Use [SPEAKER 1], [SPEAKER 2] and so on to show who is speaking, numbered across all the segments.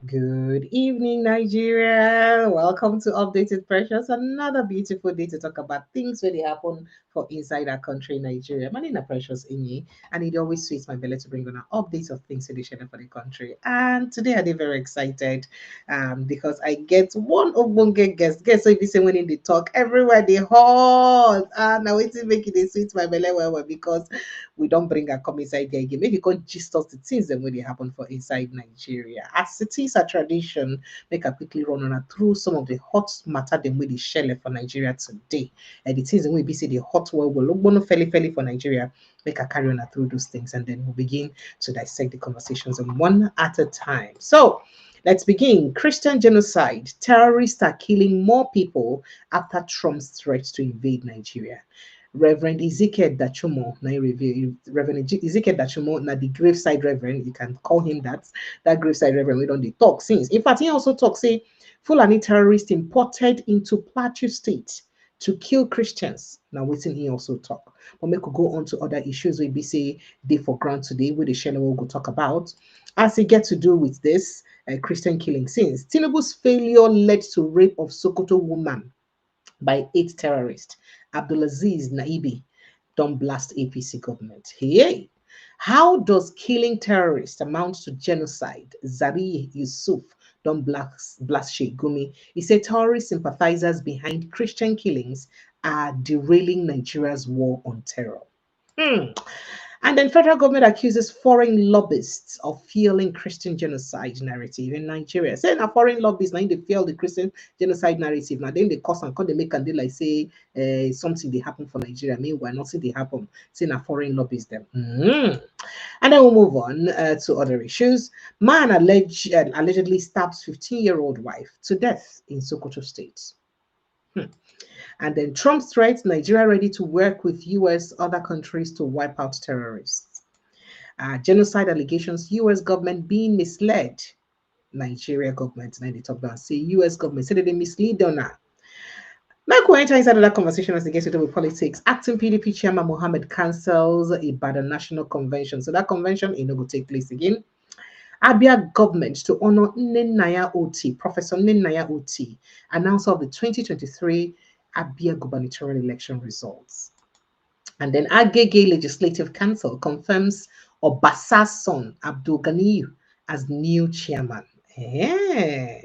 [SPEAKER 1] Good evening, Nigeria. Welcome to Updated Precious. Another beautiful day to talk about things really happen for inside our country, Nigeria. My name is Precious Inyi, and it always sweets my belly to bring on an update of things really for the country. And today I'm very excited because I get one of one guest. Guess so if you say when in the talk, everywhere they hot. And now it's making it sweet my belly well because we don't bring our come inside there again. Maybe you can gist us the things that really happen for inside Nigeria. As it is a tradition, make a quickly run on through some of the hot matter them with the shell for Nigeria today. And the things that we be see the hot world will look bono fairly for Nigeria. Make a carry on through those things and then we'll begin to dissect the conversations one at a time. So let's begin. Christian genocide. Terrorists are killing more people after Trump's threat to invade Nigeria. Reverend Ezekiel Dachomo, Reverend Ezekiel Dachomo, na the graveside reverend, you can call him that graveside reverend. We don't talk since. In fact, he also talks say Fulani terrorists imported into Plateau State to kill Christians. Now, waiting he also talk. But we could go on to other issues we be say they for grant today, where the channel will go talk about. As it get to do with this Christian killing since Tinubu's failure led to rape of Sokoto woman by 8 terrorists. Abdulaziz Naibi don't blast APC government. Hey, how does killing terrorists amount to genocide? Zari Yusuf don't blast Sheikh Gumi. He said terrorist sympathizers behind Christian killings are derailing Nigeria's war on terror. And then federal government accuses foreign lobbyists of fueling Christian genocide narrative in Nigeria. Saying a foreign lobbyists now they fuel the Christian genocide narrative. Now then they cause and they make and they like say something they happen for Nigeria. Meanwhile, nothing they happen. Saying a foreign lobbyists them. And then we'll move on to other issues. Man allegedly stabs 15-year-old wife to death in Sokoto State. And then Trump threats Nigeria ready to work with US, other countries to wipe out terrorists. Genocide allegations, US government being misled. Nigeria government, now they talk about say US government said they mislead on her. Now, we enter inside of that conversation as it gets to do with politics. Acting PDP chairman Mohammed cancels Ibadan National Convention. So that convention is not going to take place again. Abia government to honor Nnenaya Oti, Professor Nnenaya Oti, announcer of the 2023 Abia gubernatorial election results. And then Agege Legislative Council confirms Obasa's son, Abdul Ganiyu, as new chairman. Yeah.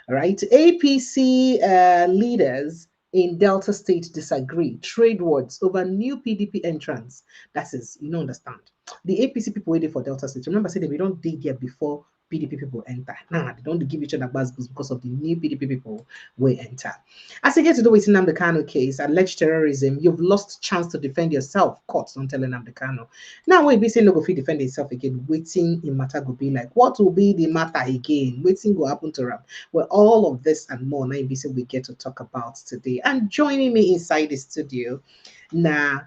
[SPEAKER 1] Right. APC leaders in Delta State disagree. Trade wars over new PDP entrance. That is, you don't understand. The APC people waiting for Delta State. Remember, say that we don't dig there before PDP people enter. Nah, they don't give each other buzz because of the new PDP people will enter. As it gets to do with Nnamdi Kanu case, alleged terrorism, you've lost chance to defend yourself. Courts don't tell Nnamdi Kanu. Now when we say no go fit defend himself again, waiting in matter go be like, what will be the matter again? Waiting go happen to Ram. Well, all of this and more now we get to talk about today. And joining me inside the studio, now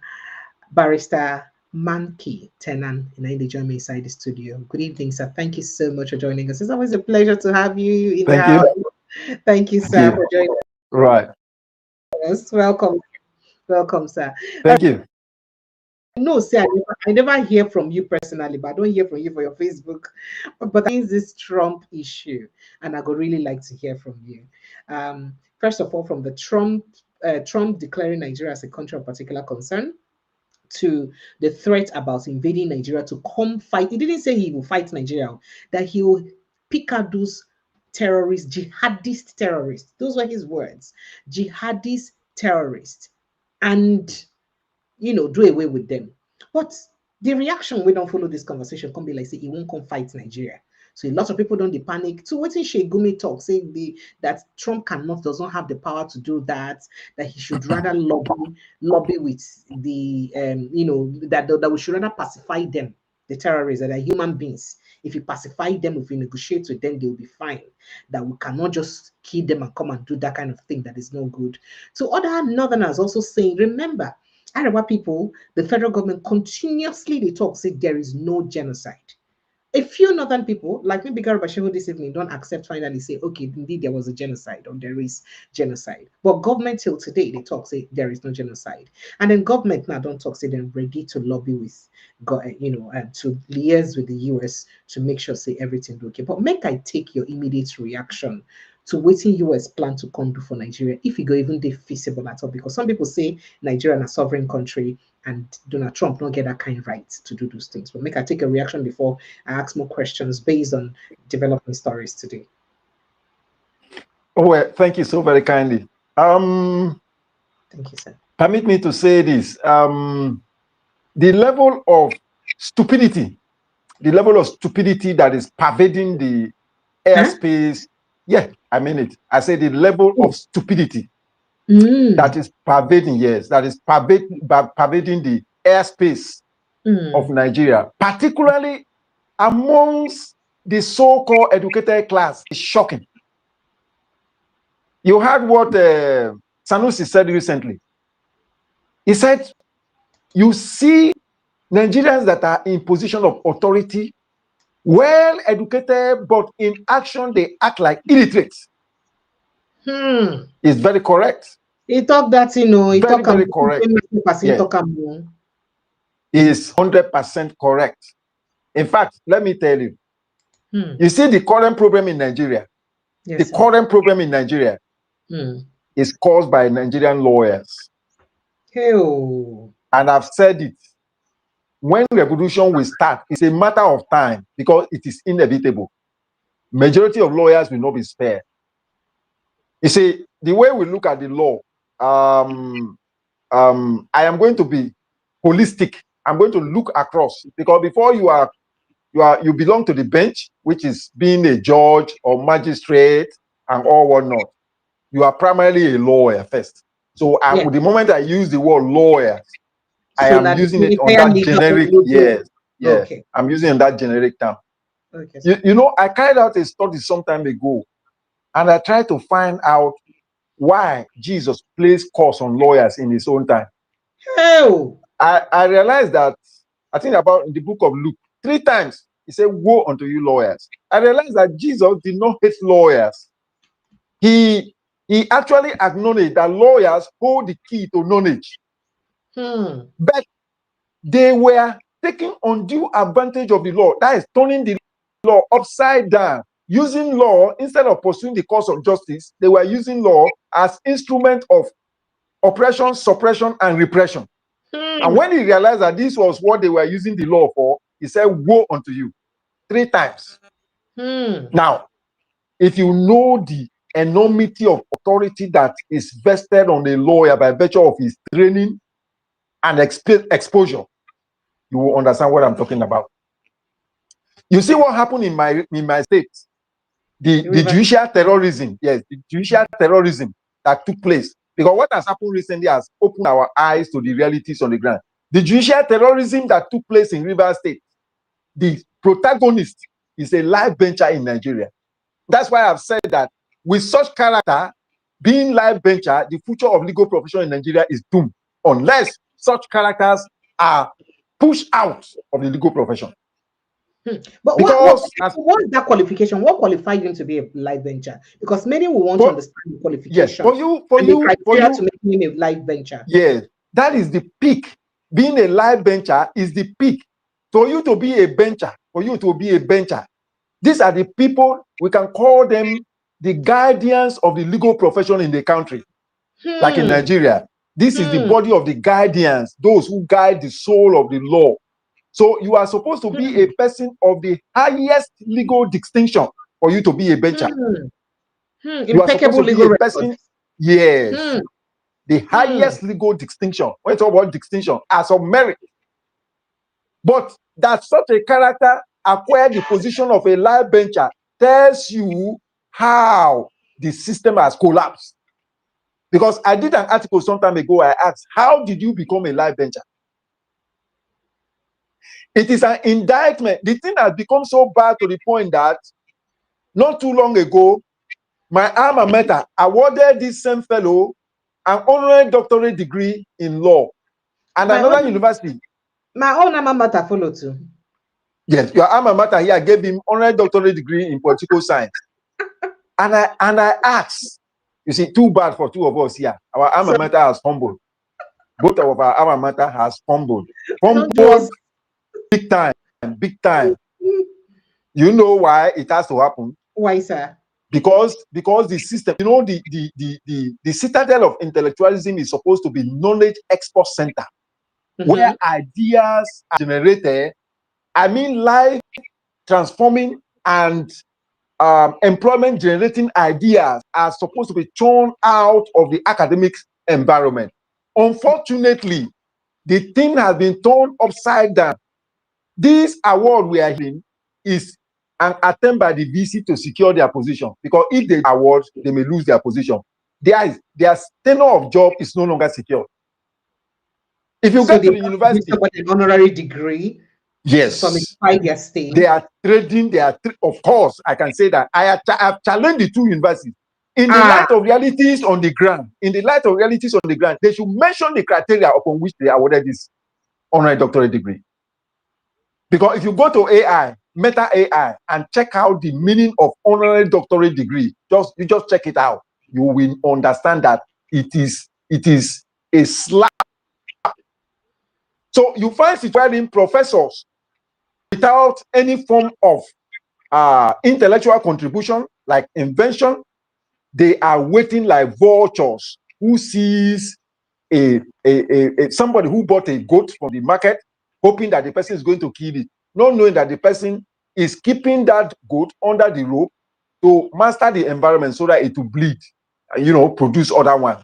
[SPEAKER 1] Barrister Manki Tenan in the join me inside the studio. Good evening, sir. Thank you so much for joining us. It's always a pleasure to have you in the house. Thank you, sir, for joining us.
[SPEAKER 2] Right.
[SPEAKER 1] Yes, welcome. Welcome, sir.
[SPEAKER 2] Thank you.
[SPEAKER 1] No, sir, I never hear from you personally, but I don't hear from you for your Facebook. But I think this Trump issue, and I would really like to hear from you. First of all, from the Trump declaring Nigeria as a country of particular concern, to the threat about invading Nigeria to come fight. He didn't say he will fight Nigeria, that he will pick out those terrorists, jihadist terrorists. Those were his words, jihadist terrorists, and do away with them. But the reaction we don't follow this conversation can be like say he won't come fight Nigeria. So a lot of people don't panic. So what is Sheikh Gumi talk saying that Trump doesn't have the power to do that, that he should rather lobby with the that we should rather pacify them, the terrorists that are human beings. If you pacify them, if you negotiate with them, they'll be fine. That we cannot just kill them and come and do that kind of thing that is no good. So other northerners also saying, remember, Arewa people, the federal government continuously they talk, say there is no genocide. a few northern people, like maybe Garibashevo this evening, don't accept finally say, okay, indeed there was a genocide or there is genocide. But government till today, they talk say there is no genocide. And then government now don't talk say they're ready to lobby with, to liaise with the US to make sure say everything okay. But make I take your immediate reaction to waiting US plan to come do for Nigeria, if it go even they feasible at all. Because some people say Nigeria is a sovereign country and Donald Trump don't get that kind of right to do those things. But make I take a reaction before I ask more questions based on developing stories today.
[SPEAKER 2] Oh, well, thank you so very kindly.
[SPEAKER 1] Thank you, sir.
[SPEAKER 2] Permit me to say this. The level of stupidity that is pervading the airspace. Yeah, I mean it. I say the level of stupidity that is pervading, that is pervading the airspace of Nigeria, particularly amongst the so-called educated class, is shocking. You heard what Sanusi said recently. He said, you see Nigerians that are in position of authority, well educated, but in action they act like illiterates. It's very correct.
[SPEAKER 1] He talked that, he
[SPEAKER 2] very,
[SPEAKER 1] talk
[SPEAKER 2] very correct.
[SPEAKER 1] Yeah.
[SPEAKER 2] Is 100% correct. In fact, let me tell you, you see the current problem in Nigeria, current problem in Nigeria is caused by Nigerian lawyers.
[SPEAKER 1] And
[SPEAKER 2] I've said it. When revolution will start, it's a matter of time because it is inevitable. Majority of lawyers will not be spared. You see, the way we look at the law, I am going to be holistic. I'm going to look across, because before you belong to the bench, which is being a judge or magistrate and all whatnot. You are primarily a lawyer first. So the moment I use the word lawyer, I am using it on that generic. Okay. I'm using that generic term. Okay. I carried out a study some time ago, and I tried to find out why Jesus placed curse on lawyers in his own time. I realized that, I think about in the book of Luke, 3 times he said, woe unto you lawyers. I realized that Jesus did not hate lawyers. He actually acknowledged that lawyers hold the key to knowledge. But they were taking undue advantage of the law. That is turning the law upside down. Using law, instead of pursuing the cause of justice, they were using law as instrument of oppression, suppression, and repression. And when he realized that this was what they were using the law for, he said, woe unto you, 3 times. Now, if you know the enormity of authority that is vested on a lawyer by virtue of his training and exposure, you will understand what I'm talking about. You see what happened in my state? The judicial terrorism, yes, the judicial terrorism that took place. Because what has happened recently has opened our eyes to the realities on the ground. The judicial terrorism that took place in Rivers State, the protagonist is a live bencher in Nigeria. That's why I've said that with such character, being live bencher, the future of legal profession in Nigeria is doomed unless such characters are pushed out of the legal profession.
[SPEAKER 1] But what is that qualification? What qualifies you to be a live venture? Because many will want to understand the qualification.
[SPEAKER 2] Yes, for you
[SPEAKER 1] to make him a live venture.
[SPEAKER 2] Yes, that is the peak. Being a live bencher is the peak. For you to be a bencher, these are the people, we can call them the guardians of the legal profession in the country. Like in Nigeria, this is the body of the guardians, those who guide the soul of the law. So you are supposed to be a person of the highest legal distinction for you to be a bencher. You are supposed to be a person, yes, the highest legal distinction. When you talk about distinction, as of merit. But that such a character acquired the position of a live bencher tells you how the system has collapsed. Because I did an article some time ago, I asked, how did you become a live bencher? It is an indictment. The thing has become so bad to the point that not too long ago, my alma mater awarded this same fellow an honorary doctorate degree in law. And another university.
[SPEAKER 1] My own alma mater followed too.
[SPEAKER 2] Yes, your alma mater here gave him honorary doctorate degree in political science. And I asked, you see, too bad for two of us here. Our alma mater has humbled. Both of our alma mater has humbled. Humbled big time, big time. You know why it has to happen?
[SPEAKER 1] Why, sir?
[SPEAKER 2] Because the system, you know, the citadel of intellectualism is supposed to be knowledge export center, where ideas are generated. I mean, life transforming and employment generating ideas are supposed to be churned out of the academic environment. Unfortunately, the thing has been turned upside down. This award we are hearing is an attempt by the VC to secure their position, because if they award, they may lose their position. Their tenure of job is no longer secure. If you get to the university,
[SPEAKER 1] an honorary degree,
[SPEAKER 2] yes,
[SPEAKER 1] solidify their stay.
[SPEAKER 2] They are trading. Of course, I can say that I have challenged the two universities in the light of realities on the ground. In the light of realities on the ground, they should mention the criteria upon which they awarded this honorary doctorate degree. Because if you go to AI, Meta AI, and check out the meaning of honorary doctorate degree, you just check it out. You will understand that it is a slap. So you find situating professors without any form of intellectual contribution, like invention. They are waiting like vultures who sees somebody who bought a goat from the market, hoping that the person is going to kill it, not knowing that the person is keeping that goat under the rope to master the environment so that it will bleed, produce other ones.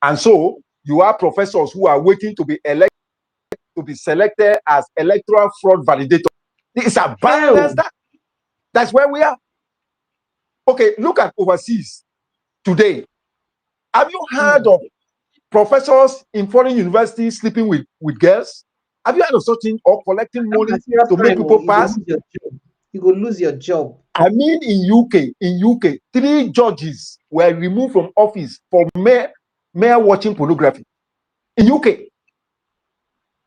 [SPEAKER 2] And so you have professors who are waiting to be elected, to be selected as electoral fraud validator. It's a balance. That's where we are. Okay, look at overseas today. Have you heard of professors in foreign universities sleeping with girls? Have you heard of such thing, or collecting money to make people pass?
[SPEAKER 1] You will lose your job.
[SPEAKER 2] I mean, in UK, 3 judges were removed from office for mere watching pornography. In UK,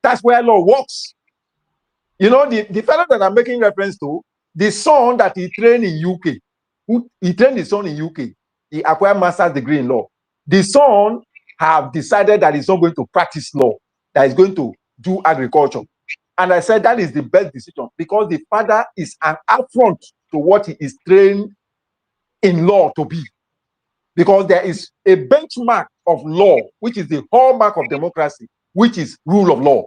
[SPEAKER 2] that's where law works. You know, the fellow that I'm making reference to, the son that he trained in UK, he trained his son in UK. He acquired master's degree in law. The son have decided that he's not going to practice law, that he's going to do agriculture. And I said that is the best decision, because the father is an affront to what he is trained in law to be. Because there is a benchmark of law, which is the hallmark of democracy, which is rule of law.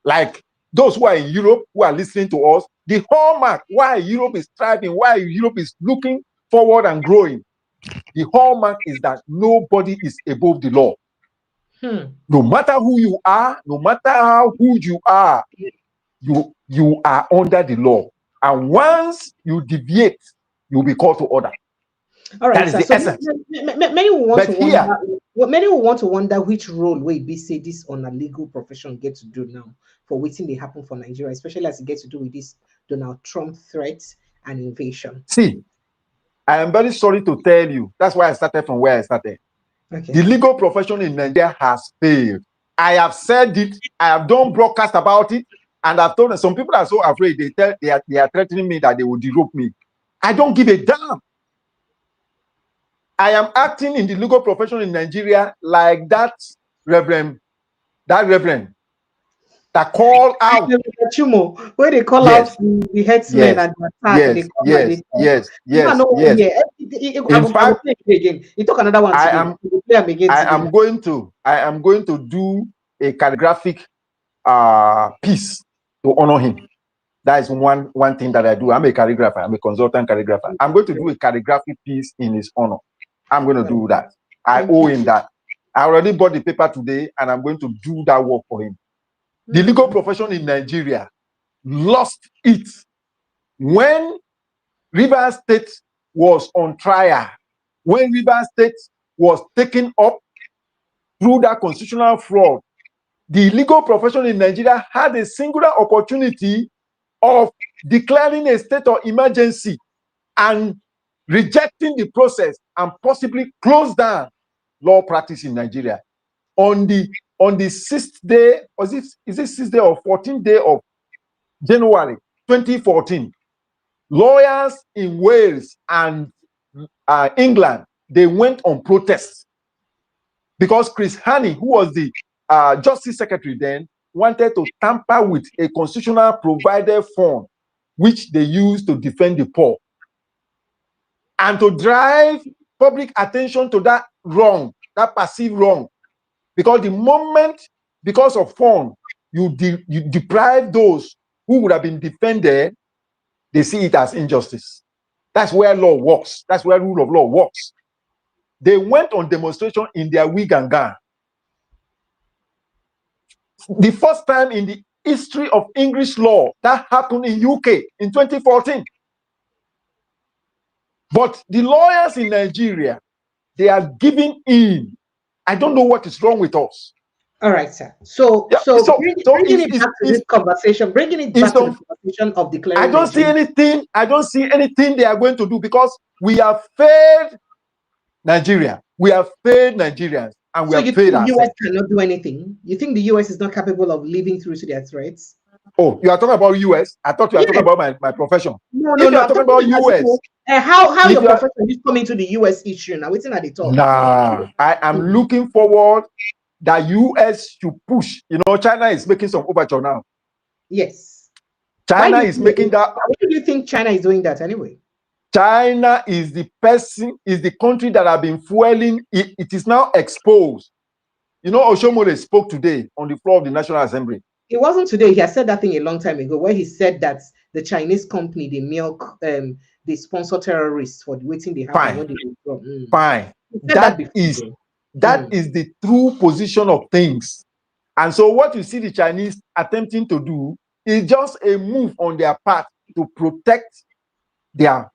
[SPEAKER 2] Like those who are in Europe, who are listening to us, the hallmark why Europe is thriving, why Europe is looking forward and growing, the hallmark is that nobody is above the law. No matter who you are, no matter how good you are, you are under the law. And once you deviate, you'll be called to order.
[SPEAKER 1] All right,
[SPEAKER 2] that is the essence.
[SPEAKER 1] Many will want to wonder which role will be say this on a legal profession get to do now for waiting they happen for Nigeria, especially as it gets to do with this Donald Trump threats and invasion.
[SPEAKER 2] See, I am very sorry to tell you. That's why I started from where I started.
[SPEAKER 1] Okay.
[SPEAKER 2] The legal profession in Nigeria has failed. I have said it. I have done broadcast about it, and I've told them. Some people are so afraid. They are threatening me that they will derope me. I don't give a damn. I am acting in the legal profession in Nigeria like that reverend that call out.
[SPEAKER 1] Where they call out the headsmen and the attack.
[SPEAKER 2] Yes.
[SPEAKER 1] In fact, you talk another one.
[SPEAKER 2] I am going to do a calligraphic piece to honor him. That is one thing that I do. I'm a calligrapher. I'm a consultant calligrapher. I'm going to do a calligraphic piece in his honor. I'm going to do that. I owe him that. I already bought the paper today, and I'm going to do that work for him. The legal profession in Nigeria lost it when Rivers State was on trial, when Rivers State was taken up through that constitutional fraud. The legal profession in Nigeria had a singular opportunity of declaring a state of emergency and rejecting the process and possibly close down law practice in Nigeria. On the 6th day, is it 6th day or 14th day of January 2014, lawyers in Wales and England, they went on protests because Chris Hani, who was the Justice Secretary then, wanted to tamper with a constitutional provided fund which they used to defend the poor and to drive public attention to that wrong, that perceived wrong. Because the moment, because of fund, you deprive those who would have been defended, they see it as injustice. That's where law works. That's where rule of law works. They went on demonstration in their wig and gown. The first time in the history of English law that happened in UK in 2014. But the lawyers in Nigeria, they are giving in. I don't know what is wrong with us.
[SPEAKER 1] All right, sir. So bringing it back to this conversation, bringing it back to the conversation of declaring.
[SPEAKER 2] I don't see anything. I don't see anything they are going to do because we have failed Nigeria. We have failed Nigerians, and we have failed ourselves.
[SPEAKER 1] The US cannot do anything. You think the US is not capable of living through to their threats?
[SPEAKER 2] Oh, you are talking about US? I thought you were talking about my profession.
[SPEAKER 1] No.
[SPEAKER 2] You are talking about US.
[SPEAKER 1] How your profession is coming to the US issue now? Waiting at the top.
[SPEAKER 2] Nah, I am looking forward that US should push. You know, China is making some overture now.
[SPEAKER 1] Yes.
[SPEAKER 2] China is making that.
[SPEAKER 1] Why do you think China is doing that anyway?
[SPEAKER 2] China is the country that have been fueling it. It is now exposed. You know, Oshomole spoke today on the floor of the National Assembly.
[SPEAKER 1] It wasn't today. He had said that thing a long time ago, where he said that the Chinese company, they they sponsor terrorists for waiting they happen.
[SPEAKER 2] Fine. That is the true position of things. And so what you see the Chinese attempting to do is just a move on their part to protect their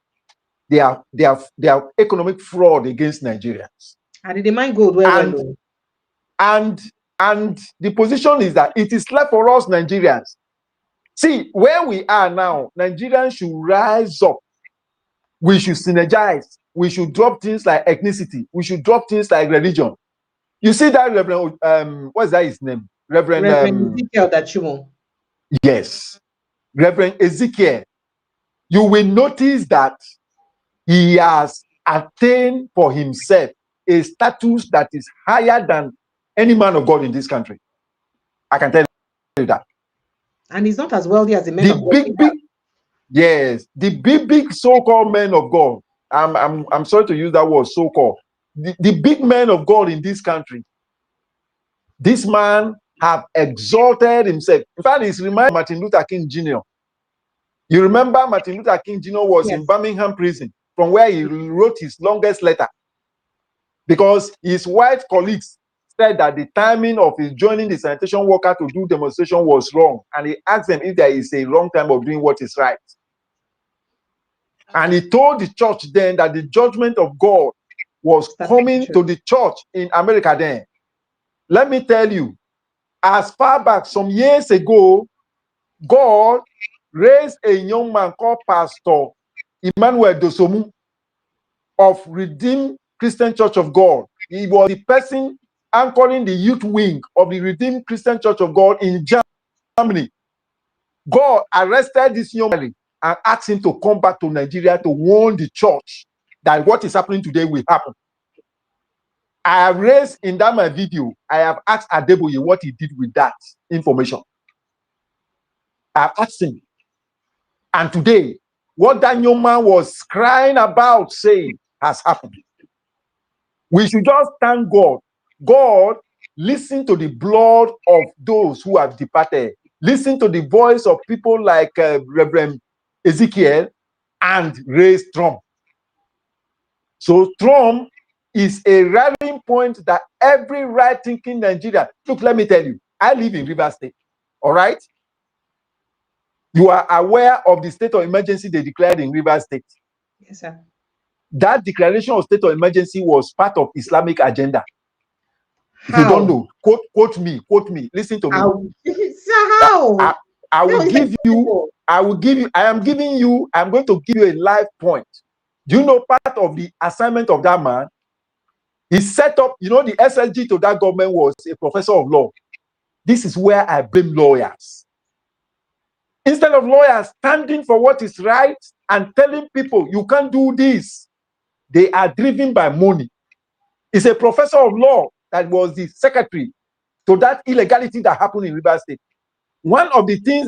[SPEAKER 2] economic fraud against Nigerians.
[SPEAKER 1] And they mind gold well.
[SPEAKER 2] And the position is that it is left for us Nigerians. See, where we are now, Nigerians should rise up. We should synergize. We should drop things like ethnicity. We should drop things like religion. You see that Reverend, what's that his name? Reverend
[SPEAKER 1] Ezekiel Dachomo.
[SPEAKER 2] Yes. Reverend Ezekiel. You will notice that he has attained for himself a status that is higher than any man of God in this country. I can tell you that.
[SPEAKER 1] And he's not as wealthy as the men of God.
[SPEAKER 2] Yes, the big so-called men of God. I'm sorry to use that word, so-called. The big men of God in this country. This man have exalted himself. In fact, he's reminded Martin Luther King Jr. You remember Martin Luther King Jr. was in Birmingham prison, from where he wrote his longest letter, because his white colleagues said that the timing of his joining the sanitation worker to do demonstration was wrong, and he asked them if there is a wrong time of doing what is right. And he told the church then that the judgment of God was coming to the church in America then. Let me tell you, as far back some years ago, God raised a young man called Pastor Emmanuel Dosomu of Redeemed Christian Church of God. He was the person anchoring the youth wing of the Redeemed Christian Church of God in Germany. God arrested this young man and asked him to come back to Nigeria to warn the church that what is happening today will happen. I have raised in that my video, I have asked Adeboye what he did with that information. I have asked him. And today, what that young man was crying about saying has happened. We should just thank God. God, listen to the blood of those who have departed. Listen to the voice of people like Reverend Ezekiel, and raise Trump. So Trump is a rallying point that every right-thinking Nigerian. Look, let me tell you, I live in Rivers State. All right? You are aware of the state of emergency they declared in Rivers State.
[SPEAKER 1] Yes, sir.
[SPEAKER 2] That declaration of state of emergency was part of Islamic agenda.
[SPEAKER 1] How?
[SPEAKER 2] If you don't know, quote me. Listen to me.
[SPEAKER 1] How?
[SPEAKER 2] I will give you. I'm going to give you a live point. Do you know part of the assignment of that man? He set up, the SLG to that government was a professor of law. This is where I blame lawyers. Instead of lawyers standing for what is right and telling people you can't do this, they are driven by money. It's a professor of law that was the secretary to that illegality that happened in Rivers State. One of the things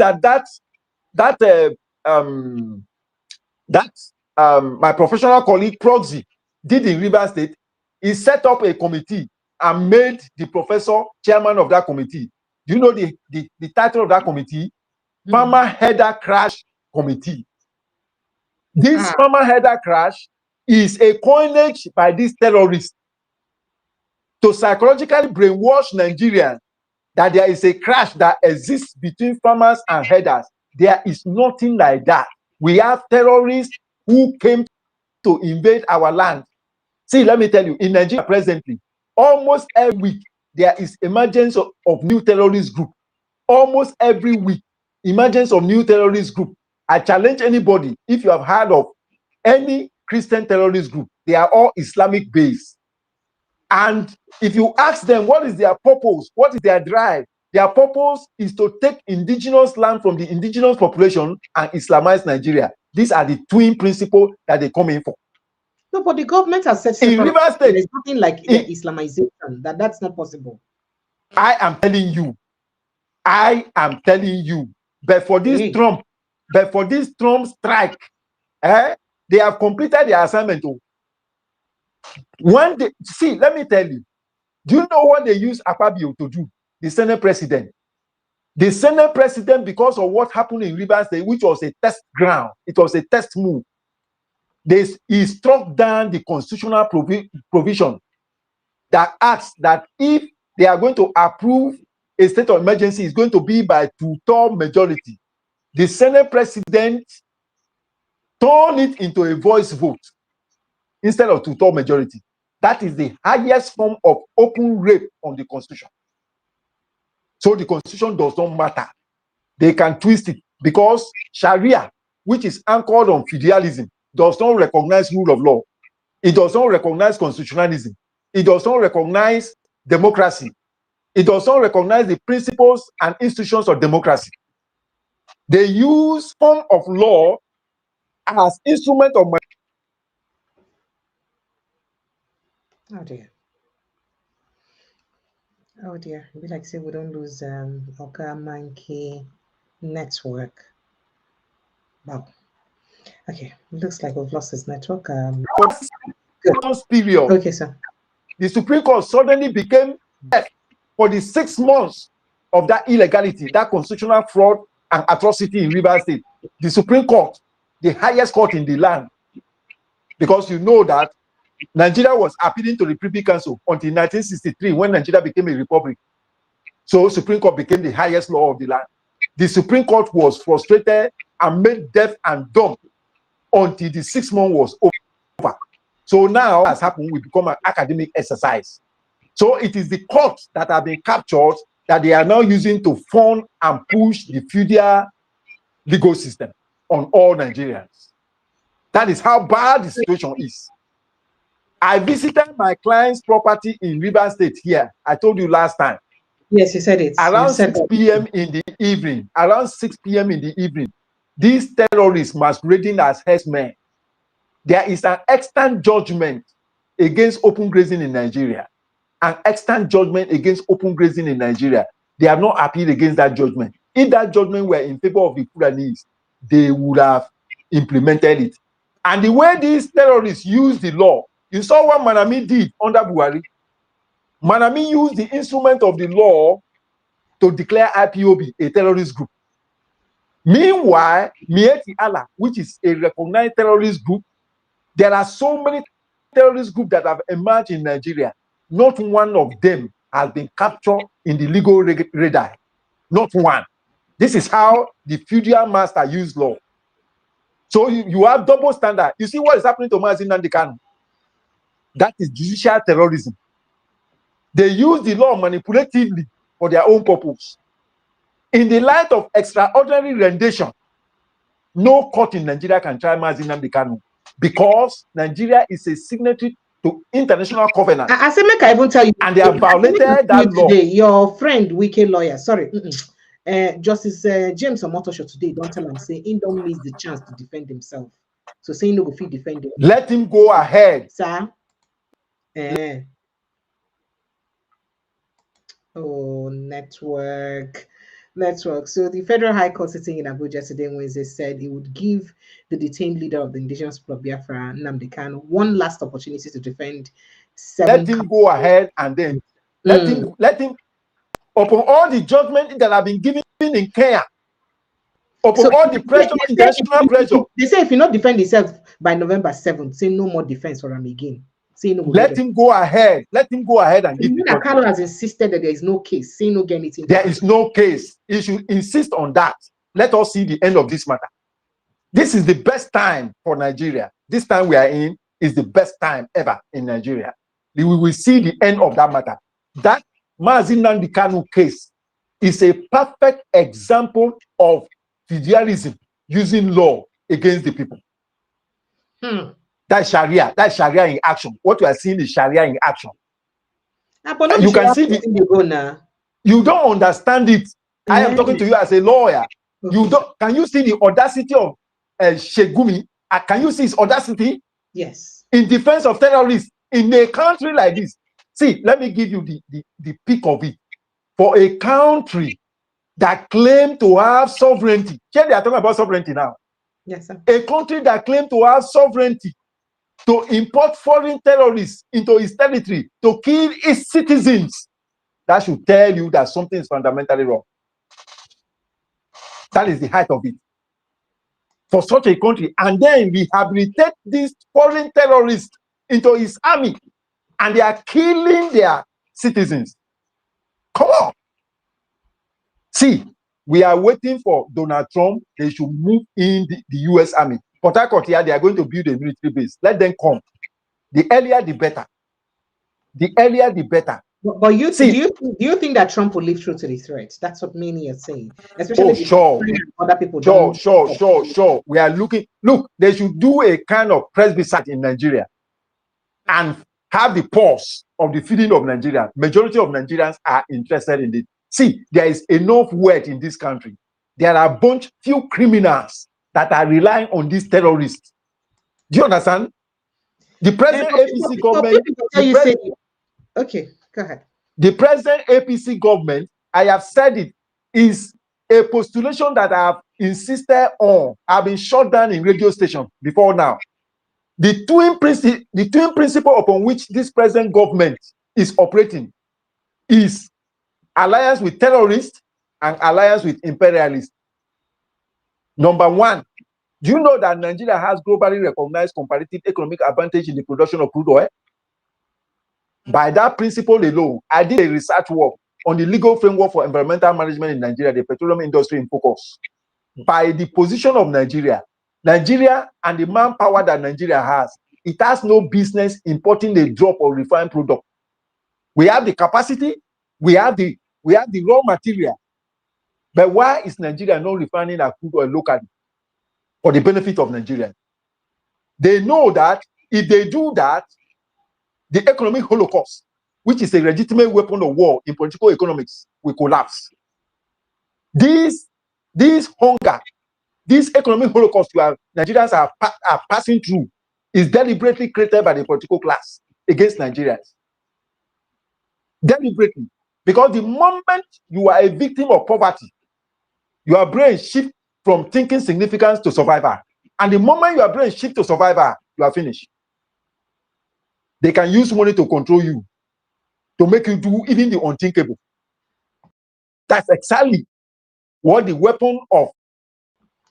[SPEAKER 2] my professional colleague Proxy did in Rivers State is set up a committee and made the professor chairman of that committee. Do you know the title of that committee? Farmer Header Crash Committee. This farmer header crash is a coinage by these terrorists to psychologically brainwash Nigerians that there is a crash that exists between farmers and herders. There is nothing like that. We have terrorists who came to invade our land. See, let me tell you, in Nigeria presently, almost every week, there is emergence of new terrorist group. Almost every week, emergence of new terrorist group. I challenge anybody, if you have heard of any Christian terrorist group, they are all Islamic based. And if you ask them what is their purpose, what is their drive, their purpose is to take indigenous land from the indigenous population and Islamize Nigeria. These are the twin principles that they come in for.
[SPEAKER 1] No, but the government has said
[SPEAKER 2] in Rivers State,
[SPEAKER 1] there's nothing like Islamization, that's not possible.
[SPEAKER 2] I am telling you. But for this Trump strike, they have completed their assignment. One day, see, let me tell you. Do you know what they use Akpabio to do? The Senate president. The Senate president, because of what happened in Rivers State, which was a test ground, it was a test move. He struck down the constitutional provision that asks that if they are going to approve a state of emergency, it's going to be by two-thirds majority. The Senate president turned it into a voice vote instead of two-thirds majority. That is the highest form of open rape on the Constitution. So the Constitution does not matter. They can twist it because Sharia, which is anchored on feudalism, does not recognize rule of law. It does not recognize constitutionalism. It does not recognize democracy. It does not recognize the principles and institutions of democracy. They use form of law as instrument of.
[SPEAKER 1] Oh dear. Oh dear. We like to say we don't lose Oka Monkey network. Wow. Okay. Looks like we've lost his network.
[SPEAKER 2] Period.
[SPEAKER 1] Okay, sir.
[SPEAKER 2] The Supreme Court suddenly became deaf for the 6 months of that illegality, that constitutional fraud and atrocity in Rivers State. The Supreme Court, the highest court in the land, because you know that Nigeria was appealing to the Privy Council until 1963 when Nigeria became a republic. So Supreme Court became the highest law of the land. The Supreme Court was frustrated and made deaf and dumb until the 6 months was over. So now, as happened, we become an academic exercise. So it is the courts that have been captured that they are now using to fund and push the feudal legal system on all Nigerians. That is how bad the situation is. I visited my client's property in Rivers State here. I told you last time.
[SPEAKER 1] Yes, you said it.
[SPEAKER 2] Around 6 p.m. in the evening. Around 6 p.m. in the evening. These terrorists masquerading as herdsmen. There is an extant judgment against open grazing in Nigeria. An extant judgment against open grazing in Nigeria. They have not appealed against that judgment. If that judgment were in favor of the Fulani, they would have implemented it. And the way these terrorists use the law, you saw what Manami did under Buhari. Manami used the instrument of the law to declare IPOB a terrorist group. Meanwhile, Mieti Allah, which is a recognized terrorist group, there are so many terrorist groups that have emerged in Nigeria. Not one of them has been captured in the legal radar. Not one. This is how the feudal master used law. So you have double standard. You see what is happening to Mazi Nnamdi Kanu? That is judicial terrorism. They use the law manipulatively for their own purpose. In the light of extraordinary rendition, no court in Nigeria can try Mazi Nnamdi Kanu because Nigeria is a signatory to international covenant.
[SPEAKER 1] I say, make I even tell you,
[SPEAKER 2] and they have violated that law.
[SPEAKER 1] Today, your friend, Wike lawyer, sorry, Justice James Omotosho today don't tell him say he don't miss the chance to defend himself. So saying no go fit defend him.
[SPEAKER 2] Let him go ahead.
[SPEAKER 1] Sir. Oh, network. So the Federal High Court sitting in Abuja today, Wednesday, said it would give the detained leader of the indigenous people of Biafra, Nnamdi Kanu, one last opportunity to defend
[SPEAKER 2] Let him go ahead and then let him upon all the judgment that have been given in Kenya, upon all the pressure, international pressure.
[SPEAKER 1] They say if he not defend himself by November 7th, say no more defense for him again.
[SPEAKER 2] Let him go ahead. Let him go ahead and give the
[SPEAKER 1] court. Carlo has insisted that there is no case. Say no get anything.
[SPEAKER 2] There is no case. He should insist on that. Let us see the end of this matter. This is the best time for Nigeria. This time we are in is the best time ever in Nigeria. We will see the end of that matter. That Mazi Nnamdi Kanu case is a perfect example of feudalism using law against the people. That's Sharia in action. What we are seeing is Sharia in action. You can see it. You don't understand it. I am talking to you as a lawyer. You don't. Can you see the audacity of Shegumi? Can you see his audacity?
[SPEAKER 1] Yes.
[SPEAKER 2] In defense of terrorists in a country like this. See, let me give you the peak of it. For a country that claimed to have sovereignty. Here they are talking about sovereignty now.
[SPEAKER 1] Yes, sir.
[SPEAKER 2] A country that claimed to have sovereignty to import foreign terrorists into its territory to kill its citizens. That should tell you that something is fundamentally wrong. That is the height of it. For such a country, and then rehabilitate these foreign terrorists into his army, and they are killing their citizens. Come on. See, we are waiting for Donald Trump. They should move in the US Army. Port Harcourt here, they are going to build a military base. Let them come. The earlier, the better. The earlier, the better.
[SPEAKER 1] But you see, do you think that Trump will live through to the threat? That's what many are saying. Especially other people.
[SPEAKER 2] Sure. We are looking. Look, they should do a kind of presbycide in Nigeria and have the pulse of the feeding of Nigeria. Majority of Nigerians are interested in it. See, there is enough wealth in this country. There are few criminals that are relying on these terrorists. Do you understand? The present APC government.
[SPEAKER 1] Okay, go ahead.
[SPEAKER 2] The present APC government, I have said it, is a postulation that I have insisted on. I've been shut down in radio stations before now. The twin principle upon which this present government is operating is alliance with terrorists and alliance with imperialists. Number one, do you know that Nigeria has globally recognized comparative economic advantage in the production of crude oil? By that principle alone, I did a research work on the legal framework for environmental management in Nigeria, the petroleum industry in focus. By the position of Nigeria and the manpower that Nigeria has, it has no business importing a drop of refined product. We have the capacity, we have the raw material. But why is Nigeria not refining our crude oil locally for the benefit of Nigeria? They know that if they do that, the economic holocaust, which is a legitimate weapon of war in political economics, will collapse. This hunger, this economic holocaust Nigerians are passing through is deliberately created by the political class against Nigerians. Deliberately. Because the moment you are a victim of poverty, your brain shifts from thinking significance to survivor. And the moment your brain shifts to survivor, you are finished. They can use money to control you, to make you do even the unthinkable. That's exactly what the weapon of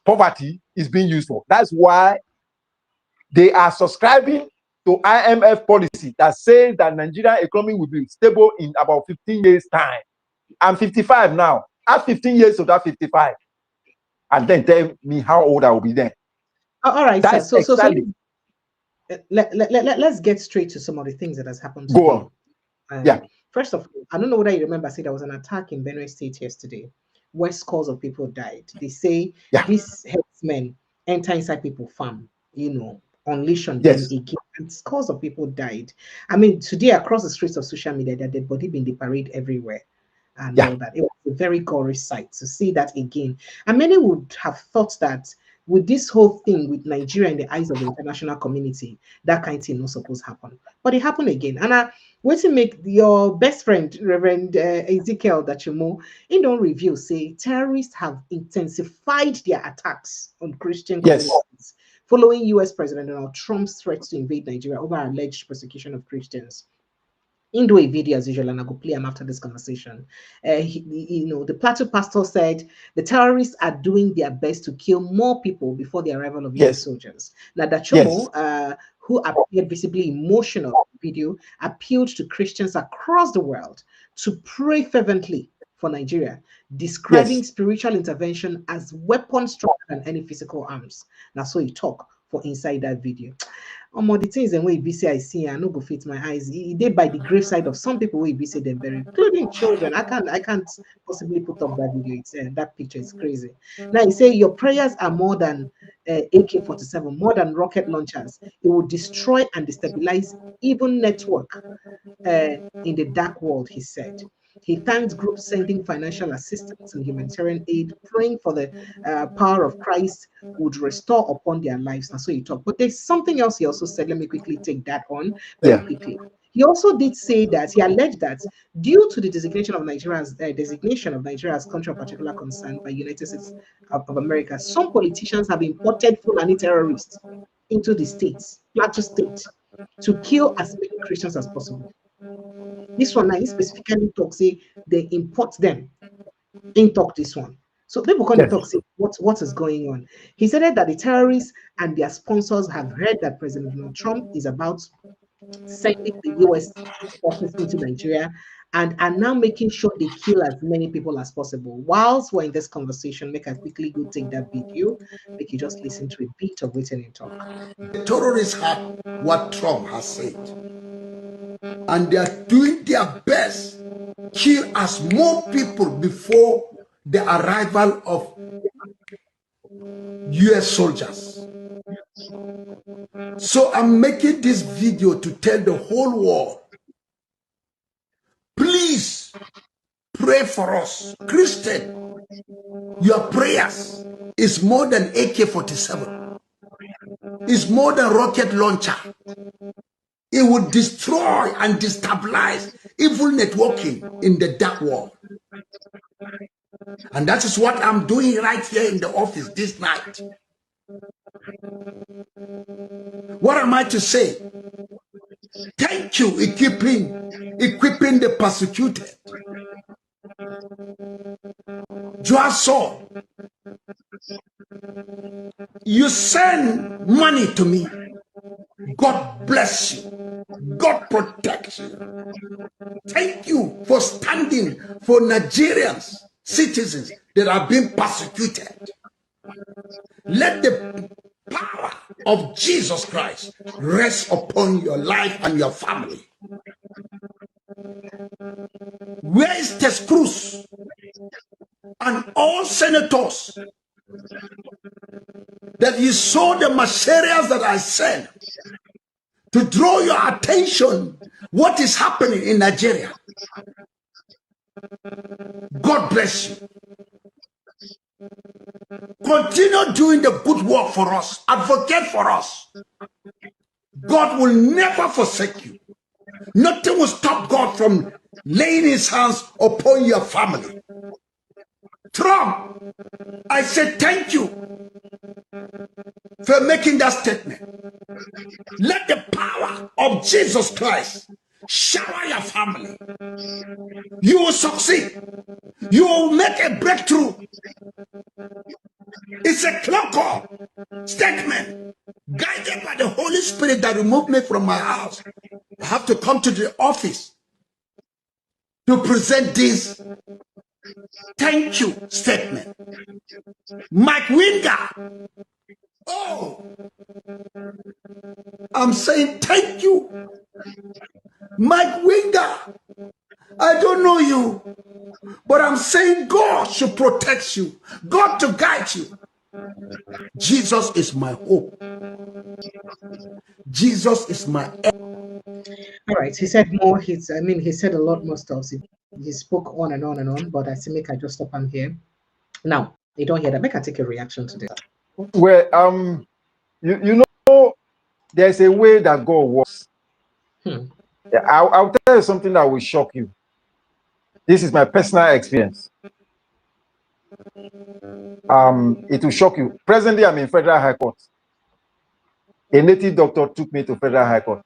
[SPEAKER 2] poverty is being used for. That's why they are subscribing to IMF policy that says that Nigerian economy will be stable in about 15 years' time. I'm 55 now. Add 15 years to that 55. And then tell me how old I will be then.
[SPEAKER 1] All right,
[SPEAKER 2] that's
[SPEAKER 1] so
[SPEAKER 2] exactly.
[SPEAKER 1] Let's get straight to some of the things that has happened today.
[SPEAKER 2] Go on. Yeah.
[SPEAKER 1] First of all, I don't know whether you remember, I said there was an attack in Benue State yesterday where scores of people died. They say these herdsmen enter inside people's farm, unleash on them again, and scores of people died. I mean, today across the streets of social media, their dead body been the parade everywhere and all that. It was a very gory sight to see that again. And many would have thought that with this whole thing with Nigeria in the eyes of the international community, that kind of thing not supposed to happen. But it happened again. And I want to make your best friend, Reverend Ezekiel Dachomo, in don't review, say terrorists have intensified their attacks on Christian communities following US President Donald Trump's threats to invade Nigeria over alleged persecution of Christians. Into a video as usual, and I go play him after this conversation. The Plateau pastor said the terrorists are doing their best to kill more people before the arrival of US soldiers. Now, Dachomo, who appeared visibly emotional in the video, appealed to Christians across the world to pray fervently for Nigeria, describing spiritual intervention as weapons stronger than any physical arms. Now, so he talk for inside that video. The things and way BC I see, I no go fit my eyes. He did by the graveside of some people who BC them very, including children. I can't possibly put up that video. It's that picture is crazy. Now he say your prayers are more than AK-47, more than rocket launchers. It will destroy and destabilize even network in the dark world, he said. He thanked groups sending financial assistance and humanitarian aid, praying for the power of Christ would restore upon their lives. And so he talked. But there's something else he also said. Let me quickly take that on very quickly. He also did say that he alleged that due to the designation of Nigeria as country of particular concern by United States of America, some politicians have imported Fulani terrorists into the states, Plateau State, to kill as many Christians as possible. This one, he specifically talks, say they import them. In talk this one. So people can talk, say what is going on. He said that the terrorists and their sponsors have heard that President Donald Trump is about sending the US forces into Nigeria and are now making sure they kill as many people as possible. Whilst we're in this conversation, make us quickly go take that video, make you just listen to a bit of it and talk.
[SPEAKER 3] The terrorists have what Trump has said, and they are doing their best to kill as more people before the arrival of US soldiers. So I'm making this video to tell the whole world, please pray for us. Christian, your prayers is more than AK-47. It's more than rocket launcher. It would destroy and destabilize evil networking in the dark world. And that is what I'm doing right here in the office this night. What am I to say? Thank you, equipping the persecuted. Joshua, you send money to me. God bless you. God protect you. Thank you for standing for Nigerians, citizens that are being persecuted. Let the power of Jesus Christ rest upon your life and your family. Where is Tes Cruz and all senators that you saw the materials that I sent to draw your attention what is happening in Nigeria? God bless you. Continue doing the good work for us. Advocate for us. God will never forsake you. Nothing will stop God from laying his hands upon your family. Trump, I say thank you for making that statement. Let the power of Jesus Christ shower your family. You will succeed. You will make a breakthrough. It's a clock statement guided by the Holy Spirit that removed me from my house. I have to come to the office to present this thank you statement. Mike Winger. Oh, I'm saying thank you. Mike Winger. I don't know you, but I'm saying God should protect you. God to guide you. Jesus is my hope. Jesus is my.
[SPEAKER 1] All right, he said more. He said a lot more stuff. You spoke on and on and on, but I think make I just stop on here. Now, you don't hear that. Make I take a reaction to this.
[SPEAKER 2] Well, you know, there's a way that God works. I'll tell you something that will shock you. This is my personal experience. It will shock you. Presently, I'm in Federal High Court. A native doctor took me to Federal High Court.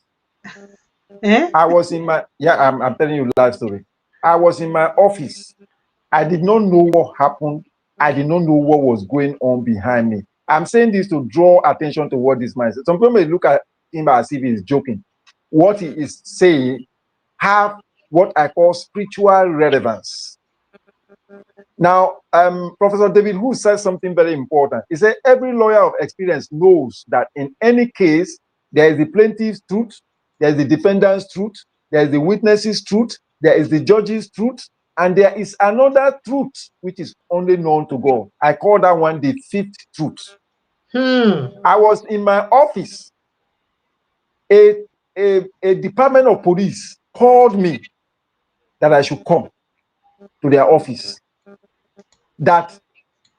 [SPEAKER 2] I was in my, I'm telling you a life story. I was in my office. I did not know what happened. I did not know what was going on behind me. I'm saying this to draw attention to what this man said. Some people may look at him as if he's joking. What he is saying have what I call spiritual relevance. Now, Professor David Hu said something very important. He said every lawyer of experience knows that in any case, there is the plaintiff's truth, there is the defendant's truth, there is the witness's truth, there is the judge's truth, and there is another truth which is only known to God. I call that one the fifth truth. I was in my office. A department of police called me that I should come to their office. That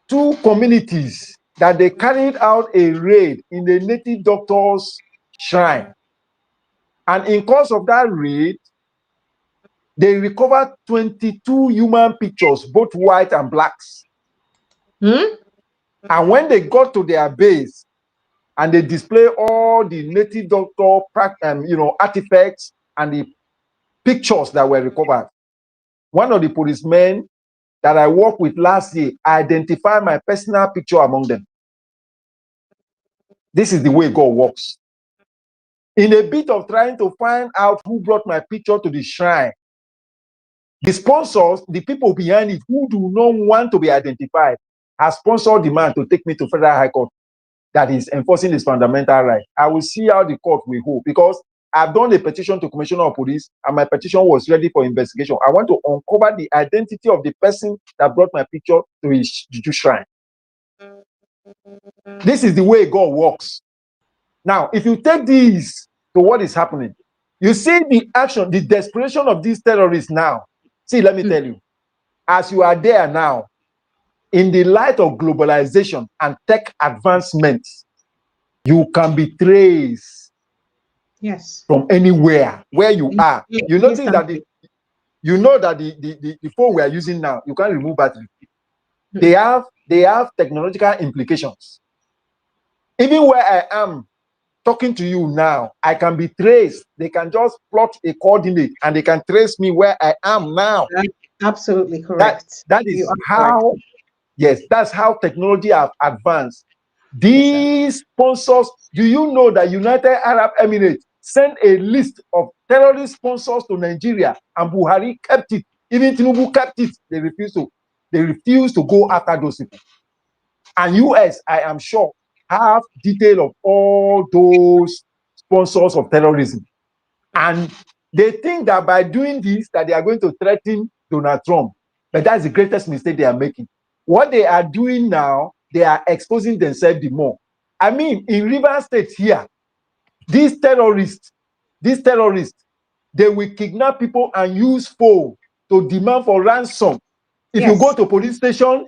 [SPEAKER 2] two communities, that they carried out a raid in the native doctor's shrine. And in course of that raid, they recovered 22 human pictures, both white and blacks. And when they got to their base and they display all the native doctor artifacts and the pictures that were recovered, one of the policemen that I worked with last year identified my personal picture among them. This is the way God works. In a bit of trying to find out who brought my picture to the shrine, the sponsors, the people behind it who do not want to be identified, have sponsored the man to take me to Federal High Court that is enforcing his fundamental right. I will see how the court will hold, because I've done a petition to Commissioner of Police and my petition was ready for investigation. I want to uncover the identity of the person that brought my picture to his juju shrine. This is the way God works. Now, if you take this to what is happening, you see the action, the desperation of these terrorists now. See, let me tell you, as you are there now, in the light of globalization and tech advancements, you can be traced from anywhere where you are. You notice that the phone we are using now, you can't remove battery. They have technological implications. Even where I am talking to you now, I can be traced. They can just plot a coordinate and they can trace me where I am now.
[SPEAKER 1] Absolutely correct.
[SPEAKER 2] That is how, yes, that's how technology have advanced. These sponsors, do you know that United Arab Emirates sent a list of terrorist sponsors to Nigeria and Buhari kept it? Even Tinubu kept it. They refuse to go after those people. And US, I am sure, have detail of all those sponsors of terrorism. And they think that by doing this, that they are going to threaten Donald Trump. But that's the greatest mistake they are making. What they are doing now, they are exposing themselves the more. I mean, in Rivers State here, these terrorists, they will kidnap people and use phone to demand for ransom. If you go to police station,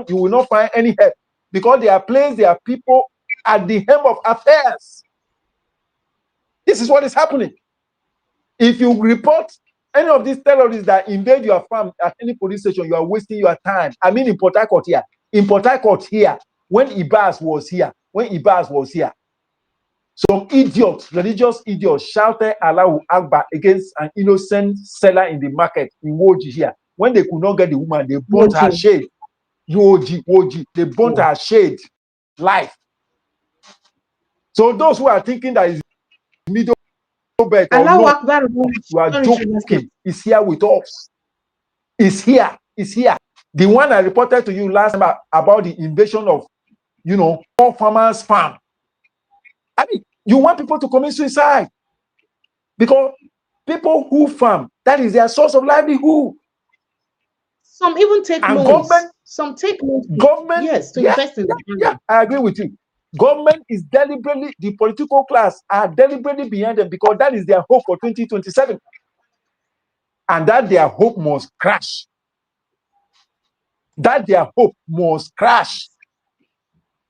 [SPEAKER 2] you will not find any help, because they are placed their people at the helm of affairs. This is what is happening. If you report any of these terrorists that invade your farm at any police station, you are wasting your time. I mean, in Port Harcourt here, when Ibas was here, some idiots, religious idiots, shouted Allahu Akbar against an innocent seller in the market in Woji here. When they could not get the woman, they burnt her shade. Woji, they burnt her shade live. So those who are thinking that is middle bed or no, you are joking. It's here with us. It's here. The one I reported to you last time about the invasion of, poor farmers' farm. I mean, you want people to commit suicide because people who farm, that is their source of livelihood.
[SPEAKER 1] Some even take loans. Some take loans.
[SPEAKER 2] Government,
[SPEAKER 1] yes, to invest in the
[SPEAKER 2] farming. I agree with you. Government is deliberately, the political class are deliberately behind them because that is their hope for 2027. and that their hope must crash. That their hope must crash.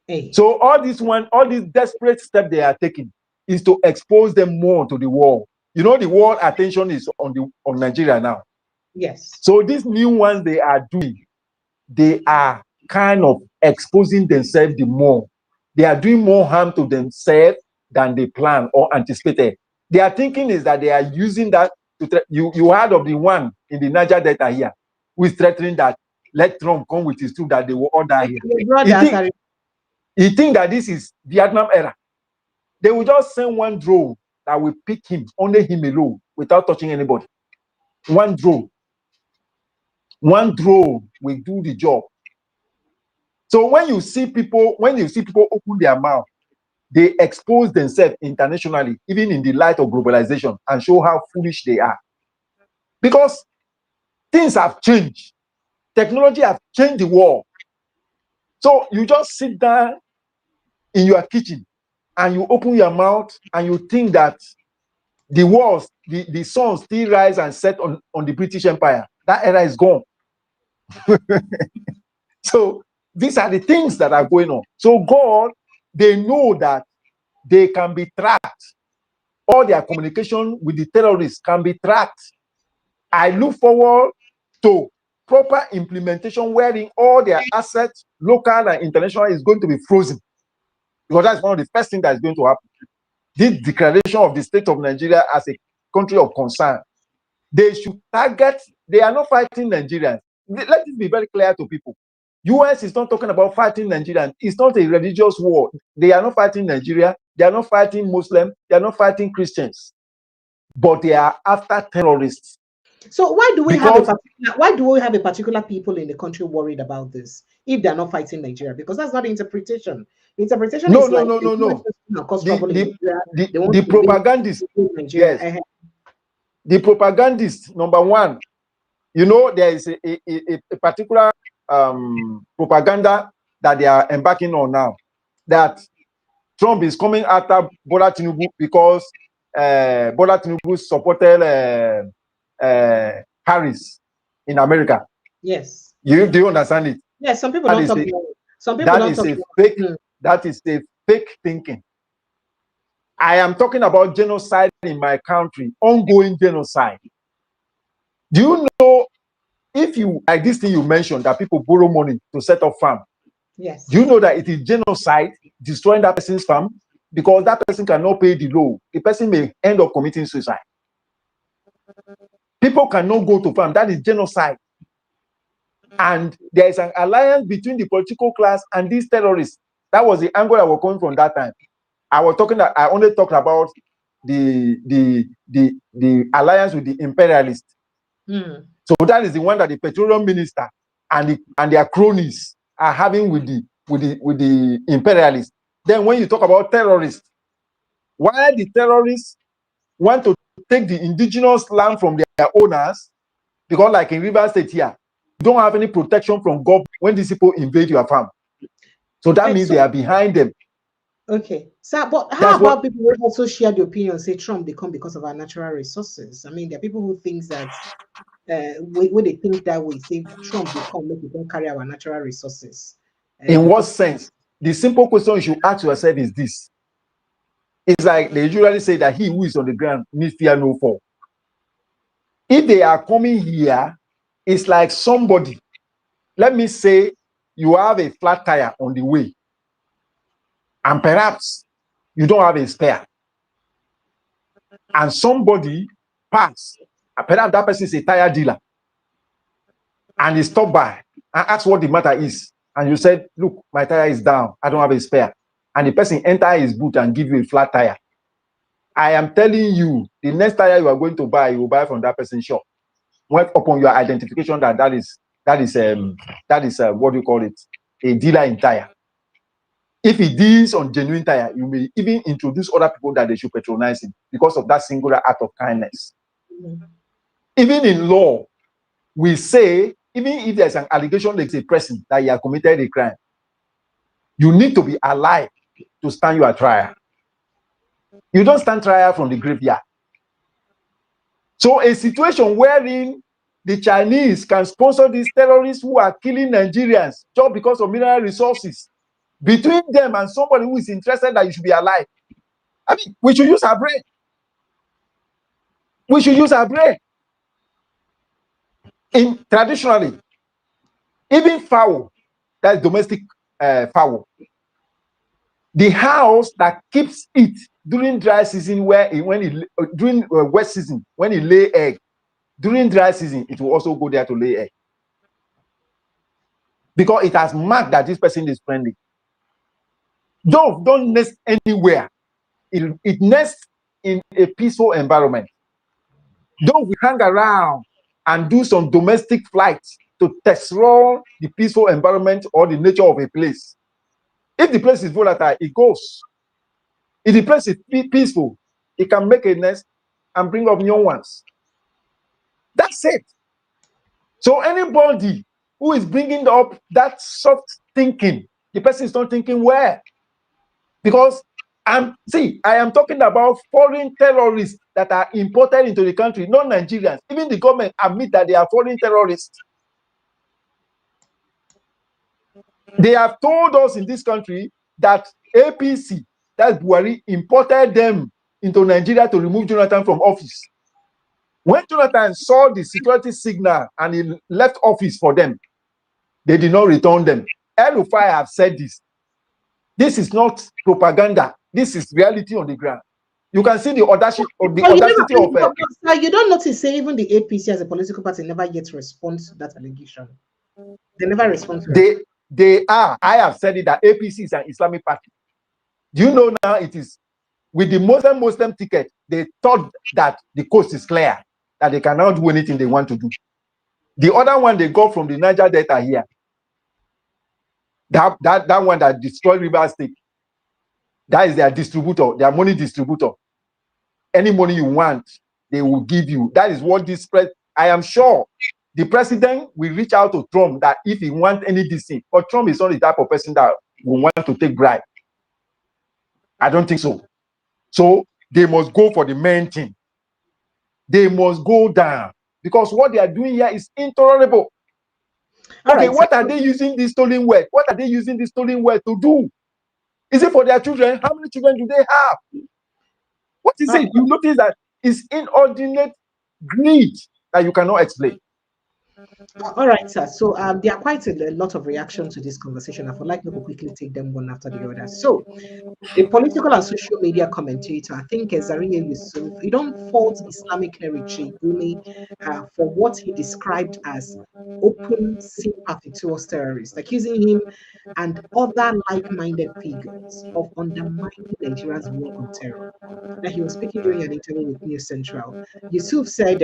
[SPEAKER 1] Hey.
[SPEAKER 2] So all these desperate steps they are taking is to expose them more to the world. You know, the world attention is on Nigeria now.
[SPEAKER 1] Yes.
[SPEAKER 2] So these new ones they are doing, they are kind of exposing themselves the more. They are doing more harm to themselves than they plan or anticipated. Their thinking is that they are using that to you heard of the one in the Niger Delta here who is threatening that let Trump come with his troops that they will all die here. He think that this is Vietnam era. They will just send one drone that will pick him, only him alone, without touching anybody. One drone will do the job. So when you see people open their mouth, they expose themselves internationally, even in the light of globalization, and show how foolish they are. Because things have changed. Technology has changed the world. So you just sit down in your kitchen and you open your mouth and you think that the walls, the sun still rise and set on the British Empire. That era is gone. So these are the things that are going on. So God, they know that they can be tracked. All their communication with the terrorists can be tracked. I look forward to proper implementation wherein all their assets, local and international, is going to be frozen. Because that's one of the first things that is going to happen. This declaration of the state of Nigeria as a country of concern, they should target, they are not fighting Nigerians. Let it be very clear to people. US is not talking about fighting Nigerians. It's not a religious war. They are not fighting Nigeria. They are not fighting Muslims. They are not fighting Christians. But they are after terrorists.
[SPEAKER 1] So why do we have a particular people in the country worried about this if they're not fighting Nigeria? Because that's not the interpretation. The interpretation is
[SPEAKER 2] no. The propagandists. Yes. The propagandists, number one, you know, there is a particular propaganda that they are embarking on now, that Trump is coming after Bola Tinubu because Bola Tinubu supported Harris in America.
[SPEAKER 1] Yes.
[SPEAKER 2] Do you understand it?
[SPEAKER 1] Yes, some people don't talk about it. Some people don't talk about it.
[SPEAKER 2] That is a fake thinking. I am talking about genocide in my country, ongoing genocide. Do you know, if you, like this thing you mentioned, that people borrow money to set up farm?
[SPEAKER 1] Yes.
[SPEAKER 2] Do you know that it is genocide, destroying that person's farm? Because that person cannot pay the loan. The person may end up committing suicide. People cannot go to farm. That is genocide. And there is an alliance between the political class and these terrorists. That was the angle I was coming from that time. I only talked about the alliance with the imperialists. So that is the one that the petroleum minister and their cronies are having with the imperialists. Then when you talk about terrorists, why the terrorists want to take the indigenous land from their owners, because like in Rivers State here, you don't have any protection from government when these people invade your farm. So that means they are behind them.
[SPEAKER 1] Okay. So, but how about people who also share the opinion, say Trump they come because of our natural resources? I mean, there are people who think that when they think that way, say Trump will come, make don't carry our natural resources.
[SPEAKER 2] In what sense? The simple question you should ask yourself is this. It's like they usually say that he who is on the ground needs fear no fall. If they are coming here, it's like somebody, let me say you have a flat tire on the way, and perhaps you don't have a spare, and somebody passed, perhaps that person is a tire dealer, and he stopped by and asked what the matter is, and you said, look, my tire is down, I don't have a spare, and the person enter his boot and give you a flat tire. I am telling you, the next tire you are going to buy, you will buy from that person's shop. When upon your identification that is what do you call it, a dealer in tire. If it is on genuine tire, you may even introduce other people that they should patronize him because of that singular act of kindness. Even in law, we say, even if there's an allegation against a person that he has committed a crime, you need to be alive to stand your trial. You don't stand trial from the graveyard. So a situation wherein the Chinese can sponsor these terrorists who are killing Nigerians just because of mineral resources, between them and somebody who is interested that you should be alive. I mean, we should use our brain. We should use our brain. Traditionally, even fowl, that's domestic fowl, the house that keeps it during dry season, during wet season, when it lay egg, during dry season, it will also go there to lay egg. Because it has marked that this person is friendly. Dove don't nest anywhere. It nests in a peaceful environment. Dove will hang around and do some domestic flights to test run the peaceful environment or the nature of a place. If the place is volatile, it goes. If the place is peaceful, it can make a nest and bring up young ones. That's it. So anybody who is bringing up that soft thinking, the person is not thinking well. Because I am talking about foreign terrorists that are imported into the country, not Nigerians. Even the government admit that they are foreign terrorists. They have told us in this country that APC, that's Buhari, imported them into Nigeria to remove Jonathan from office. When Jonathan saw the security signal and he left office for them, they did not return them. El-Rufai have said this. This is not propaganda. This is reality on the ground. You can see the audacity of
[SPEAKER 1] Sir, you don't notice, say, even the APC as a political party never yet responds to that allegation. They never respond to it.
[SPEAKER 2] They are. I have said it that APC is an Islamic party. Do you know now it is with the Muslim ticket? They thought that the coast is clear, that they cannot do anything they want to do. The other one they got from the Niger Delta here, that one that destroyed River State, that is their distributor, their money distributor. Any money you want, they will give you. That is what this I am sure the president will reach out to Trump that if he wants any DC, but Trump is not the type of person that will want to take bribe. I don't think so. So they must go for the main thing. They must go down because what they are doing here is intolerable. Okay, what are they using this stolen wealth? What are they using this stolen wealth to do? Is it for their children? How many children do they have? What is it? You notice that it's inordinate greed that you cannot explain.
[SPEAKER 1] All right, sir. So there are quite a lot of reactions to this conversation. I would like to quickly take them one after the other. So the political and social media commentator, I think Zaria Yusuf, he don't fault Islamic cleric Gumi for what he described as open sympathy towards terrorists, accusing him and other like-minded figures of undermining Nigeria's war on terror. Now, he was speaking during an interview with News Central. Yusuf said,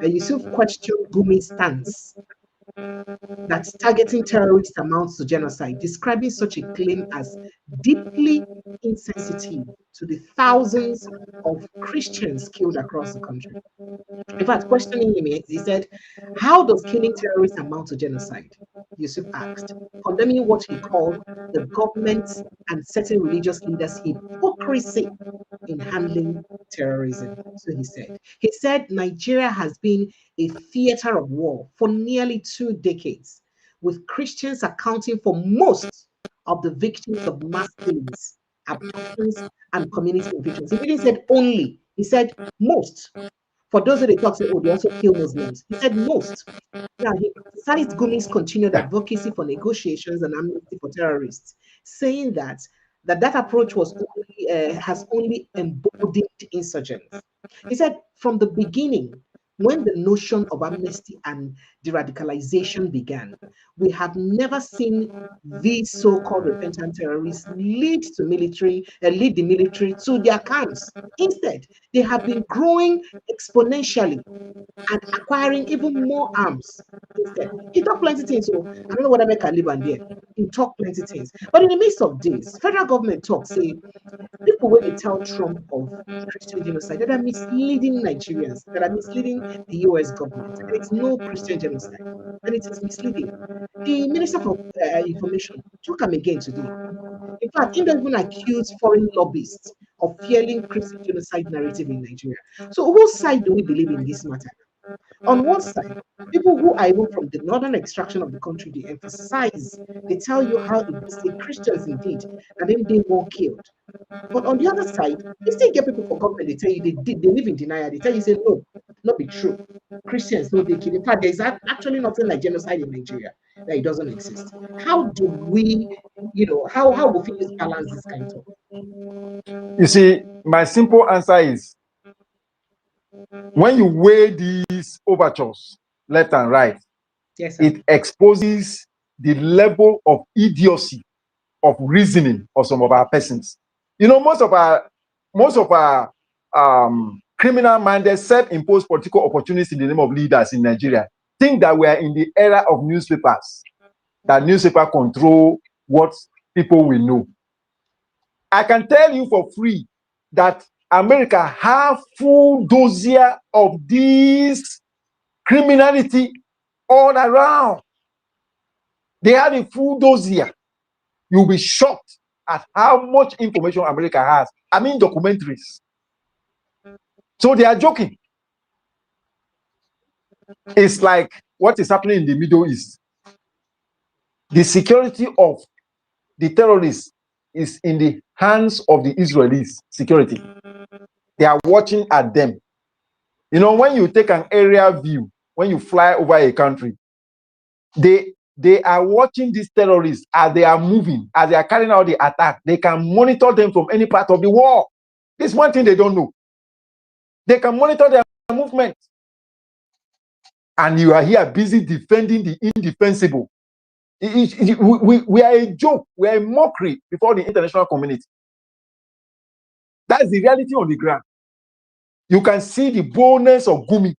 [SPEAKER 1] Yusuf questioned Gumi's stance that targeting terrorists amounts to genocide, describing such a claim as deeply insensitive to the thousands of Christians killed across the country. In fact, questioning him, he said, how does killing terrorists amount to genocide? Yusuf asked, condemning what he called the government's and certain religious leaders' hypocrisy in handling terrorism. So he said Nigeria has been a theater of war for nearly 2 decades, with Christians accounting for most of the victims of mass killings, abductions, and community evictions. He didn't say only, he said most. For those who they talk say, oh, they also kill Muslims. He said most. Now, he criticized Gumi's continued advocacy for negotiations and amnesty for terrorists, saying that approach was has only emboldened insurgents. He said from the beginning, when the notion of amnesty and de-radicalization began, we have never seen these so-called repentant terrorists lead the military to their camps. Instead, they have been growing exponentially and acquiring even more arms. Instead, he talked plenty things. So I don't know what I make a live on there. He talked plenty things. But in the midst of this, federal government talk say people when they tell Trump of Christian genocide, that are misleading Nigerians, that are misleading the US government. And it's no Christian genocide, and it is misleading. The Minister for Information took him again today. In fact, he doesn't even accuse foreign lobbyists of fueling Christian genocide narrative in Nigeria. So whose side do we believe in this matter? On one side, people who are even from the northern extraction of the country, they emphasize, they tell you how it was the Christians indeed, and then they were killed. But on the other side, you still get people for government, they tell you they live in denial. They tell you, say, no, not be true. Christians, no, they kill. In fact, there's actually nothing like genocide in Nigeria, that it doesn't exist. How do we, how will we balance this kind of?
[SPEAKER 2] You see, my simple answer is, when you weigh these overtures left and right,
[SPEAKER 1] yes, sir,
[SPEAKER 2] it exposes the level of idiocy of reasoning of some of our persons. Most of our criminal-minded, self-imposed political opportunities in the name of leaders in Nigeria think that we are in the era of newspapers, that newspaper control what people will know. I can tell you for free that America have full dossier of this criminality all around. They have a full dossier. You'll be shocked at how much information America has. I mean, documentaries. So they are joking. It's like what is happening in the Middle East. The security of the terrorists is in the hands of the Israelis' security. They are watching at them. When you take an aerial view, when you fly over a country, they are watching these terrorists as they are moving, as they are carrying out the attack. They can monitor them from any part of the world. This is one thing they don't know. They can monitor their movement. And you are here busy defending the indefensible. We are a joke. We are a mockery before the international community. That's the reality on the ground. You can see the boldness of Gumi.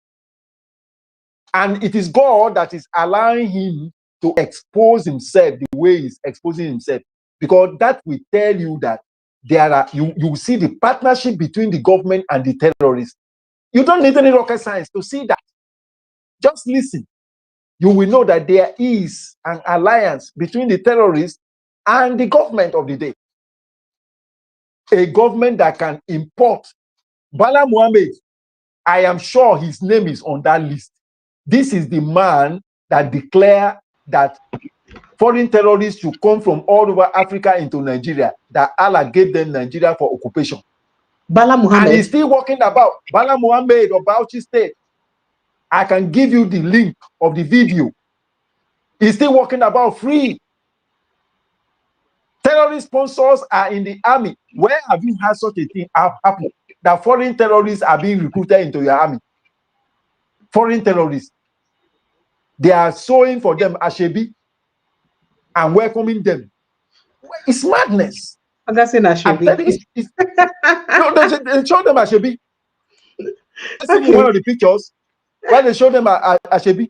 [SPEAKER 2] And it is God that is allowing him to expose himself the way he's exposing himself. Because that will tell you that you see the partnership between the government and the terrorists. You don't need any rocket science to see that. Just listen. You will know that there is an alliance between the terrorists and the government of the day. A government that can import Bala Muhammad. I am sure his name is on that list. This is the man that declared that foreign terrorists should come from all over Africa into Nigeria, that Allah gave them Nigeria for occupation.
[SPEAKER 1] Bala Muhammad.
[SPEAKER 2] And he's still walking about. Bala Muhammad of Bauchi State. I can give you the link of the video. He's still walking about free. Terrorist sponsors are in the army. Where have you had such a thing happen? That foreign terrorists are being recruited into your army. Foreign terrorists. They are sowing for them Ashebi and welcoming them. It's madness.
[SPEAKER 1] I'm not saying Ashebi.
[SPEAKER 2] No, they show them Ashebi. See one of the pictures where they show them Ashebi.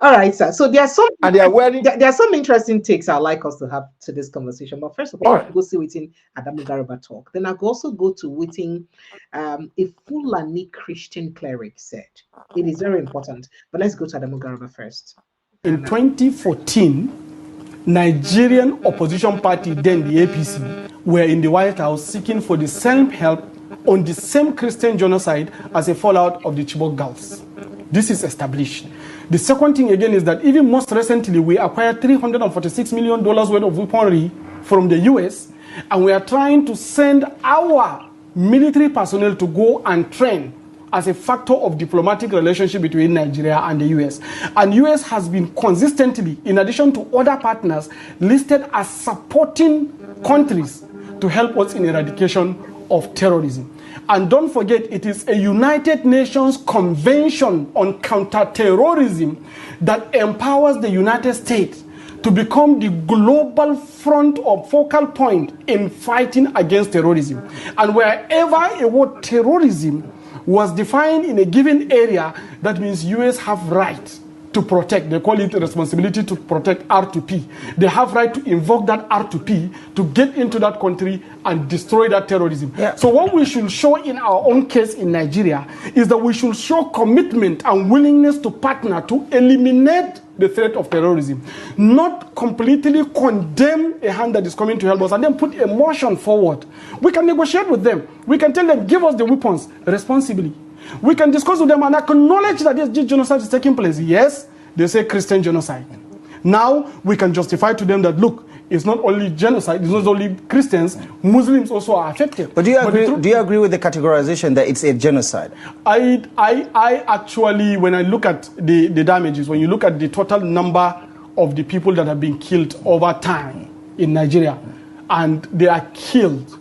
[SPEAKER 1] All right, sir. So there are some,
[SPEAKER 2] and they are wearing.
[SPEAKER 1] There are some interesting takes I'd like us to have to this conversation. But first of all,
[SPEAKER 2] right,
[SPEAKER 1] go see within Adamu Garba talk. Then I'll also go to within a Fulani Christian cleric said. It is very important. But let's go to Adamu Garba first.
[SPEAKER 4] In 2014, Nigerian opposition party, then the APC, were in the White House seeking for the same help on the same Christian genocide as a fallout of the Chibok Girls. This is established. The second thing again is that even most recently, we acquired $346 million worth of weaponry from the US, and we are trying to send our military personnel to go and train as a factor of diplomatic relationship between Nigeria and the US. And US has been consistently, in addition to other partners, listed as supporting countries to help us in eradication of terrorism. And don't forget, it is a United Nations Convention on Counterterrorism that empowers the United States to become the global front or focal point in fighting against terrorism. And wherever a word terrorism was defined in a given area, that means US have right to protect. They call it responsibility to protect R2P. They have right to invoke that R2P to get into that country and destroy that terrorism.
[SPEAKER 5] Yeah.
[SPEAKER 4] So what we should show in our own case in Nigeria is that we should show commitment and willingness to partner to eliminate the threat of terrorism, not completely condemn a hand that is coming to help us and then put a motion forward. We can negotiate with them. We can tell them, give us the weapons responsibly. We can discuss with them and acknowledge that this genocide is taking place. Yes, they say Christian genocide. Now we can justify to them that, look, it's not only genocide, it's not only Christians, Muslims also are affected.
[SPEAKER 5] But do you agree with the categorization that it's a genocide?
[SPEAKER 4] I actually, when I look at the damages, when you look at the total number of the people that have been killed over time in Nigeria, and they are killed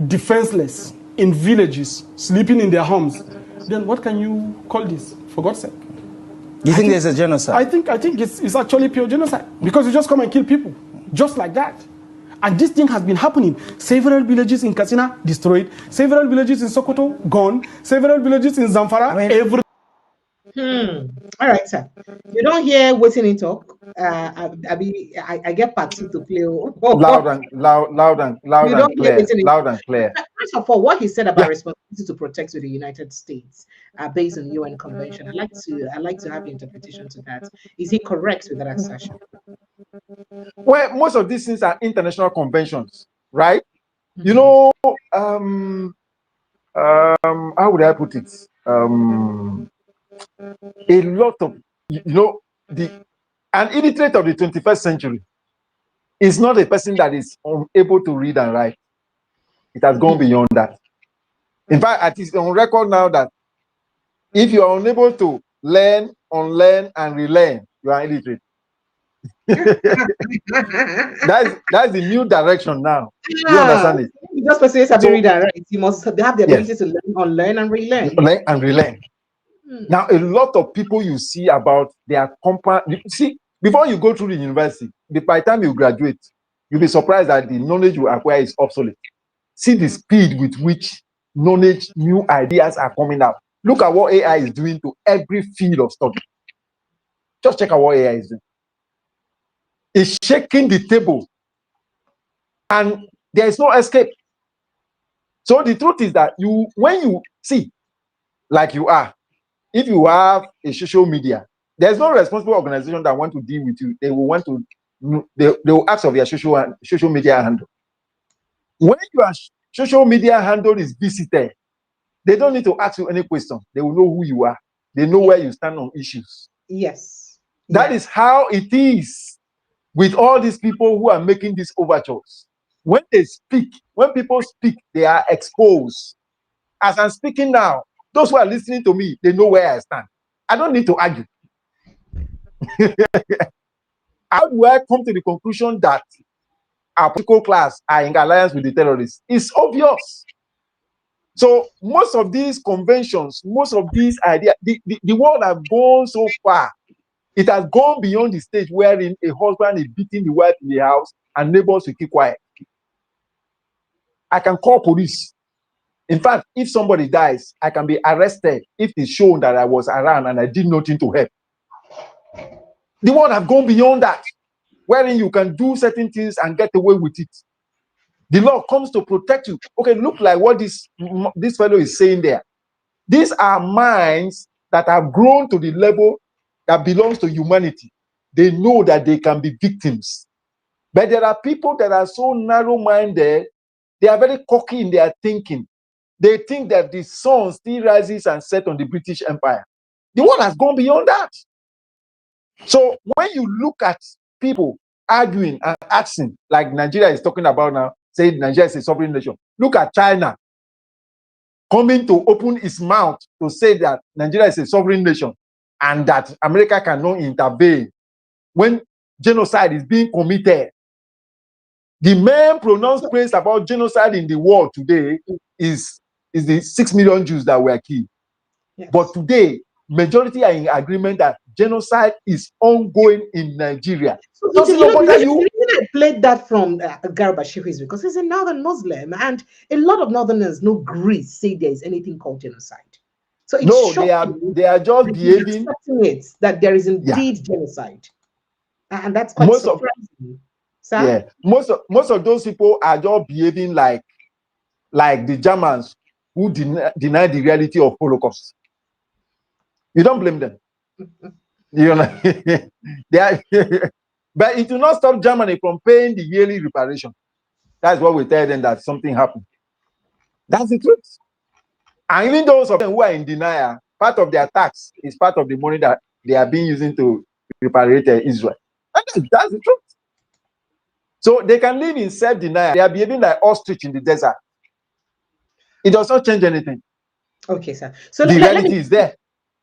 [SPEAKER 4] defenseless in villages, sleeping in their homes, then what can you call this, for God's sake?
[SPEAKER 5] You think there's a genocide?
[SPEAKER 4] I think it's actually pure genocide, because you just come and kill people, just like that. And this thing has been happening. Several villages in Katsina destroyed, several villages in Sokoto gone, several villages in Zamfara,
[SPEAKER 1] All right, sir. You don't hear waiting in talk. I get part two to play.
[SPEAKER 2] Loud and clear.
[SPEAKER 1] First of all, what he said about responsibility to protect with the United States, based on UN Convention, I'd like to have your interpretation to that. Is he correct with that assertion?
[SPEAKER 2] Well, most of these things are international conventions, right? You know, how would I put it? A lot of, an illiterate of the 21st century is not a person that is unable to read and write. It has gone beyond that. In fact, it is on record now that if you are unable to learn, unlearn, and relearn, you are illiterate. that's the new direction now. You understand it?
[SPEAKER 1] Just person has to read and write. You must have the ability to learn, unlearn, and relearn.
[SPEAKER 2] Learn and relearn. Now, a lot of people you see about their compound, see, before you go through the university, by the time you graduate, you'll be surprised that the knowledge you acquire is obsolete. See the speed with which knowledge, new ideas are coming out. Look at what AI is doing to every field of study. Just check out what AI is doing. It's shaking the table, and there is no escape. So the truth is that when you see, like you are, if you have a social media, there's no responsible organization that want to deal with you. They will ask of your social media handle. When your social media handle is visited, they don't need to ask you any question. They will know who you are. They know where you stand on issues.
[SPEAKER 1] Yes.
[SPEAKER 2] That is how it is with all these people who are making these overtures. When they speak, when people speak, they are exposed. As I'm speaking now, those who are listening to me, they know where I stand. I don't need to argue. How do I come to the conclusion that our political class are in alliance with the terrorists? It's obvious. So most of these conventions, most of these ideas, the world has gone so far. It has gone beyond the stage wherein a husband is beating the wife in the house and neighbors will keep quiet. I can call police. In fact, if somebody dies, I can be arrested if it's shown that I was around and I did nothing to help. The world has gone beyond that, wherein you can do certain things and get away with it. The law comes to protect you. Okay, look like what this fellow is saying there. These are minds that have grown to the level that belongs to humanity. They know that they can be victims. But there are people that are so narrow-minded, they are very cocky in their thinking. They think that the sun still rises and sets on the British Empire. The world has gone beyond that. So when you look at people arguing and asking, like Nigeria is talking about now, saying Nigeria is a sovereign nation. Look at China coming to open its mouth to say that Nigeria is a sovereign nation and that America cannot intervene when genocide is being committed. The main pronounced praise about genocide in the world today is the 6 million Jews that were killed.
[SPEAKER 1] Yes.
[SPEAKER 2] But today, majority are in agreement that genocide is ongoing in Nigeria.
[SPEAKER 1] So
[SPEAKER 2] Does it not bother you?
[SPEAKER 1] The reason I played that from Garba is because he's a northern Muslim, and a lot of northerners no agree say there is anything called genocide. So it's
[SPEAKER 2] No,
[SPEAKER 1] shocking
[SPEAKER 2] they are just
[SPEAKER 1] that he's
[SPEAKER 2] behaving.
[SPEAKER 1] accepting it, that there is indeed genocide. And that's quite
[SPEAKER 2] Most of
[SPEAKER 1] surprising. Sir?
[SPEAKER 2] most of those people are just behaving like the Germans who deny the reality of Holocaust. You don't blame them. You know, they are, but it will not stop Germany from paying the yearly reparation. That's what we tell them, that something happened. That's the truth. And even those of them who are in denial, part of their tax is part of the money that they are being using to reparate Israel. And that's the truth. So they can live in self-denial. They are behaving like ostrich in the desert. It does not change anything.
[SPEAKER 1] Okay, sir. So
[SPEAKER 2] The reality is there.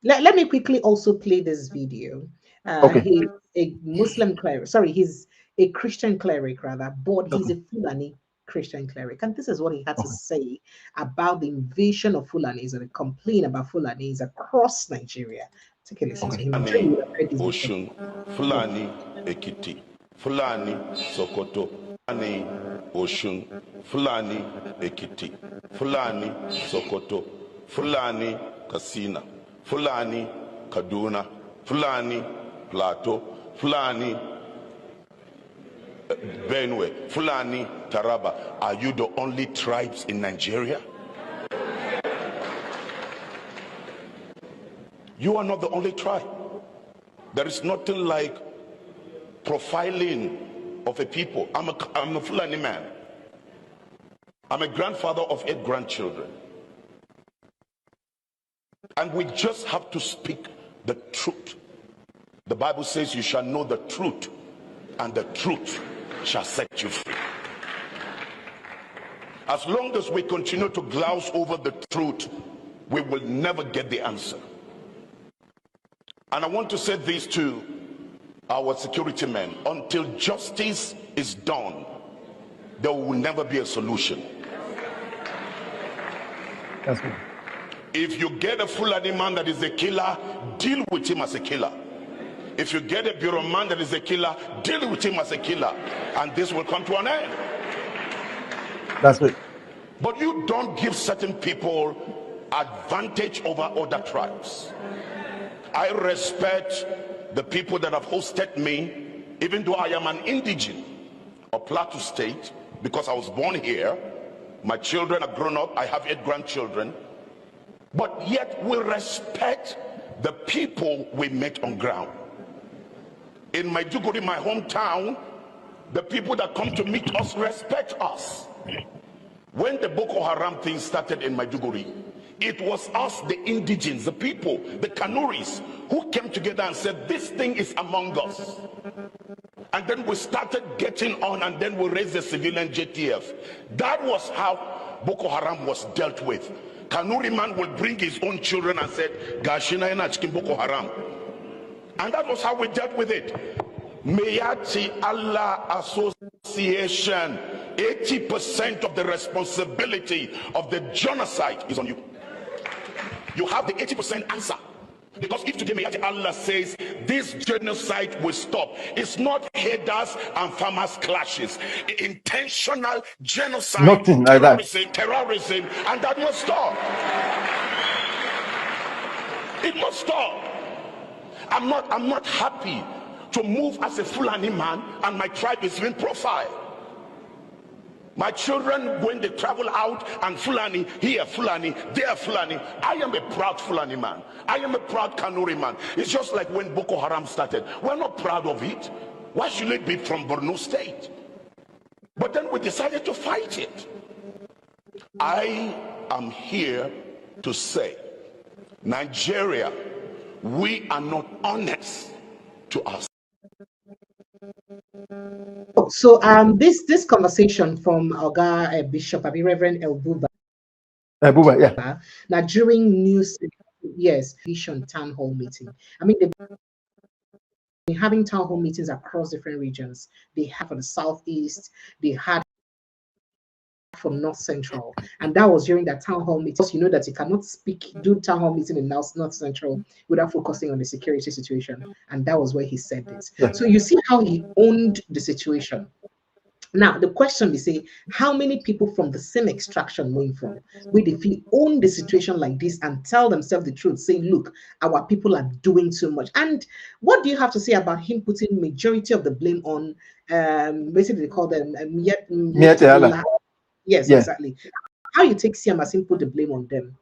[SPEAKER 1] Let me quickly also play this video.
[SPEAKER 2] Okay.
[SPEAKER 1] He's a Muslim cleric. Sorry, he's a Christian cleric rather, but he's a Fulani Christian cleric. And this is what he had to say about the invasion of Fulanis and the complaint about Fulanis across Nigeria. Take a listen to him. I'm sure you would have heard this
[SPEAKER 3] Oshun, Fulani, Ekiti, Fulani, Sokoto, Fulani, Oshun, Fulani, Ekiti, Fulani, Sokoto, Fulani, Kasina, Fulani, Kaduna, Fulani, Plateau, Fulani, Benue, Fulani, Taraba. Are you the only tribes in Nigeria? You are not the only tribe. There is nothing like profiling of a people. I'm a Fulani man. I'm a grandfather of 8 grandchildren. And we just have to speak the truth. The Bible says you shall know the truth, and the truth shall set you free. As long as we continue to glouse over the truth, we will never get the answer. And I want to say this to our security men: until justice is done, there will never be a solution.
[SPEAKER 2] That's good.
[SPEAKER 3] If you get a Fulani man that is a killer, deal with him as a killer. If you get a bureau man that is a killer, deal with him as a killer, and this will come to an end.
[SPEAKER 2] That's it.
[SPEAKER 3] But you don't give certain people advantage over other tribes. I respect the people that have hosted me, even though I am an indigene of Plateau State, because I was born here. My children are grown up. I have 8 grandchildren. But yet we respect the people we met on ground. In Maiduguri, my hometown, the people that come to meet us respect us. When the Boko Haram thing started in Maiduguri, it was us, the indigenes, the people, the Têrrørīsts, who came together and said, this thing is among us. And then we started getting on, and then we raised the civilian JTF. That was how Boko Haram was dealt with. Kanuri man will bring his own children and said, Gashina ena chikin Boko Haram. And that was how we dealt with it. Mayati Allah Association, 80% of the responsibility of the genocide is on you. You have the 80% answer. Because if today Mayati Allah says this genocide will stop, it's not herders and farmers clashes. Intentional genocide,
[SPEAKER 2] Nothing like that.
[SPEAKER 3] terrorism, and that must stop. It must stop. I'm not happy to move as a Fulani man and my tribe is being profiled. My children, when they travel out and Fulani, here Fulani, there Fulani, I am a proud Fulani man. I am a proud Kanuri man. It's just like when Boko Haram started. We're not proud of it. Why should it be from Borno State? But then we decided to fight it. I am here to say, Nigeria, we are not honest to us.
[SPEAKER 1] So this conversation from Oga Bishop Abi Reverend Elbuba,
[SPEAKER 2] yeah.
[SPEAKER 1] now during news, yes, vision town hall meeting. I mean, they've been having town hall meetings across different regions. They have for the southeast, they had from North Central, and that was during that town hall meeting. Because you know that you cannot do town hall meeting in North Central without focusing on the security situation, and that was where he said this.
[SPEAKER 2] Yeah.
[SPEAKER 1] So you see how he owned the situation. Now, the question is, say, how many people from the same extraction moving from, where they feel own the situation like this and tell themselves the truth, saying, look, our people are doing too much. And what do you have to say about him putting majority of the blame on, basically they call them,
[SPEAKER 2] Mietela.
[SPEAKER 1] yes,
[SPEAKER 2] Yeah.
[SPEAKER 1] exactly. How you take Siam as him put the blame on them?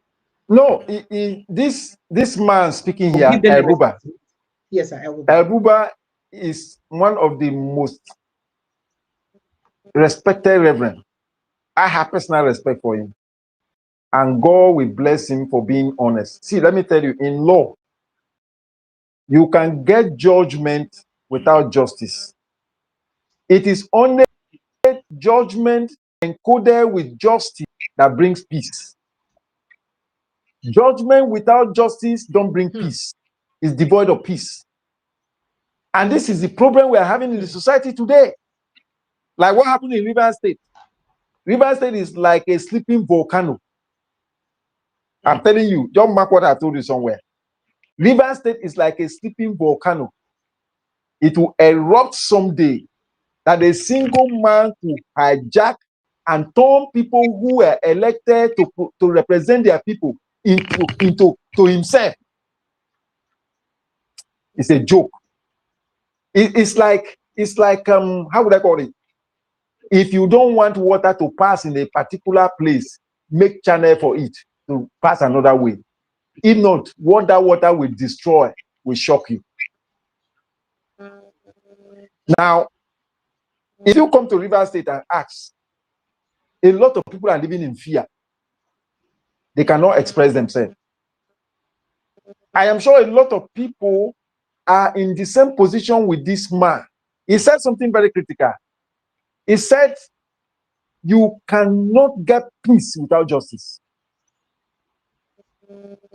[SPEAKER 2] No, this man speaking here,
[SPEAKER 1] Give them the
[SPEAKER 2] Elbuba.
[SPEAKER 1] Yes, sir, Elbuba.
[SPEAKER 2] Elbuba is one of the most respected reverend. I have personal respect for him. And God will bless him for being honest. See, let me tell you, in law, you can get judgment without justice. It is only judgment encoded with justice that brings peace. Judgment without justice don't bring peace. It's devoid of peace. And this is the problem we are having in the society today. Like what happened in Rivers State. Rivers State is like a sleeping volcano. I'm telling you, don't mark what I told you somewhere. Rivers State is like a sleeping volcano. It will erupt someday that a single man could hijack and turn people who were elected to represent their people into himself. It's a joke. It's like how would I call it? If you don't want water to pass in a particular place, make channel for it to pass another way. If not, what that water will destroy will shock you. Now, if you come to Rivers State and ask, a lot of people are living in fear. They cannot express themselves. I am sure a lot of people are in the same position with this man. He said something very critical. He said, you cannot get peace without justice.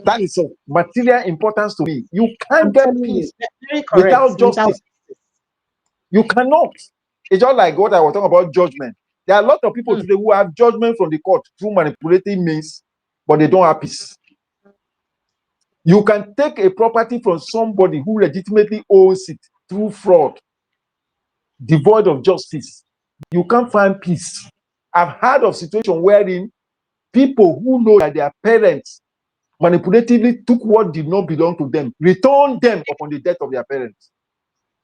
[SPEAKER 2] That is of material importance to me. You can't get peace without justice. You cannot. It's just like what I was talking about judgment. There are a lot of people today who have judgment from the court through manipulating means, but they don't have peace. You can take a property from somebody who legitimately owns it through fraud, devoid of justice. You can't find peace. I've heard of situations wherein people who know that their parents manipulatively took what did not belong to them, returned them upon the death of their parents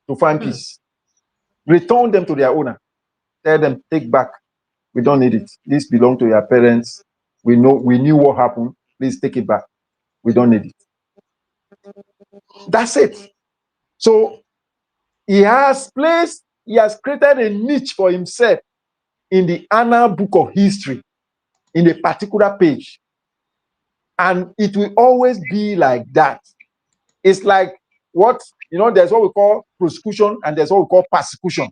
[SPEAKER 2] to find peace. Return them to their owner. Tell them, take back. We don't need it. This belongs to your parents. We knew what happened. Please take it back. We don't need it. That's it. So he has created a niche for himself in the annal book of history, in a particular page. And it will always be like that. It's like there's what we call prosecution and there's what we call persecution.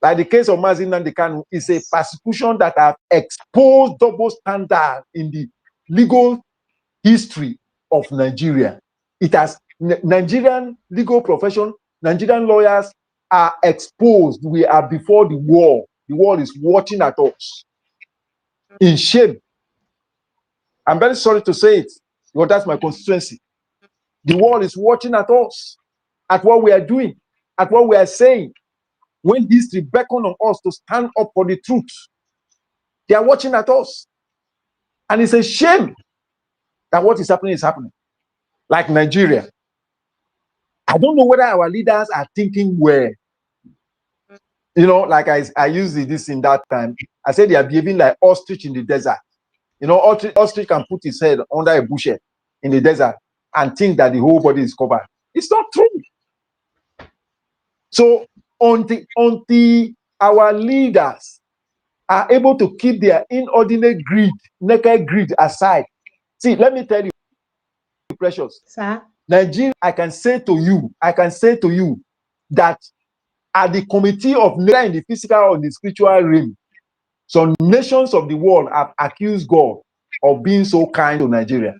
[SPEAKER 2] Like the case of Mazi Nnamdi Kanu is a persecution that have exposed double standard in the legal history of Nigeria. It has Nigerian legal profession, Nigerian lawyers are exposed. We are before the wall. The world is watching at us in shame. I'm very sorry to say it, because that's my constituency. The world is watching at us, at what we are doing, at what we are saying. When history beckons on us to stand up for the truth, they are watching at us. And it's a shame that what is happening. Like Nigeria. I don't know whether our leaders are thinking where, like I used this in that time. I said they are behaving like ostrich in the desert. Ostrich can put his head under a bushel in the desert and think that the whole body is covered. It's not true. So until our leaders are able to keep their inordinate greed, naked greed aside. See, let me tell you, Precious.
[SPEAKER 1] Sir?
[SPEAKER 2] Nigeria, I can say to you that at the committee of nature in the physical or the spiritual realm, some nations of the world have accused God of being so kind to Nigeria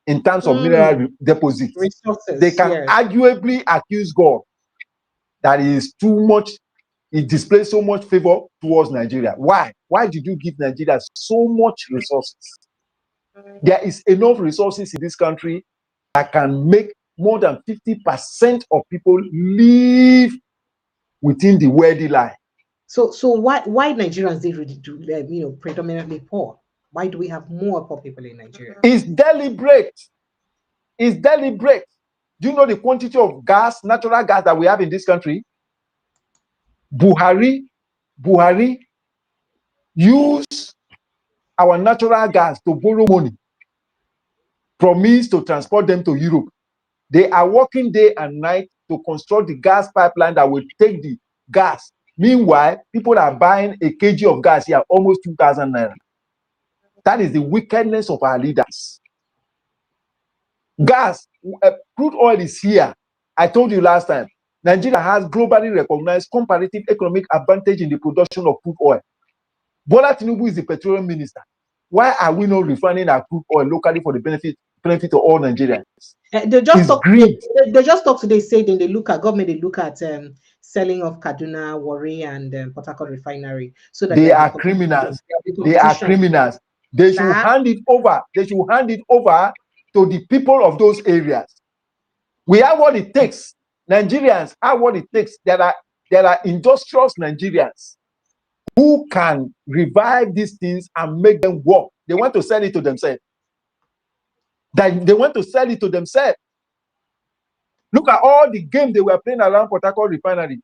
[SPEAKER 2] in terms of mineral deposits.
[SPEAKER 1] Resources,
[SPEAKER 2] they can arguably accuse God that he is too much, he displays so much favor towards Nigeria. Why? Why did you give Nigeria so much resources? There is enough resources in this country that can make more than 50% of people live within the worldly line.
[SPEAKER 1] So why Nigerians they really do predominantly poor? Why do we have more poor people in Nigeria?
[SPEAKER 2] It's deliberate. It's deliberate. Do you know the quantity of gas, natural gas that we have in this country? Buhari use our natural gas to borrow money, promise to transport them to Europe. They are working day and night to construct the gas pipeline that will take the gas. Meanwhile, people are buying a kg of gas here almost 2,000 naira. That is the wickedness of our leaders. Gas, crude oil is here. I told you last time, Nigeria has globally recognized comparative economic advantage in the production of crude oil. Bola Tinubu is the petroleum minister. Why are we not refining our crude oil locally for the benefit of all Nigerians?
[SPEAKER 1] They just talk today, say they look at government, they look at selling of Kaduna, Warri, and Port Harcourt refinery. So that
[SPEAKER 2] they are criminals. They are criminals. They should hand it over. They should hand it over to the people of those areas. We have what it takes. Nigerians have what it takes. There are industrious Nigerians who can revive these things and make them work. They want to sell it to themselves. They want to sell it to themselves. Look at all the game they were playing around Port Harcourt refinery.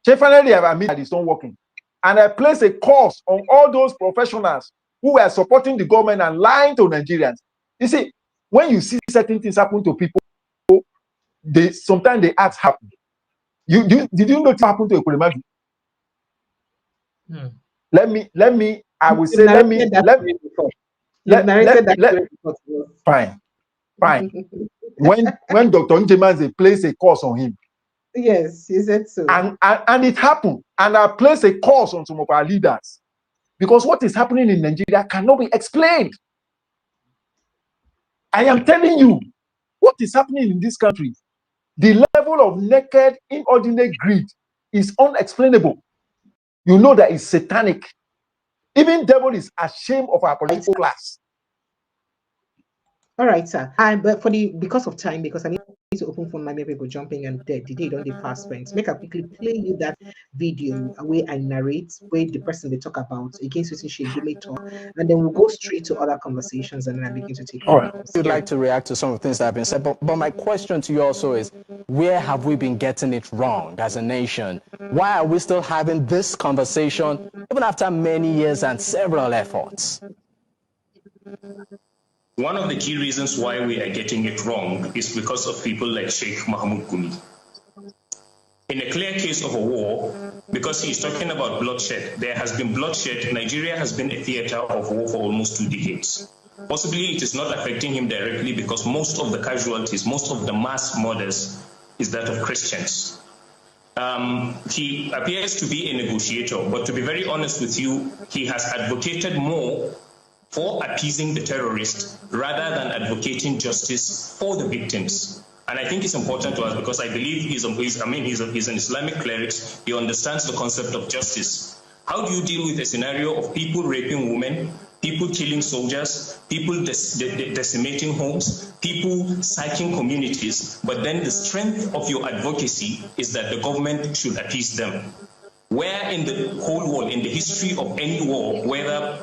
[SPEAKER 2] Finally, I admit that it's not working. And I place a curse on all those professionals who were supporting the government and lying to Nigerians. You see, when you see certain things happen to people, sometimes they act happen. Did you know what happened to a Kīllīñg? Fine. When Dr. Njemanze placed a curse on him.
[SPEAKER 1] Yes, he said so.
[SPEAKER 2] And it happened. And I placed a curse on some of our leaders. Because what is happening in Nigeria cannot be explained. I am telling you, what is happening in this country, the level of naked, inordinate greed is unexplainable. You know that it's satanic. Even devil is ashamed of our political class.
[SPEAKER 1] All right, sir. But because of time, because I need to open phone, my maybe go jumping and the date on the past friends. Make I quickly play you that video where I narrate where the person they talk about against which she do talk, and then we'll go straight to other conversations and then I begin to take.
[SPEAKER 5] All right. You'd like to react to some of the things that have been said, but my question to you also is, where have we been getting it wrong as a nation? Why are we still having this conversation even after many years and several efforts?
[SPEAKER 6] One of the key reasons why we are getting it wrong is because of people like Sheikh Mahmoud Gumi. In a clear case of a war, because he's talking about bloodshed, there has been bloodshed. Nigeria has been a theater of war for almost 2 decades. Possibly it is not affecting him directly because most of the casualties, most of the mass murders is that of Christians. He appears to be a negotiator, but to be very honest with you, he has advocated more for appeasing the terrorists rather than advocating justice for the victims. And I think it's important to us because I believe he's an Islamic cleric. He understands the concept of justice. How do you deal with a scenario of people raping women, people killing soldiers, people decimating homes, people sacking communities, but then the strength of your advocacy is that the government should appease them? Where in the whole world, in the history of any war, whether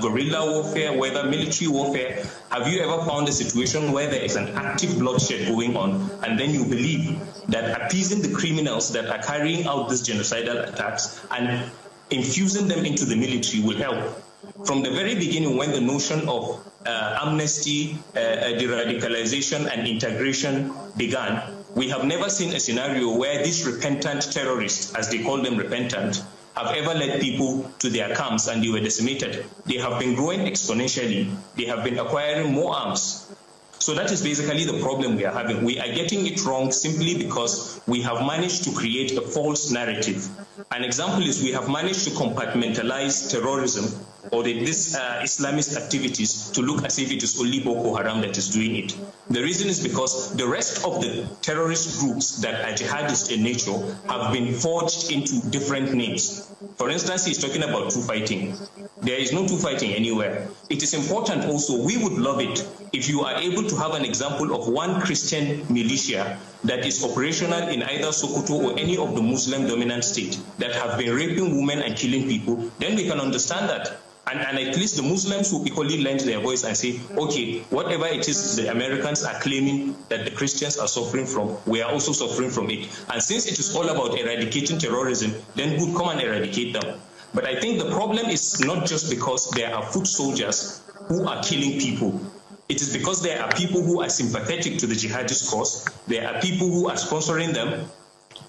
[SPEAKER 6] guerrilla warfare, whether military warfare, have you ever found a situation where there is an active bloodshed going on, and then you believe that appeasing the criminals that are carrying out these genocidal attacks and infusing them into the military will help? From the very beginning, when the notion of amnesty, de-radicalization, and integration began, we have never seen a scenario where these repentant terrorists, as they call them repentant, have ever led people to their camps and they were decimated. They have been growing exponentially. They have been acquiring more arms. So that is basically the problem we are having. We are getting it wrong simply because we have managed to create a false narrative. An example is we have managed to compartmentalize terrorism or these Islamist activities to look as if it is only Boko Haram that is doing it. The reason is because the rest of the terrorist groups that are jihadist in nature have been forged into different names. For instance, he's talking about two fighting. There is no two fighting anywhere. It is important also, we would love it if you are able to have an example of one Christian militia that is operational in either Sokoto or any of the Muslim dominant state that have been raping women and killing people, then we can understand that. And at least the Muslims will equally lend their voice and say, okay, whatever it is the Americans are claiming that the Christians are suffering from, we are also suffering from it. And since it is all about eradicating terrorism, then we'll come and eradicate them. But I think the problem is not just because there are foot soldiers who are killing people. It is because there are people who are sympathetic to the jihadist cause, there are people who are sponsoring them,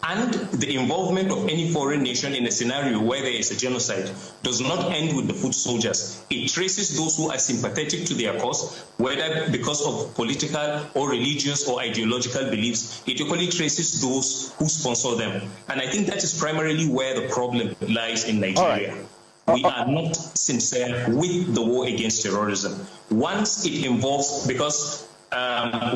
[SPEAKER 6] and the involvement of any foreign nation in a scenario where there is a genocide does not end with the foot soldiers. It traces those who are sympathetic to their cause, whether because of political or religious or ideological beliefs. It equally traces those who sponsor them. And I think that is primarily where the problem lies in Nigeria. We are not sincere with the war against terrorism. Once it involves, because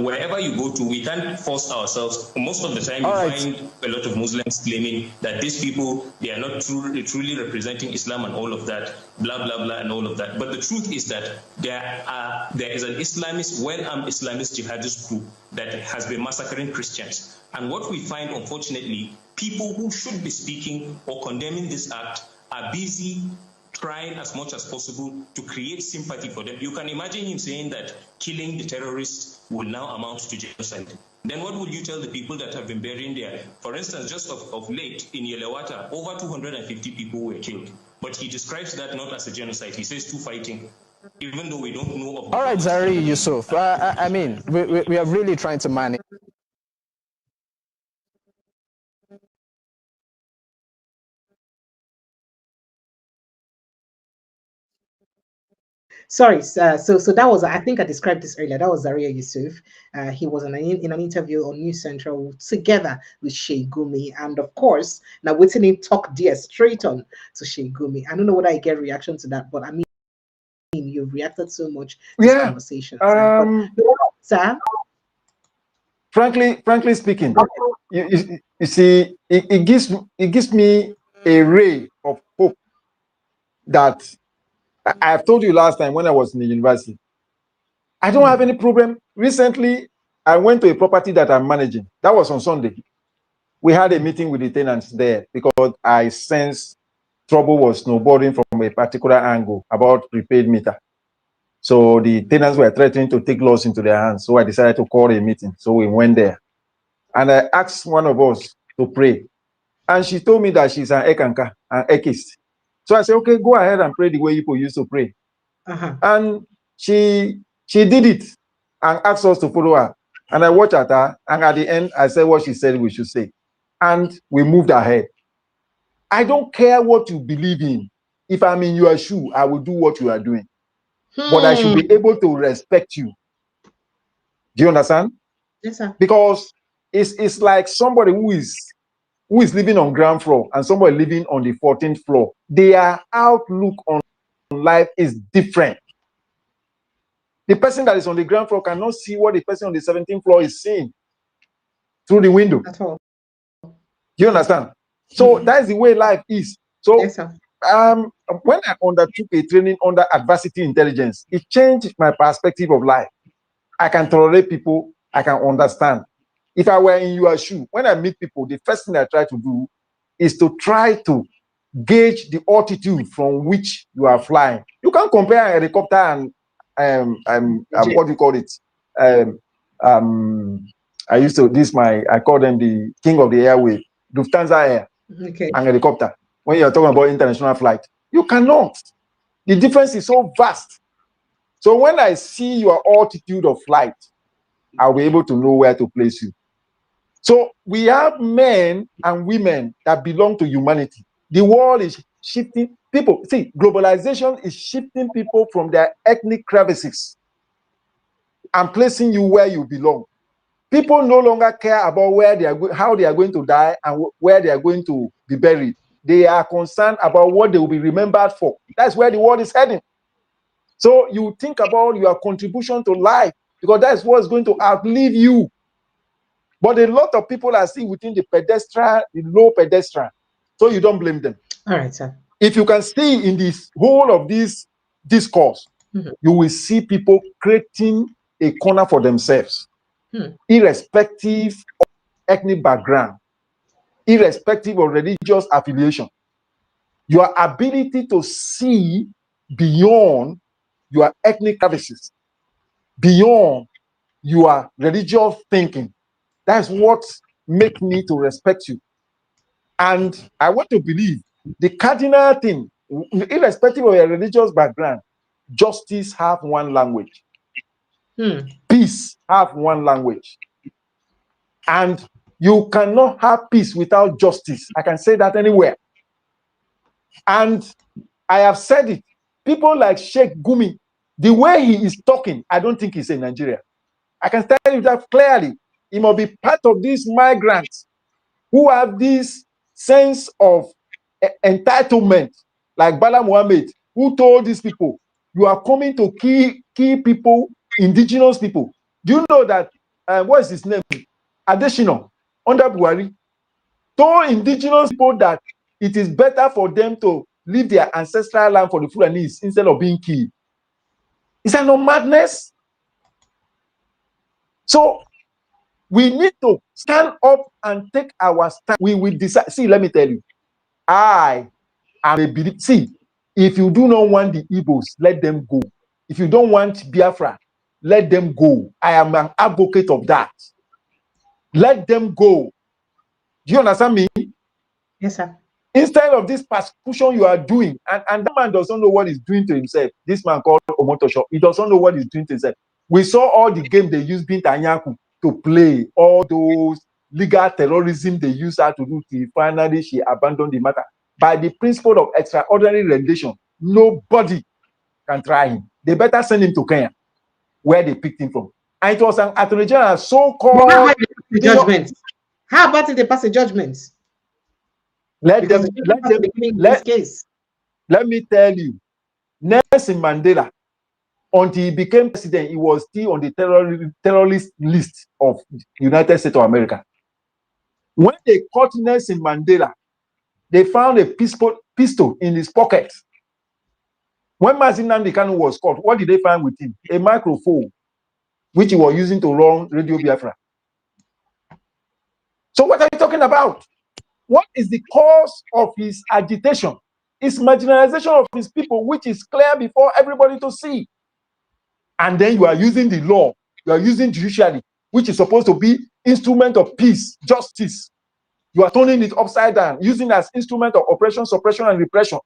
[SPEAKER 6] wherever you go to, we can't force ourselves. Most of the time, you find a lot of Muslims claiming that these people, they are not truly representing Islam and all of that, blah, blah, blah, and all of that. But the truth is that there is an Islamist, well-armed Islamist jihadist group that has been massacring Christians. And what we find, unfortunately, people who should be speaking or condemning this act are busy trying as much as possible to create sympathy for them. You can imagine him saying that killing the terrorists will now amount to genocide. Then what will you tell the people that have been burying there? For instance, just of late in Yelewata, over 250 people were killed. But he describes that not as a genocide. He says two fighting, even though we don't know of the
[SPEAKER 5] All right, Zari Yusuf. I mean, we are really trying to manage.
[SPEAKER 1] Sorry, so that was, I think I described this earlier. That was Zaria Yusuf. He was in an interview on News Central together with Sheikh Gumi, and of course, now waiting him talk there straight on to Sheikh Gumi. I don't know whether I get reaction to that, but I mean, you've reacted so much to this conversation. Sir?
[SPEAKER 2] Frankly speaking, you see, it gives me a ray of hope that I've told you last time when I was in the university. I don't have any problem. Recently, I went to a property that I'm managing. That was on Sunday. We had a meeting with the tenants there because I sensed trouble was snowballing from a particular angle about prepaid meter. So the tenants were threatening to take laws into their hands. So I decided to call a meeting. So we went there. And I asked one of us to pray. And she told me that she's an Ekanka, an Ekist. So I said, okay, go ahead and pray the way people used to pray. And she did it and asked us to follow her. And I watched at her. And at the end, I said what she said we should say. And we moved ahead. I don't care what you believe in. If I'm in your shoe, I will do what you are doing. But I should be able to respect you. Do you understand?
[SPEAKER 1] Yes, sir.
[SPEAKER 2] Because it's like somebody who is living on ground floor and somebody living on the 14th floor. Their outlook on life is different. The person that is on the ground floor cannot see what the person on the 17th floor is seeing through the window.
[SPEAKER 1] At all.
[SPEAKER 2] Do you understand? So that's the way life is. So
[SPEAKER 1] yes, sir.
[SPEAKER 2] When I undertook a training under adversity intelligence, it changed my perspective of life. I can tolerate people. I can understand. If I were in your shoe, when I meet people, the first thing I try to do is to try to gauge the altitude from which you are flying. You can't compare a helicopter and what do you call it? I call them the king of the airway, Lufthansa Air, and helicopter. When you're talking about international flight, you cannot. The difference is so vast. So when I see your altitude of flight, I'll be able to know where to place you. So we have men and women that belong to humanity. The world is shifting people. See, globalization is shifting people from their ethnic crevices and placing you where you belong. People no longer care about where they are how they are going to die and where they are going to be buried. they are concerned about what they will be remembered for. That's where the world is heading. So you think about your contribution to life, because that's what's going to outlive you. But a lot of people are still within the pedestrian, the low pedestrian. So you don't blame them.
[SPEAKER 1] All right, sir.
[SPEAKER 2] If you can see in this whole of this discourse, you will see people creating a corner for themselves, irrespective of ethnic background, irrespective of religious affiliation. Your ability to see beyond your ethnic services, beyond your religious thinking, that's what makes me to respect you. And I want to believe the cardinal thing, irrespective of your religious background, justice have one language. Peace have one language. And you cannot have peace without justice. I can say that anywhere. And I have said it. People like Sheikh Gumi, the way he is talking, I don't think he's in Nigeria. I can tell you that clearly. He must be part of these migrants who have this sense of entitlement, like Bala Muhammad, who told these people, you are coming to kill people, indigenous people. Do you know that, what is his name? Additional, under Buhari, told indigenous people that it is better for them to leave their ancestral land for the Fulanis instead of being killed. Is that not madness? So we need to stand up and take our stand. We will decide. See, let me tell you, I am a believer. See, if you do not want the Igbos, let them go. If you don't want Biafra, let them go. I am an advocate of that. Let them go. Do you understand me?
[SPEAKER 1] Yes, sir.
[SPEAKER 2] Instead of this persecution you are doing, and that man doesn't know what he's doing to himself. This man called Omotosho, he doesn't know what he's doing to himself. We saw all the game they used Binta Anyaku to play, all those legal terrorism they used her to do till finally she abandoned the matter. By the principle of extraordinary rendition, nobody can try him. They better send him to Kenya, where they picked him from. And it was an attorney general so-called
[SPEAKER 1] judgment. How about if they pass a judgment?
[SPEAKER 2] Let
[SPEAKER 1] Because
[SPEAKER 2] let me tell you, Nelson Mandela, until he became president, he was still on the terrorist list of the United States of America. When they caught Nelson Mandela, they found a pistol in his pocket. When Mazi Nnamdi Kanu was caught, what did they find with him? A microphone, which he was using to run Radio Biafra. So what are you talking about? What is the cause of his agitation? It's marginalization of his people, which is clear before everybody to see. And then you are using the law, you are using judiciary, which is supposed to be instrument of peace, justice. You are turning it upside down, using it as instrument of oppression, suppression, and repression.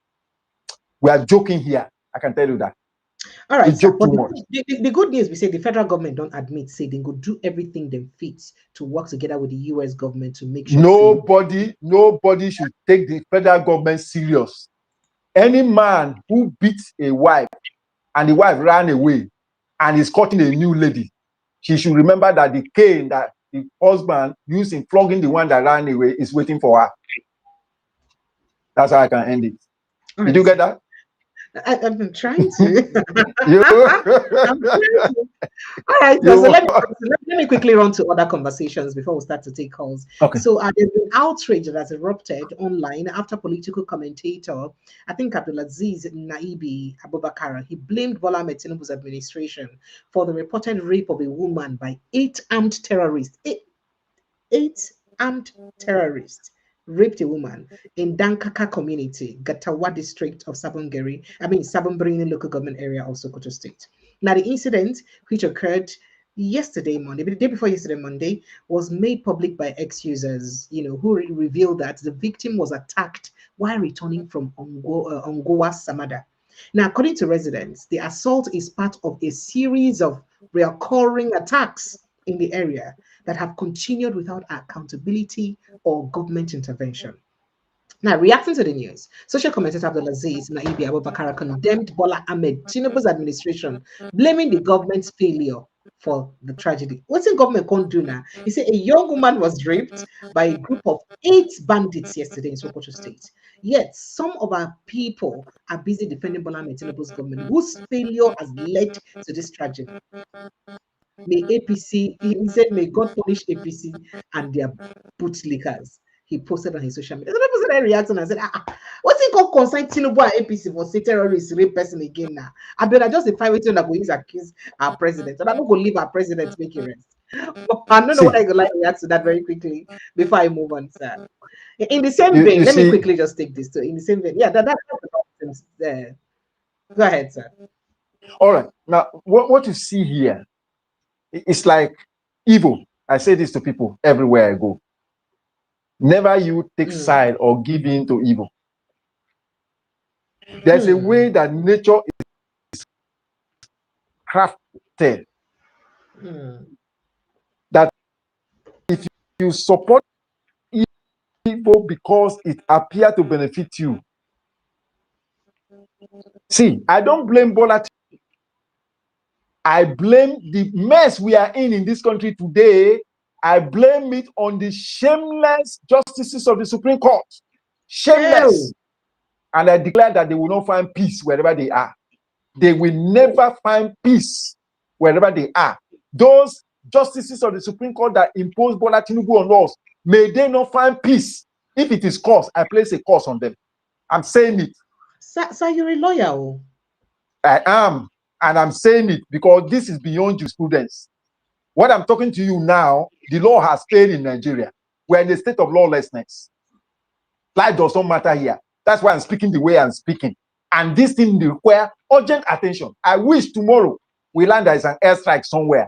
[SPEAKER 2] We are joking here. I can tell you that.
[SPEAKER 1] All right,
[SPEAKER 2] joke too much.
[SPEAKER 1] The good news, we say the federal government don't admit, say they go do everything they fit to work together with the US government to make sure
[SPEAKER 2] nobody should take the federal government serious. Any man who beats a wife and the wife ran away and is courting a new lady, she should remember that the cane that the husband used in flogging the one that ran away is waiting for her. That's how I can end it.
[SPEAKER 1] All
[SPEAKER 2] Did you get that?
[SPEAKER 1] I've been trying to. All right, so let me quickly run to other conversations before we start to take calls.
[SPEAKER 2] Okay.
[SPEAKER 1] So there's been outrage that has erupted online after political commentator, I think Abdulaziz Naibi Abubakar, he blamed Bola Ahmed Tinubu's administration for the reported rape of a woman by 8 armed terrorists. Eight armed terrorists raped a woman in Dankaka community, Gatawa district of Sabongeri local government area of Sokoto State. Now, the incident, which occurred yesterday, Monday, but the day before yesterday, Monday, was made public by ex-users, who revealed that the victim was attacked while returning from Ongowa Samada. Now, according to residents, the assault is part of a series of recurring attacks in the area that have continued without accountability or government intervention. Now, reacting to the news, social commentator Abdulaziz Naibi Abubakar condemned Bola Ahmed Tinubu's administration, blaming the government's failure for the tragedy. What's the government can't do now? He said a young woman was raped by a group of 8 bandits yesterday in Sokoto State. Yet some of our people are busy defending Bola Ahmed Tinubu's government, whose failure has led to this tragedy. May APC, he said, may God punish APC and their bootlickers. He posted on his social media. So people started reacting and said, what's it called concern Tinubu and APC for say terrorists rape person again now? I better just the private one that go use accuse our president. And I'm not going to leave our president make it rest. But I don't know what I could like to react to that very quickly before I move on, sir. In the same vein, let me quickly just take this too. In the same vein, yeah, that's the go ahead, sir.
[SPEAKER 2] All right. Now, what you see here, it's like evil. I say this to people everywhere I go. Never you take side or give in to evil. There's a way that nature is crafted. That if you support evil because it appears to benefit you. See, I don't blame Bola. I blame the mess we are in this country today. I blame it on the shameless justices of the Supreme Court. Shameless. And I declare that they will not find peace wherever they are. They will never find peace wherever they are. Those justices of the Supreme Court that impose Bola Tinubu on us, may they not find peace. If it is cause, I place a curse on them. I'm saying it.
[SPEAKER 1] So you're a lawyer?
[SPEAKER 2] I am. And I'm saying it because this is beyond jurisprudence. What I'm talking to you now, the law has failed in Nigeria. We're in a state of lawlessness. Life does not matter here. That's why I'm speaking the way I'm speaking. And this thing requires urgent attention. I wish tomorrow we land there is an airstrike somewhere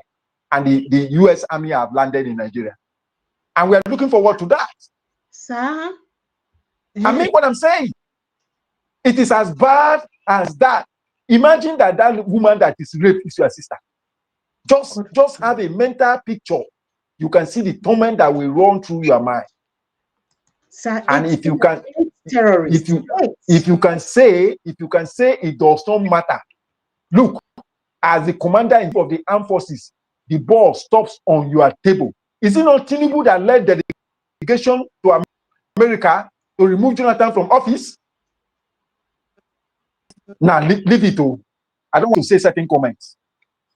[SPEAKER 2] and the US Army have landed in Nigeria. And we are looking forward to that.
[SPEAKER 1] Sir?
[SPEAKER 2] I mean what I'm saying. It is as bad as that. Imagine that woman that is raped is your sister. Just have a mental picture. You can see the torment that will run through your mind.
[SPEAKER 1] Sir,
[SPEAKER 2] and if you can,
[SPEAKER 1] terrorists.
[SPEAKER 2] if you can say it does not matter. Look, as the commander of the armed forces, the ball stops on your table. Is it not Tinubu that led the delegation to America to remove Jonathan from office? Now, leave it to. I don't want to say certain comments.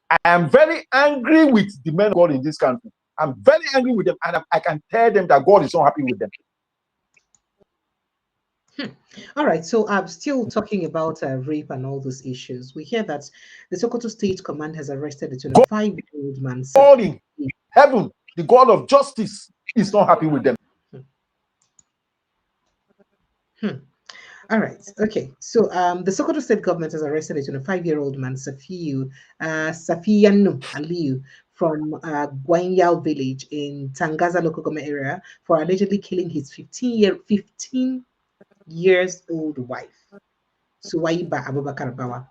[SPEAKER 2] I am very angry with the men of God in this country. I'm very angry with them, and I can tell them that God is not happy with them.
[SPEAKER 1] All right, so I'm still talking about rape and all those issues. We hear that the Sokoto State Command has arrested a 25-year-old man.
[SPEAKER 2] God in heaven, the God of justice, is not happy with them.
[SPEAKER 1] All right. Okay. So the Sokoto State government has arrested a 25-year-old man, Safiyanu Aliyu, from Gwanyao village in Tangaza local government area for allegedly killing his 15 years old wife, Suwaiba Abubakar Bawa.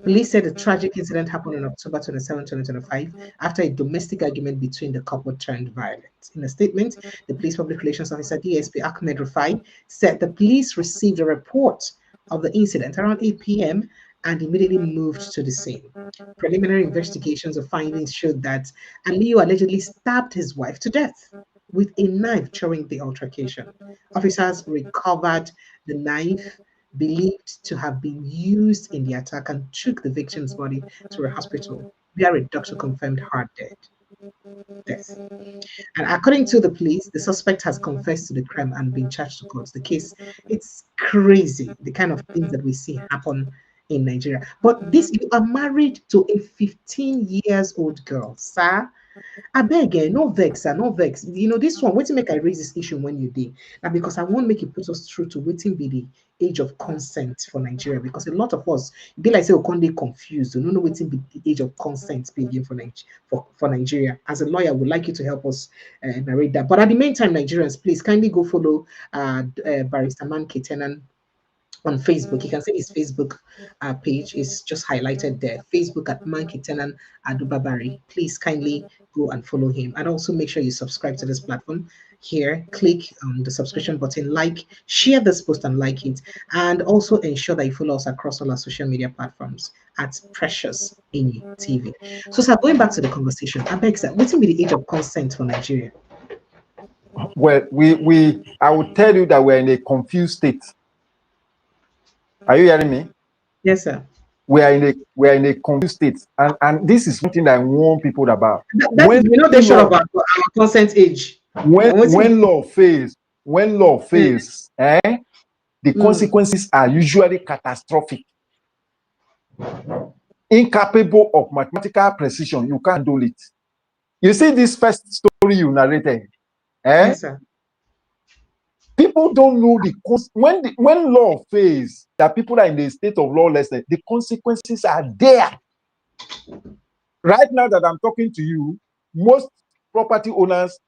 [SPEAKER 1] Police said the tragic incident happened on October 27, 2025, after a domestic argument between the couple turned violent. In a statement, the police public relations officer DSP Ahmed Rufai said the police received a report of the incident around 8 p.m. and immediately moved to the scene. Preliminary investigations of findings showed that Aliyu allegedly stabbed his wife to death with a knife during the altercation. Officers recovered the knife believed to have been used in the attack and took the victim's body to a hospital where a doctor confirmed her death. And according to the police, the suspect has confessed to the crime and been charged to court. The case, it's crazy, the kind of things that we see happen in Nigeria. But this, you are married to a 15 years old girl, sir. I beg, no vex, no vex. You know, this one, waiting make I raise this issue when you did. Now, because I won't make it put us through to waiting be the age of consent for Nigeria. Because a lot of us be like say Okonde confused, don't know waiting be the age of consent being for Nigeria. As a lawyer, I would like you to help us narrate that. But at the meantime, Nigerians, please kindly go follow Barrister Man Ketenan on Facebook. You can see his Facebook page is just highlighted there. Facebook at Mankitenan Adubabari. Please kindly go and follow him. And also make sure you subscribe to this platform here. Click on the subscription button, like, share this post and like it. And also ensure that you follow us across all our social media platforms at Precious Ini TV. So, sir, going back to the conversation, I beg, sir, what will be the age of consent for Nigeria?
[SPEAKER 2] Well, I will tell you that we're in a confused state. Are you hearing me?
[SPEAKER 1] Yes, sir.
[SPEAKER 2] We are in a confused state, and this is something that I warn people about.
[SPEAKER 1] When you know they sure about our consent age.
[SPEAKER 2] When law fails, the consequences are usually catastrophic. Incapable of mathematical precision, you can't do it. You see this first story you narrated,
[SPEAKER 1] Yes, sir.
[SPEAKER 2] People don't know when law fails, that people are in the state of lawlessness, the consequences are there. Right now that I'm talking to you, most property owners,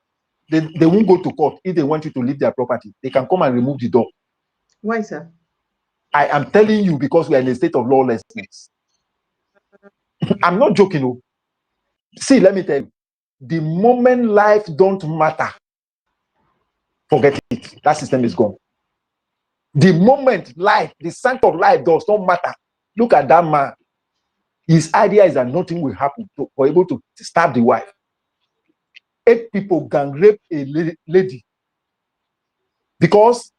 [SPEAKER 2] they won't go to court if they want you to leave their property. They can come and remove the door.
[SPEAKER 1] Why, sir?
[SPEAKER 2] I am telling you because we are in a state of lawlessness. I'm not joking. No. See, let me tell you, the moment life don't matter, forget it. That system is gone. The moment life, the center of life does not matter. Look at that man. His idea is that nothing will happen for able to stab the wife. 8 people gang rape a lady. Because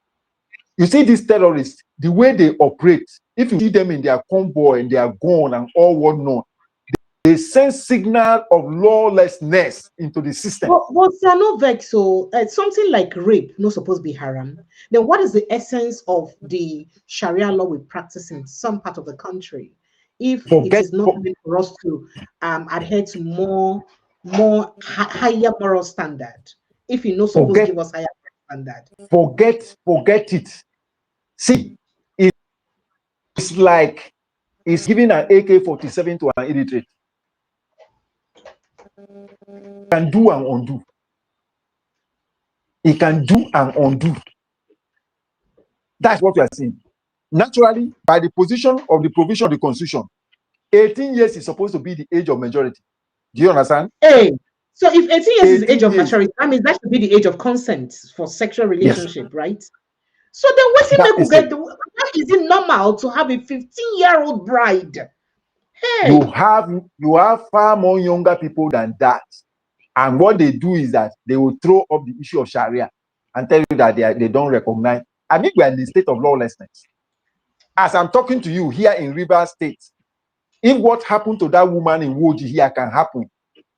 [SPEAKER 2] you see these terrorists, the way they operate, if you see them in their convoy and their gun and all whatnot, they send signal of lawlessness into the system.
[SPEAKER 1] But no vex, so something like rape not supposed to be haram. Then what is the essence of the Sharia law we practice in some part of the country? If it is not meant for us to adhere to higher moral standard, if you're not supposed to give us higher standard,
[SPEAKER 2] forget it. See, it's like it's giving an AK-47 to an illiterate. Can do and undo. It can do and undo. That's what we are seeing. Naturally, by the position of the provision of the Constitution, 18 years is supposed to be the age of majority. Do you understand?
[SPEAKER 1] Hey, so if 18 years is the age of maturity, that means that should be the age of consent for sexual relationship, yes. Right? So then what's it make get why is it normal to have a 15-year-old bride? Hey,
[SPEAKER 2] you have far more younger people than that. And what they do is that they will throw up the issue of Sharia and tell you that they don't recognize. I mean, we are in the state of lawlessness. As I'm talking to you here in Rivers State, if what happened to that woman in Woji here can happen,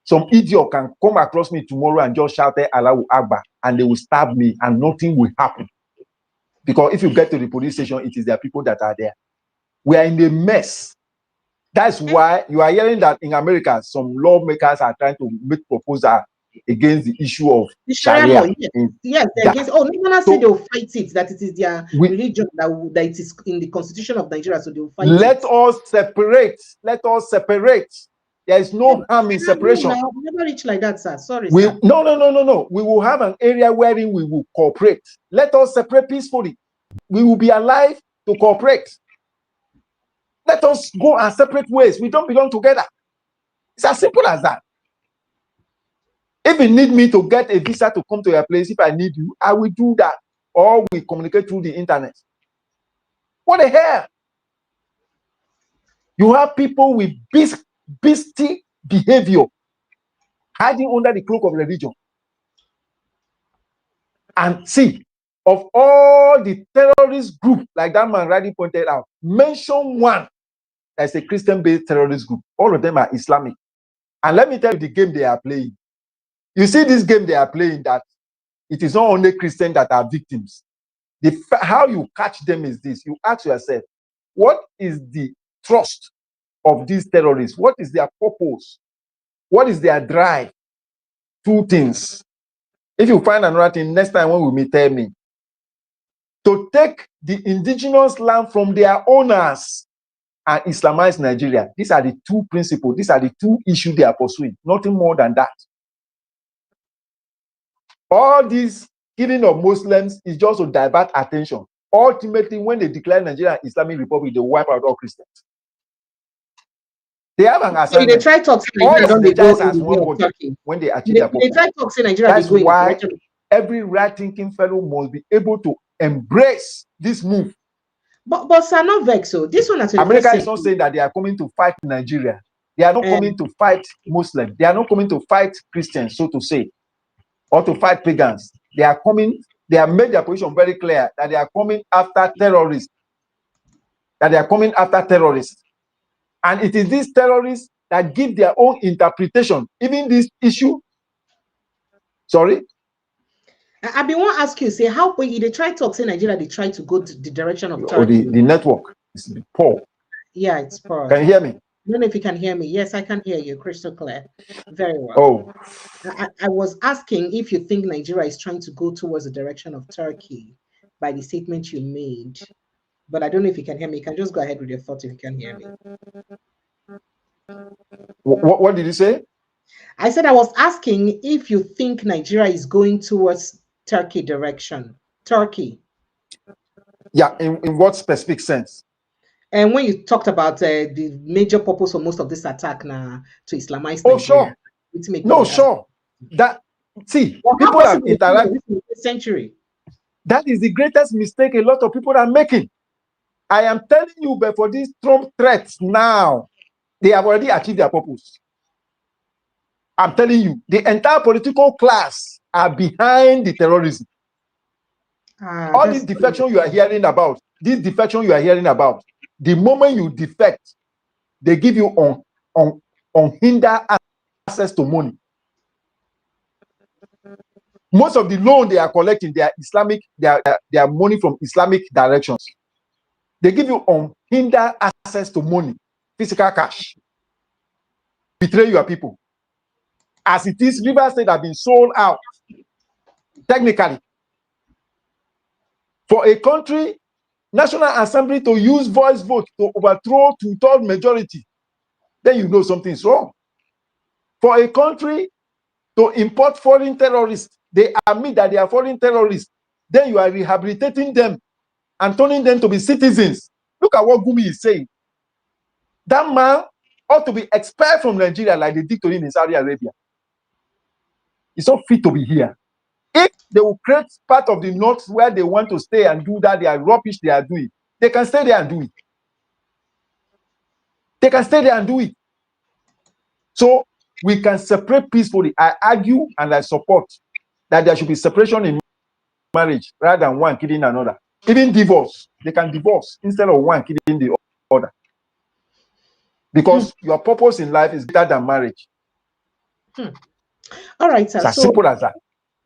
[SPEAKER 2] some idiot can come across me tomorrow and just shout Allahu Akbar and they will stab me and nothing will happen. Because if you get to the police station, it is their people that are there. We are in a mess. That's why you are hearing that in America, some lawmakers are trying to make proposal against the issue of Sharia.
[SPEAKER 1] Yes, against. Oh, Nigerians say they will fight it. That it is their religion that it is in the Constitution of Nigeria, so they will fight it.
[SPEAKER 2] Let us separate. Let us separate. There is no harm in separation.
[SPEAKER 1] We never reach like that, sir. Sorry,
[SPEAKER 2] sir. No. We will have an area wherein we will cooperate. Let us separate peacefully. We will be alive to cooperate. Let us go our separate ways. We don't belong together. It's as simple as that. If you need me to get a visa to come to your place, if I need you, I will do that. Or we communicate through the internet. What the hell? You have people with beastly behavior hiding under the cloak of religion. And see, of all the terrorist groups, like that man rightly pointed out, mention one as a Christian-based terrorist group. All of them are Islamic. And let me tell you the game they are playing. You see this game they are playing, that it is not only Christians that are victims. How you catch them is this. You ask yourself, what is the trust of these terrorists? What is their purpose? What is their drive? 2 things. If you find another thing, next time when we meet, tell me. To take the indigenous land from their owners and Islamize Nigeria. These are the 2 principles. These are the 2 issues they are pursuing. Nothing more than that. All this killing of Muslims is just to divert attention. ultimately, when they declare Nigeria Islamic Republic, they wipe out all Christians. They have an
[SPEAKER 1] So
[SPEAKER 2] assignment.
[SPEAKER 1] they try to say
[SPEAKER 2] All
[SPEAKER 1] Nigeria don't they go
[SPEAKER 2] apologize
[SPEAKER 1] in
[SPEAKER 2] as
[SPEAKER 1] the way
[SPEAKER 2] one
[SPEAKER 1] of
[SPEAKER 2] body
[SPEAKER 1] Turkey.
[SPEAKER 2] when they achieve their
[SPEAKER 1] They
[SPEAKER 2] purpose.
[SPEAKER 1] try to say Nigeria
[SPEAKER 2] That's
[SPEAKER 1] they go in the
[SPEAKER 2] why
[SPEAKER 1] direction of.
[SPEAKER 2] every right-thinking fellow must be able to embrace this move.
[SPEAKER 1] But sir, not vex. So this one at
[SPEAKER 2] America is not saying that they are coming to fight Nigeria. They are not coming to fight Muslims. They are not coming to fight Christians, so to say, or to fight pagans. They are coming. They have made their position very clear that they are coming after terrorists. That they are coming after terrorists, and it is these terrorists that give their own interpretation. Even this issue. Sorry.
[SPEAKER 1] I been want to ask you, say how when they try to say Nigeria, they try to go to the direction of Turkey.
[SPEAKER 2] The network is poor.
[SPEAKER 1] Yeah, it's poor.
[SPEAKER 2] Can you hear me?
[SPEAKER 1] I don't know if you can hear me. Yes, I can hear you crystal clear. Very well.
[SPEAKER 2] Oh.
[SPEAKER 1] I was asking if you think Nigeria is trying to go towards the direction of Turkey by the statement you made. But I don't know if you can hear me. You can just go ahead with your thoughts if you can hear me.
[SPEAKER 2] What did you say?
[SPEAKER 1] I said I was asking if you think Nigeria is going towards Turkey direction. Turkey.
[SPEAKER 2] Yeah, in what specific sense?
[SPEAKER 1] And when you talked about the major purpose of most of this attack now to Islamize
[SPEAKER 2] Oh,
[SPEAKER 1] Nigeria.
[SPEAKER 2] sure. No, sure. That see,
[SPEAKER 1] well,
[SPEAKER 2] people have interacted
[SPEAKER 1] in this century.
[SPEAKER 2] That is the greatest mistake a lot of people are making. I am telling you, but for these Trump threats now, they have already achieved their purpose. I'm telling you, the entire political class are behind the terrorism. All this defection you are hearing about, the moment you defect, they give you unhindered access to money. Most of the loan they are collecting, they are Islamic, they are money from Islamic directions. They give you unhindered access to money, physical cash. Betray your people. As it is, River State have been sold out. Technically, for a country, National Assembly to use voice vote to overthrow two-thirds majority, then you know something is wrong. For a country to import foreign terrorists, they admit that they are foreign terrorists, then you are rehabilitating them and turning them to be citizens. Look at what Gumi is saying. That man ought to be expelled from Nigeria like they did to him in Saudi Arabia. He's not fit to be here. If they will create part of the north where they want to stay and do that, they are rubbish they are doing, they can stay there and do it. They can stay there and do it. So we can separate peacefully. I argue and I support that there should be separation in marriage rather than one killing another. Even divorce, they can divorce instead of one killing the other. Because your purpose in life is better than marriage.
[SPEAKER 1] All right, sir.
[SPEAKER 2] It's as simple as that.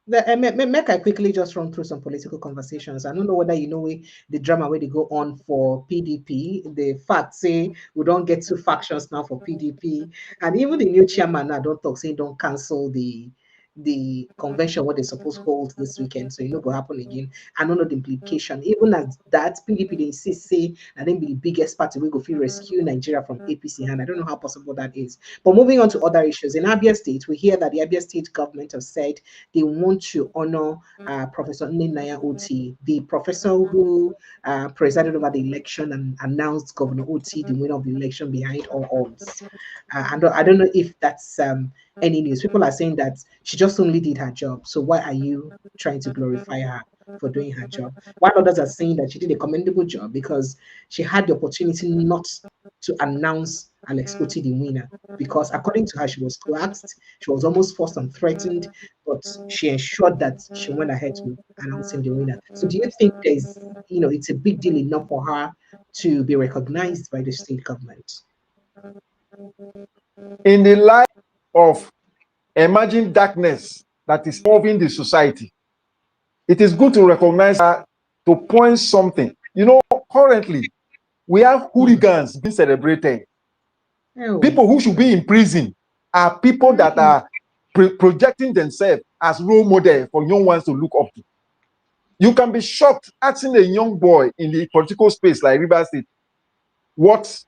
[SPEAKER 1] Make I quickly just run through some political conversations. I don't know whether you know the drama where they go on for PDP. The fact say we don't get two factions now for PDP, and even the new chairman now don't talk saying don't cancel the convention what they supposed to hold this weekend. So go happen again. I don't know the implication. Even as that PDP they insist say I think be the biggest party we go feel rescue Nigeria from APC hand. I don't know how possible that is. But moving on to other issues in Abia State, we hear that the Abia State government have said they want to honor Professor Nnenaya Oti, the professor who presided over the election and announced Governor Oti the winner of the election behind all odds. And I don't know if that's any news. People are saying that she just only did her job. So why are you trying to glorify her for doing her job? While others are saying that she did a commendable job because she had the opportunity not to announce Alex Oti the winner, because according to her, she was coaxed, she was almost forced and threatened, but she ensured that she went ahead to announcing the winner. So do you think there's, it's a big deal enough for her to be recognized by the state government?
[SPEAKER 2] In the light of emerging darkness that is involving the society, it is good to recognize her, to point something. Currently, we have hooligans being celebrated. People who should be in prison are people that are projecting themselves as role model for young ones to look up to. You can be shocked asking a young boy in the political space like River State, what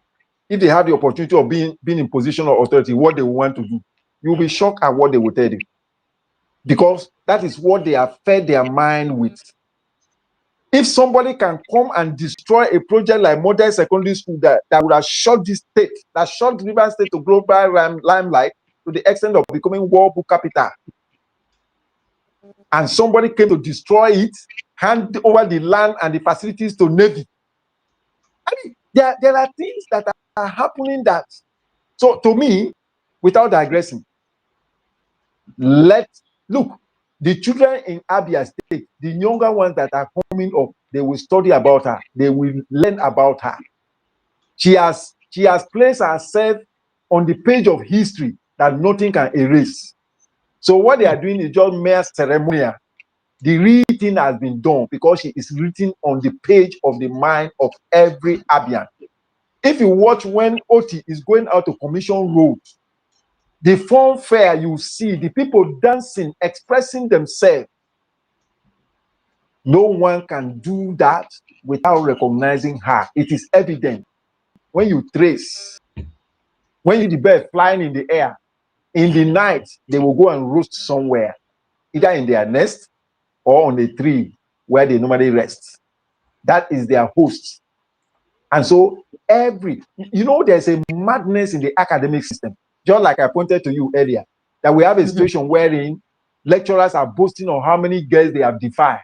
[SPEAKER 2] if they had the opportunity of being in position of authority, what they want to do. You'll be shocked at what they will tell you. Because that is what they have fed their mind with. If somebody can come and destroy a project like modern secondary school that would have shot this state, that shot River State to global limelight to the extent of becoming world book capital, and somebody came to destroy it, hand over the land and the facilities to Navy. I mean, there are things that are happening that, so to me, without digressing, look, the children in Abia State, the younger ones that are coming up, they will study about her. They will learn about her. She has placed herself on the page of history that nothing can erase. So what they are doing is just mere ceremonial. The real thing has been done because she is written on the page of the mind of every Abian. If you watch when Oti is going out to commission roads, the fun fair, you see the people dancing, expressing themselves. No one can do that without recognizing her. It is evident when you trace, when you see the bird flying in the air, in the night, they will go and roost somewhere, either in their nest or on a tree where they normally rest. That is their host. And so there's a madness in the academic system. Just like I pointed to you earlier, that we have a situation wherein lecturers are boasting on how many girls they have defied.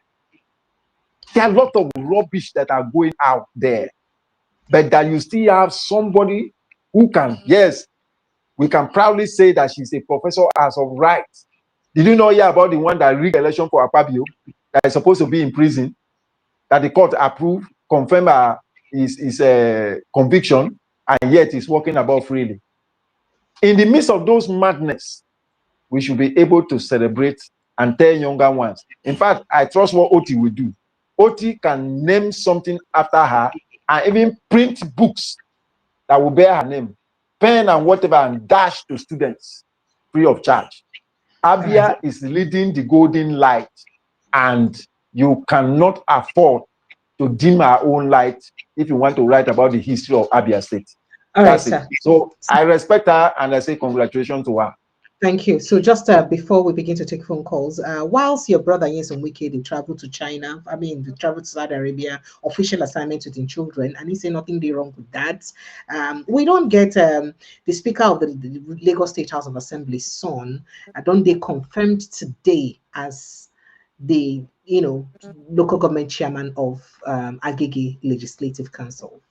[SPEAKER 2] There are a lot of rubbish that are going out there. But that you still have somebody who can, yes, we can proudly say that she's a professor as of right. Did you know about the one that rigged election for Akpabio, that is supposed to be in prison, that the court approved, confirmed his conviction, and yet is walking about freely? In the midst of those madness, we should be able to celebrate and tell younger ones. In fact, I trust what Oti will do. Oti can name something after her and even print books that will bear her name, pen and whatever, and dash to students free of charge. Abia is leading the golden light, and you cannot afford to dim our own light if you want to write about the history of Abia State. That's it. So I respect her and I say congratulations to her.
[SPEAKER 1] Thank you. So just before we begin to take phone calls, whilst your brother Nyesom Wike, they traveled to China, they traveled to Saudi Arabia, official assignment with children, and he said nothing wrong with that. We don't get the Speaker of the Lagos State House of Assembly, son, don't they confirmed today as the local government chairman of Agege Legislative Council.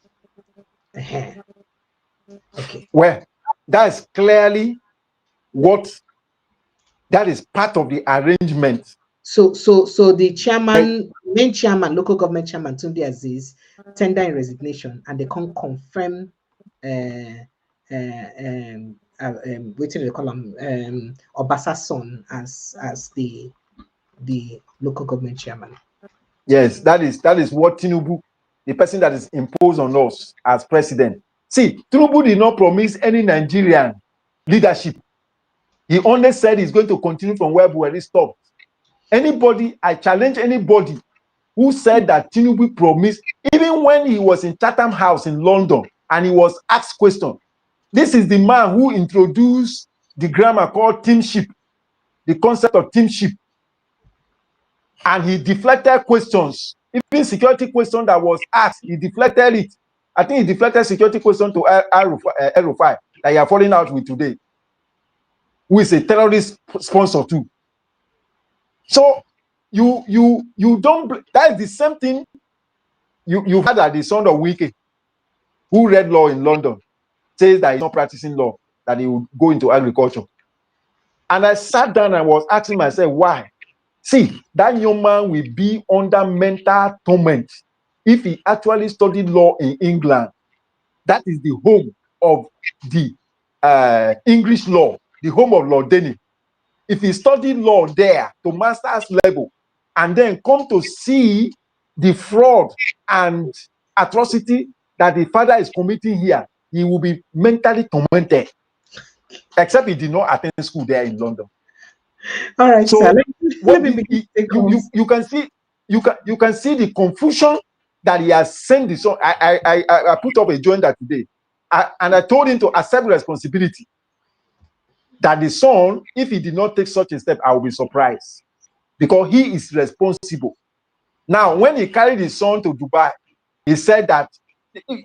[SPEAKER 1] Okay.
[SPEAKER 2] Well, that's clearly that is part of the arrangement.
[SPEAKER 1] So the chairman, main chairman, local government chairman Tunde Aziz, tender in resignation, and they can't confirm what do they call him, Obasa's son as the local government chairman.
[SPEAKER 2] Yes, that is what Tinubu, the person that is imposed on us as president. See, Tinubu did not promise any Nigerian leadership. He only said he's going to continue from where Buhari stopped. I challenge anybody who said that Tinubu promised, even when he was in Chatham House in London and he was asked questions. This is the man who introduced the grammar called teamship, the concept of teamship. And he deflected questions, even security question that was asked, he deflected it. I think he deflected security question to El-Rufai that you are falling out with today, who is a terrorist sponsor too. So you don't, that is the same thing you've had at the son of Wike, who read law in London, says that he's not practicing law, that he will go into agriculture. And I sat down and was asking myself, why? See, that young man will be under mental torment if he actually studied law in England. That is the home of the English law, the home of Lord Denny. If he studied law there to master's level and then come to see the fraud and atrocity that the father is committing here, he will be mentally tormented. Except he did not attend school there in London.
[SPEAKER 1] All right,
[SPEAKER 2] so
[SPEAKER 1] sir. You
[SPEAKER 2] can see the confusion that he has sent the son. I put up a joiner today, and I told him to accept responsibility. That the son, if he did not take such a step, I will be surprised, because he is responsible. Now, when he carried his son to Dubai, he said that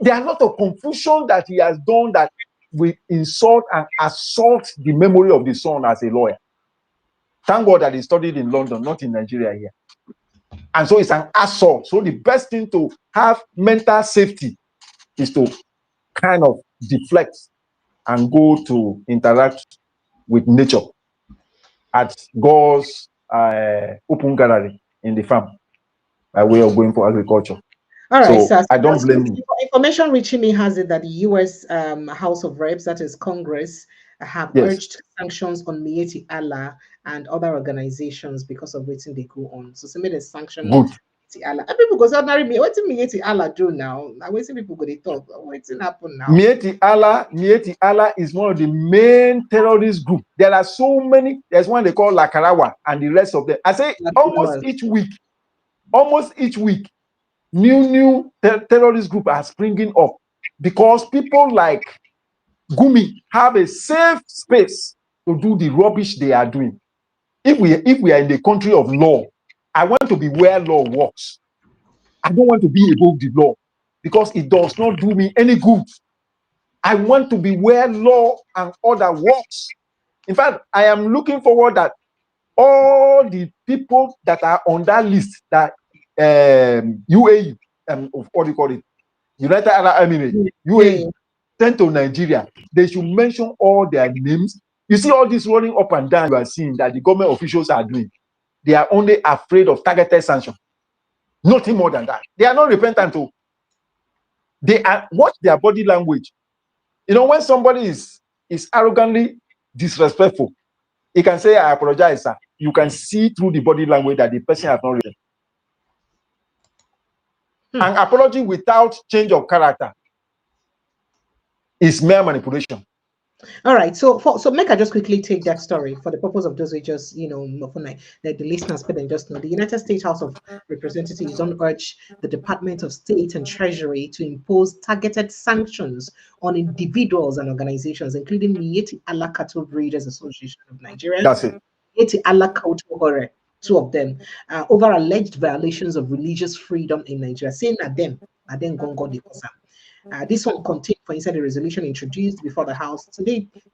[SPEAKER 2] there are a lot of confusion that he has done that will insult and assault the memory of the son as a lawyer. Thank God that he studied in London, not in Nigeria here. And so it's an assault. So the best thing to have mental safety is to kind of deflect and go to interact with nature at God's open gallery in the farm by way of going for agriculture.
[SPEAKER 1] All right,
[SPEAKER 2] so
[SPEAKER 1] sir.
[SPEAKER 2] I don't blame you.
[SPEAKER 1] Information reaching me has it that the U.S. House of Reps, that is Congress, have urged sanctions on Miyetti Allah and other organizations because of waiting they go on. So some made sanction Miyetti Allah. And people go say, "Marry me. What did Miyetti Allah do now? Now waiting people go they talk. What's happen now?" Miyetti
[SPEAKER 2] Allah is one of the main terrorist groups. There are so many. There's one they call Lakarawa and the rest of them. I say almost each week, new terrorist group are springing up because people like Gumi have a safe space to do the rubbish they are doing. If we are in the country of law, I want to be where law works. I don't want to be above the law because it does not do me any good. I want to be where law and order works. In fact, I am looking forward that all the people that are on that list, that UAE, what do you call it? United Arab Emirates, UAE, sent to Nigeria, they should mention all their names. You see all this running up and down you are seeing that the government officials are doing. They are only afraid of targeted sanction. Nothing more than that. They are not repentant. They are, watch their body language. You know, when somebody is arrogantly disrespectful, he can say, "I apologize, sir." You can see through the body language that the person has not written. An apology without change of character is mere manipulation.
[SPEAKER 1] All right, so make I just quickly take that story for the purpose of those who just, you know, the listeners can just know. The United States House of Representatives don't urge the Department of State and Treasury to impose targeted sanctions on individuals and organizations, including Miyetti Allah Cattle Breeders Association of Nigeria.
[SPEAKER 2] That's it.
[SPEAKER 1] Miyetti Allah Kautohore, two of them, over alleged violations of religious freedom in Nigeria, saying that them gongo the cosa. This one contained for inside the resolution introduced before the House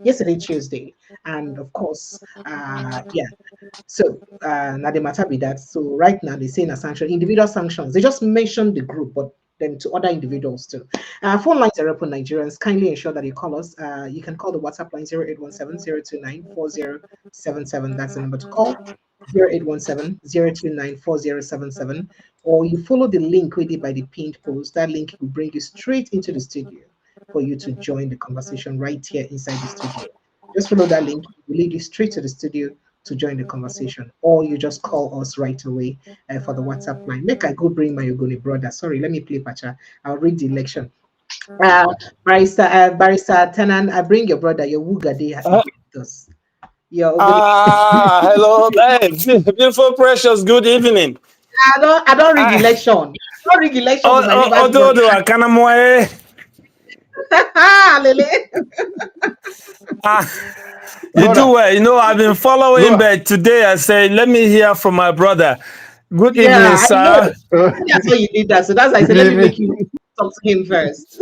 [SPEAKER 1] yesterday, Tuesday, and of course, So now the matter be that. So right now they say in a sanction, individual sanctions. They just mentioned the group, but then to other individuals too. Phone lines are open, Nigerians. Kindly ensure that you call us. You can call the WhatsApp line 0817-029-4077. That's the number to call. 0817-029-4077, or you follow the link created by the pinned post. That link will bring you straight into the studio for you to join the conversation right here inside the studio. Just follow that link, it will lead you straight to the studio to join the conversation, or you just call us right away for the WhatsApp line. Make I go bring my Ogoni brother. Sorry, let me play Pacha. I'll read the election. Barrister Tenan, I bring your brother, your Wugade has with us.
[SPEAKER 7] Hello, hey, beautiful, precious, good evening.
[SPEAKER 1] I don't read election. I don't read election.
[SPEAKER 7] You do well. You know, I've been following, but today I said, let me hear from my brother. Good evening, sir.
[SPEAKER 1] That's why you did that. So that's why I said, let me make you talk to him first.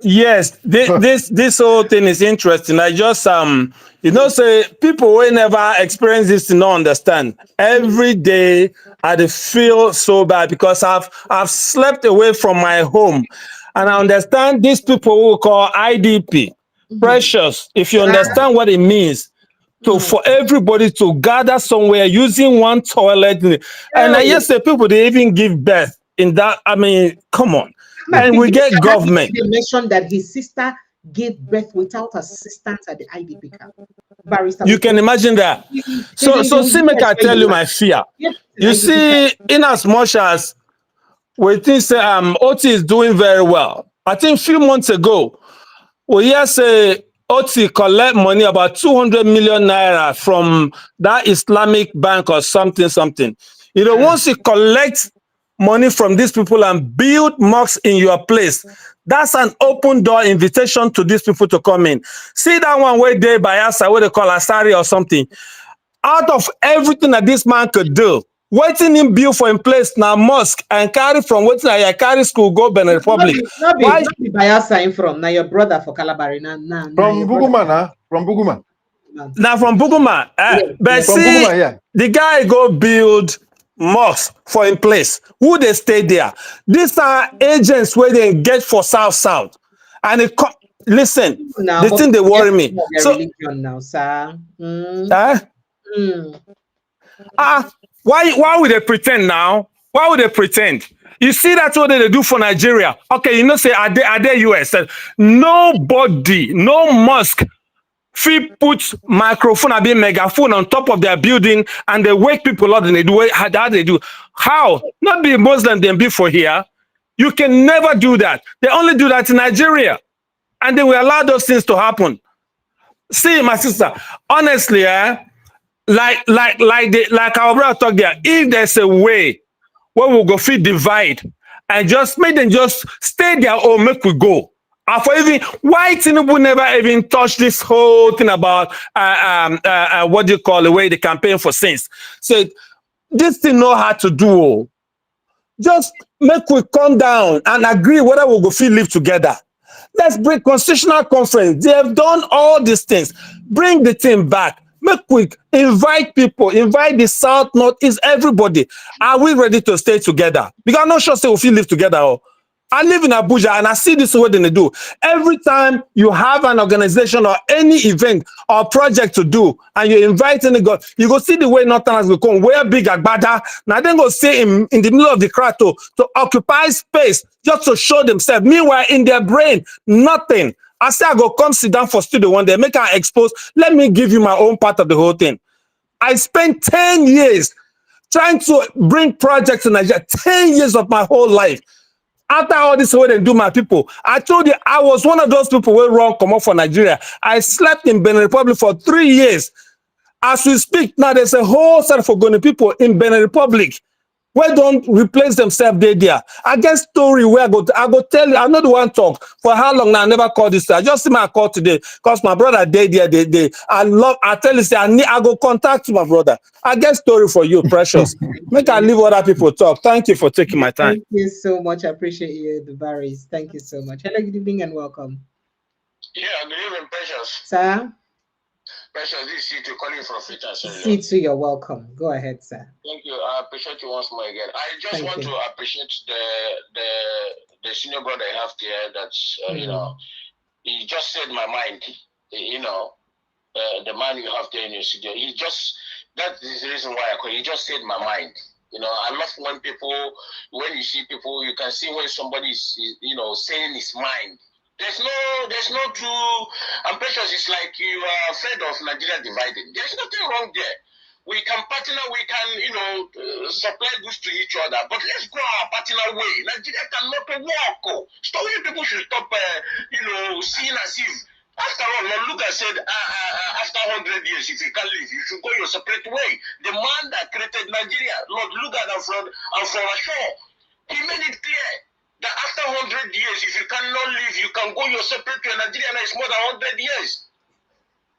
[SPEAKER 7] Yes, this whole thing is interesting. I just you know, say people will never experience this to not understand. Every day I feel so bad because I've slept away from my home, and I understand these people who call IDP. Precious, if you understand what it means for everybody to gather somewhere using one toilet, and I yes, the people they even give birth in that. I mean, come on. And we get government.
[SPEAKER 1] They mentioned that his sister gave birth without assistance at the IDP camp. Barrister,
[SPEAKER 7] you can imagine that. So see, make I tell you my fear. You see, in as much as we think Oti is doing very well, I think a few months ago, we hear say Oti collect money about 200 million naira from that Islamic bank or something. You know, once you collect money from these people and build mosques in your place, that's an open door invitation to these people to come in. See that one way there by us, what they call Asari or something. Out of everything that this man could do, waiting in build for in place now mosque and carry from waiting I carry school go Benin Republic.
[SPEAKER 1] Not be Bayelsa from now your brother for Calabari now.
[SPEAKER 2] From Buguma, from Buguma.
[SPEAKER 7] Now from Buguma, but
[SPEAKER 2] from
[SPEAKER 7] see,
[SPEAKER 2] Buguma, yeah.
[SPEAKER 7] The guy go build mosque for in place. Who they stay there? These are agents where they get for South, and it listen. The thing they worry me. So
[SPEAKER 1] religion now, sir.
[SPEAKER 7] Why would they pretend now? Why would they pretend? You see that's what they do for Nigeria. Okay, you know, say are they US? Nobody, no mosque, free put microphone and be megaphone on top of their building and they wake people up and they do how they do. How? Not be Muslim than before here. You can never do that. They only do that in Nigeria. And they will allow those things to happen. See, my sister, honestly, like our brother talked there, if there's a way where we'll go feed divide and just make them just stay there or make we go. And for even why Tinubu never even touched this whole thing about what do you call the way the campaign for sins. So this thing know how to do. Just make we come down and agree whether we'll go feed live together. Let's bring constitutional conference. They have done all these things. Bring the team back. Make quick. Invite people. Invite the South, North, East, everybody. Are we ready to stay together? Because I'm not sure say we live together. I live in Abuja and I see this what they do. Every time you have an organization or any event or project to do and you invite any God, you go see the way Northerners will come, wear big agbada. Now then go stay in the middle of the crowd to occupy space just to show themselves. Meanwhile, in their brain, nothing. I say I go come sit down for studio one day, make her expose. Let me give you my own part of the whole thing. I spent 10 years trying to bring projects to Nigeria, 10 years of my whole life. After all this way they do my people, I told you I was one of those people who wrong come up for Nigeria. I slept in Benin Republic for 3 years. As we speak now, there's a whole set of Ogoni people in Benin Republic where don't replace themselves there. I get story where I go tell you, I'm not the one talk for how long now. I never called this. I just see my call today because my brother there. I tell you, say I go contact my brother. I get story for you, precious. Make I leave other people talk. Thank you for taking my time.
[SPEAKER 1] Thank you so much. I appreciate you, the Barrys. Thank you so much. Hello, good evening and welcome.
[SPEAKER 8] Yeah, good evening, Precious.
[SPEAKER 1] Sir?
[SPEAKER 8] Precious, this is C2 calling from Fita.
[SPEAKER 1] C2, you're welcome. Go ahead, sir.
[SPEAKER 8] Thank you. I appreciate you once more again. I just want to appreciate the senior brother I have there that's, you know, he just said my mind, you know, the man you have there in your studio. That is the reason why I call. He just said my mind. You know, I love when you see people, you can see when somebody is, you know, saying his mind. There's no true. I'm precious. It's like you are afraid of Nigeria divided. There's nothing wrong there. We can partner. We can, you know, supply goods to each other. But let's go our partner way. Nigeria cannot work. So you people should stop, you know, seeing as if. After all, Lord Luga said, after 100 years, if you can't live, you should go your separate way. The man that created Nigeria, Lord Luga and from Ashore, he made it clear that after 100 years, if you cannot live, you can go your separate way. Nigeria now is more than 100 years.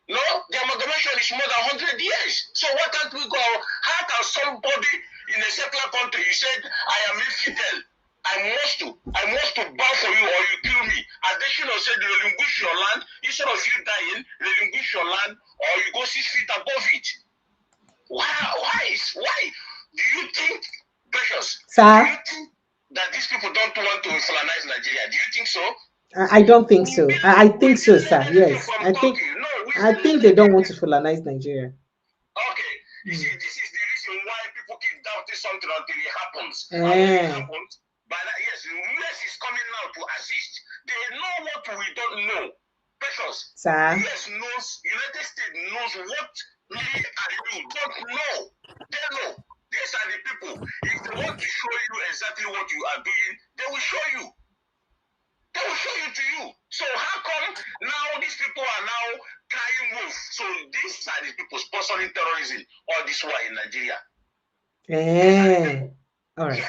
[SPEAKER 8] No, the amalgamation is more than 100 years. So why can't we go? How can somebody in a secular country, you said, I am infidel, I must to bow for you or you kill me. Additional said, relinquish your land. Instead of you dying, relinquish your land or you go 6 feet above it. Why do you think, Precious?
[SPEAKER 1] Sir?
[SPEAKER 8] Do you think that these people don't want to Fulanize Nigeria? Do you think so?
[SPEAKER 1] I don't think so. I think so, sir. Yes. I think they don't want to Fulanize Nigeria.
[SPEAKER 8] Okay. You see, this is the reason why people keep doubting something until it happens. But yes, the US is coming now to assist. They know what we don't know. Precious.
[SPEAKER 1] Sir?
[SPEAKER 8] US knows, United States knows what me and you don't know. They know. These are the people. If they want to show you exactly what you are doing, they will show you. They will show you to you. So how come now these people are now crying wolf? So these are the people sponsoring terrorism all this war in Nigeria.
[SPEAKER 1] All right.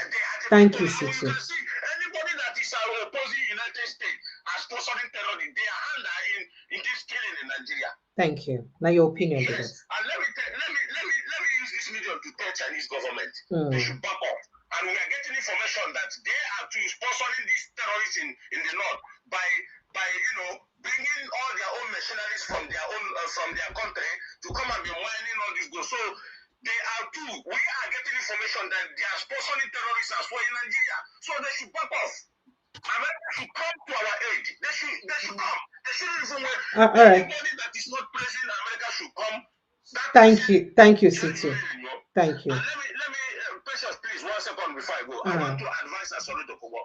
[SPEAKER 1] Thank you, Situ.
[SPEAKER 8] You can see anybody that is opposing United States as sponsoring terrorism, their hand are in this killing in Nigeria.
[SPEAKER 1] Thank you. Now your opinion.
[SPEAKER 8] Yes. And let me use this medium to tell Nigerian Chinese government. They should back up. And we are getting information that they are sponsoring these terrorists in the north by bringing all their own mercenaries from their country to come and be mining all these goods. So they are too. We are getting information that they are sponsoring terrorists as well in Nigeria. So they should back off. America should come to our aid. They should come. They shouldn't even wait. Anybody that is not praising America should come.
[SPEAKER 1] Thank you, Situ. Thank you.
[SPEAKER 8] And let me, Precious, please, 1 second before I go. I want to advise Asoro Dachomo.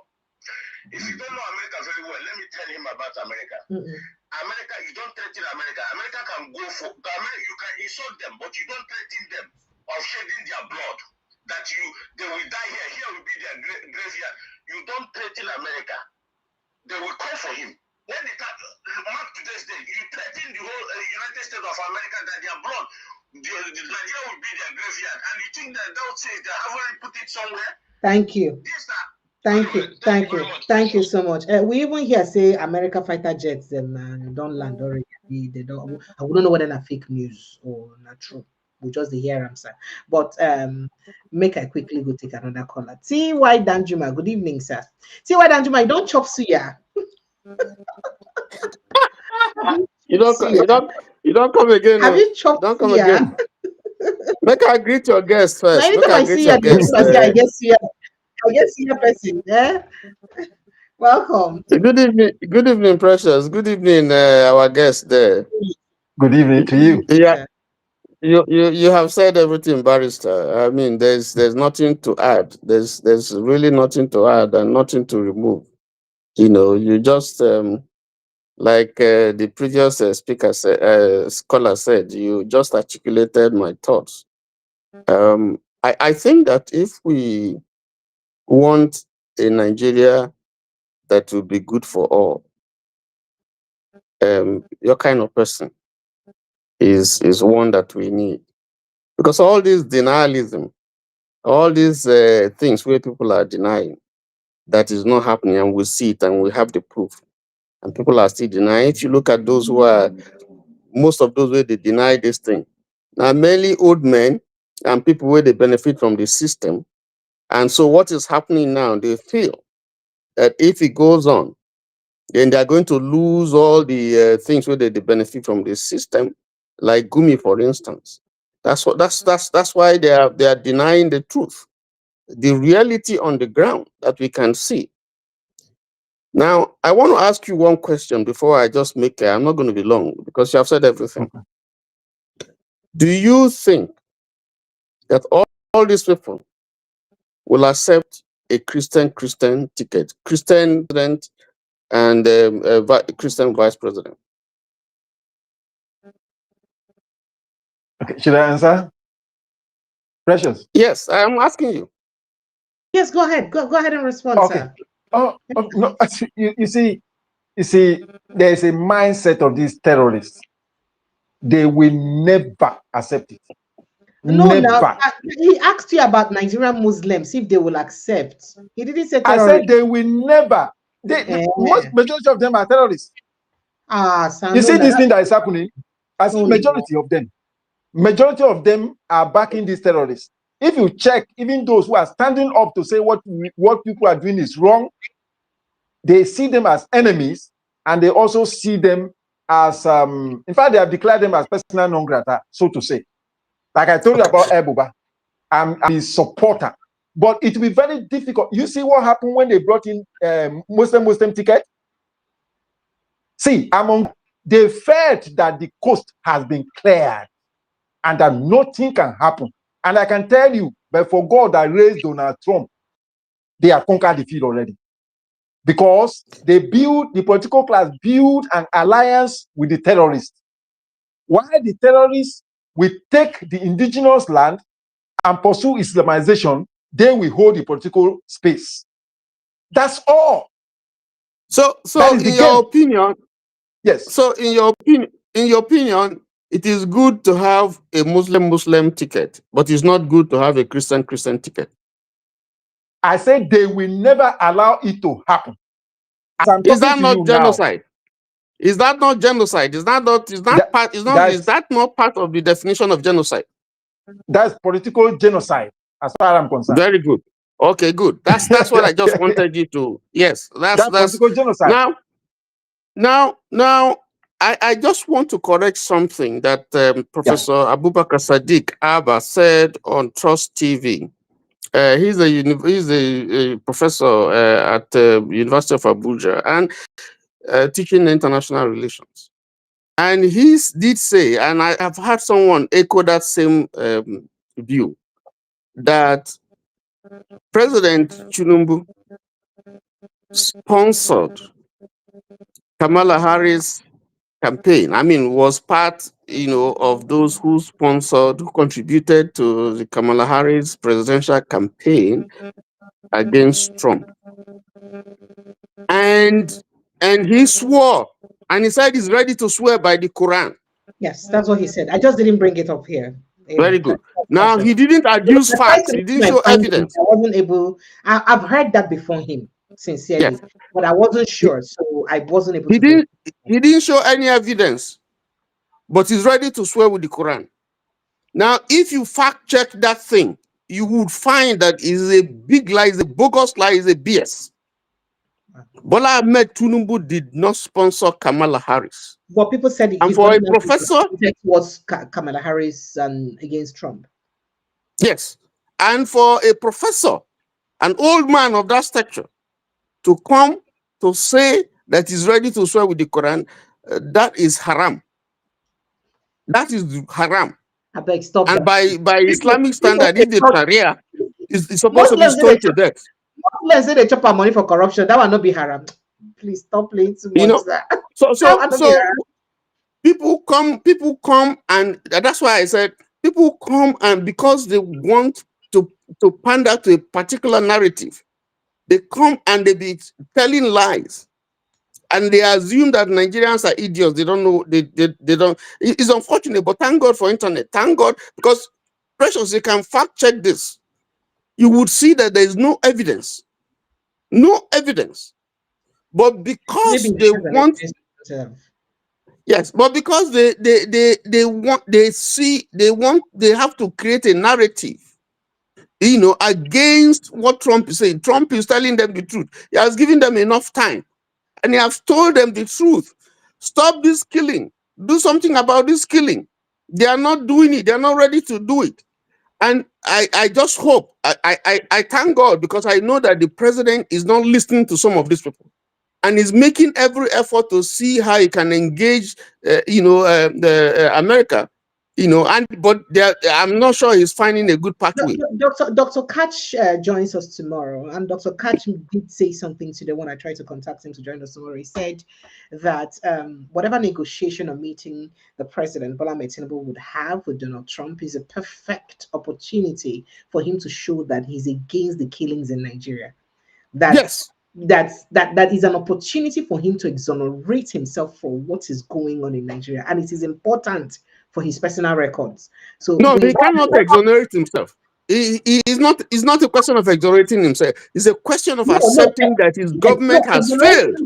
[SPEAKER 8] If you don't know America very well, let me tell him about America. America, you don't threaten America. America can go for you can insult them, but you don't threaten them of shedding their blood. That they will die here. Here will be their graveyard. You don't threaten America. They will call for him. When they mark today's day, you threaten the whole United States of America that their blood, Nigeria will be their graveyard. And you think that they'll say they have already put it somewhere?
[SPEAKER 1] Thank you. Thank you so much. We even hear say America fighter jets don't land already. They don't. I wouldn't know whether that's fake news or not true. We just hear them, sir. But make I quickly go take another caller. T.Y. Danjuma, good evening, sir. T.Y. Danjuma, you don't chop suya.
[SPEAKER 9] You don't come again.
[SPEAKER 1] Have you chopped?
[SPEAKER 9] Don't come again. Make I greet your guest first.
[SPEAKER 1] Anytime I see your guest, I guess you person. Yeah. Welcome.
[SPEAKER 9] Good evening, Precious. Good evening, our guest there.
[SPEAKER 2] Good evening to you.
[SPEAKER 9] Yeah. You have said everything, Barrister. I mean, there's nothing to add. There's really nothing to add and nothing to remove. You just like the previous scholar said, you just articulated my thoughts. I think that if we want a Nigeria that will be good for all, your kind of person is one that we need. Because all this denialism, all these things where people are denying that is not happening, and we see it and we have the proof, and people are still denying. If you look at those most of those where they deny this thing, now mainly old men and people where they benefit from the system. And so what is happening now, they feel that if it goes on, then they're going to lose all the things where they benefit from the system, like Gumi, for instance. That's why they are denying the truth, the reality on the ground that we can see. Now, I want to ask you one question before I just make it. I'm not going to be long because you have said everything. Do you think that all these people will accept a Christian ticket, Christian president and Christian vice president?
[SPEAKER 2] Okay, should I answer? Precious.
[SPEAKER 9] Yes, I'm asking you.
[SPEAKER 1] Yes, go ahead. Go ahead and respond, sir.
[SPEAKER 2] No. You see, there is a mindset of these terrorists. They will never accept it.
[SPEAKER 1] No,
[SPEAKER 2] never.
[SPEAKER 1] Now, he asked you about Nigerian Muslims, if they will accept. He didn't say terrorists.
[SPEAKER 2] I said they will never. Most majority of them are terrorists. You see this thing that is happening? I said majority of them are backing these terrorists. If you check, even those who are standing up to say what people are doing is wrong, they see them as enemies, and they also see them as, in fact, they have declared them as persona non grata, so to say. Like I told you about Ebuba, I'm his supporter. But it will be very difficult. You see what happened when they brought in Muslim ticket? See, they felt that the coast has been cleared and that nothing can happen. And I can tell you, but for God that raised Donald Trump, they have conquered the field already. Because the political class built an alliance with the terrorists. While the terrorists will take the indigenous land and pursue Islamization, they will hold the political space. That's all.
[SPEAKER 9] So in your opinion,
[SPEAKER 2] yes.
[SPEAKER 9] So in your opinion, it is good to have a Muslim ticket, but it's not good to have a Christian ticket.
[SPEAKER 2] I said they will never allow it to happen.
[SPEAKER 9] Is that not genocide? Is that not genocide? Is that not part of the definition of genocide?
[SPEAKER 2] That's political genocide, as far as I'm concerned.
[SPEAKER 9] Very good. Okay, good. That's what I just wanted you to. Yes, that's
[SPEAKER 2] political genocide.
[SPEAKER 9] Now, I just want to correct something that Professor Abubakar Sadiq Abba said on Trust TV. He's a professor at the University of Abuja and teaching international relations. And he did say, and I have had someone echo that same view, that President Tinubu sponsored Kamala Harris campaign. I mean, was part, of those who contributed to the Kamala Harris presidential campaign against Trump. And he swore, and he said he's ready to swear by the Quran.
[SPEAKER 1] Yes, that's what he said. I just didn't bring it up here.
[SPEAKER 9] Very good. Now, he didn't adduce facts. He didn't show evidence.
[SPEAKER 1] I wasn't able. I've heard that before him, sincerely, but I wasn't sure, so I wasn't able to.
[SPEAKER 9] He didn't show any evidence, but he's ready to swear with the Quran. Now, if you fact check that thing, you would find that it's a big lie, it's a bogus lie, it's a BS. Bola Ahmed Tinubu did not sponsor Kamala Harris.
[SPEAKER 1] But people said,
[SPEAKER 9] and for a professor,
[SPEAKER 1] it was Kamala Harris against Trump.
[SPEAKER 9] Yes, and for a professor, an old man of that stature, to come to say that he's ready to swear with the Quran, that is haram. That is haram.
[SPEAKER 1] I beg, stop.
[SPEAKER 9] And by Islamic standard, if the Sharia is supposed to be stoned to death.
[SPEAKER 1] Let's say they chop our money for corruption. That will not be haram. Please stop playing too much.
[SPEAKER 9] So people come, and that's why I said people come, and because they want to pander to a particular narrative, they come and they be telling lies, and they assume that Nigerians are idiots. They don't know. They don't. It's unfortunate, but thank God for internet. Thank God, because Precious, you can fact check this. You would see that there is no evidence. No evidence. But because they want, yes, but because they have to create a narrative, against what Trump is saying. Trump is telling them the truth. He has given them enough time, and he has told them the truth. Stop this killing. Do something about this killing. They are not doing it. They are not ready to do it. And I just hope, I thank God, because I know that the president is not listening to some of these people, and is making every effort to see how he can engage, America, but I'm not sure he's finding a good pathway.
[SPEAKER 1] Dr. Catch joins us tomorrow, and Dr. Catch did say something today when I tried to contact him to join us tomorrow. He said that whatever negotiation or meeting the president, Bola Ahmed Tinubu, would have with Donald Trump is a perfect opportunity for him to show that he's against the killings in Nigeria. That is an opportunity for him to exonerate himself for what is going on in Nigeria, and it is important for his personal records. So
[SPEAKER 9] no, he cannot exonerate himself. It's not a question of exonerating himself. It's a question of accepting that his government has failed.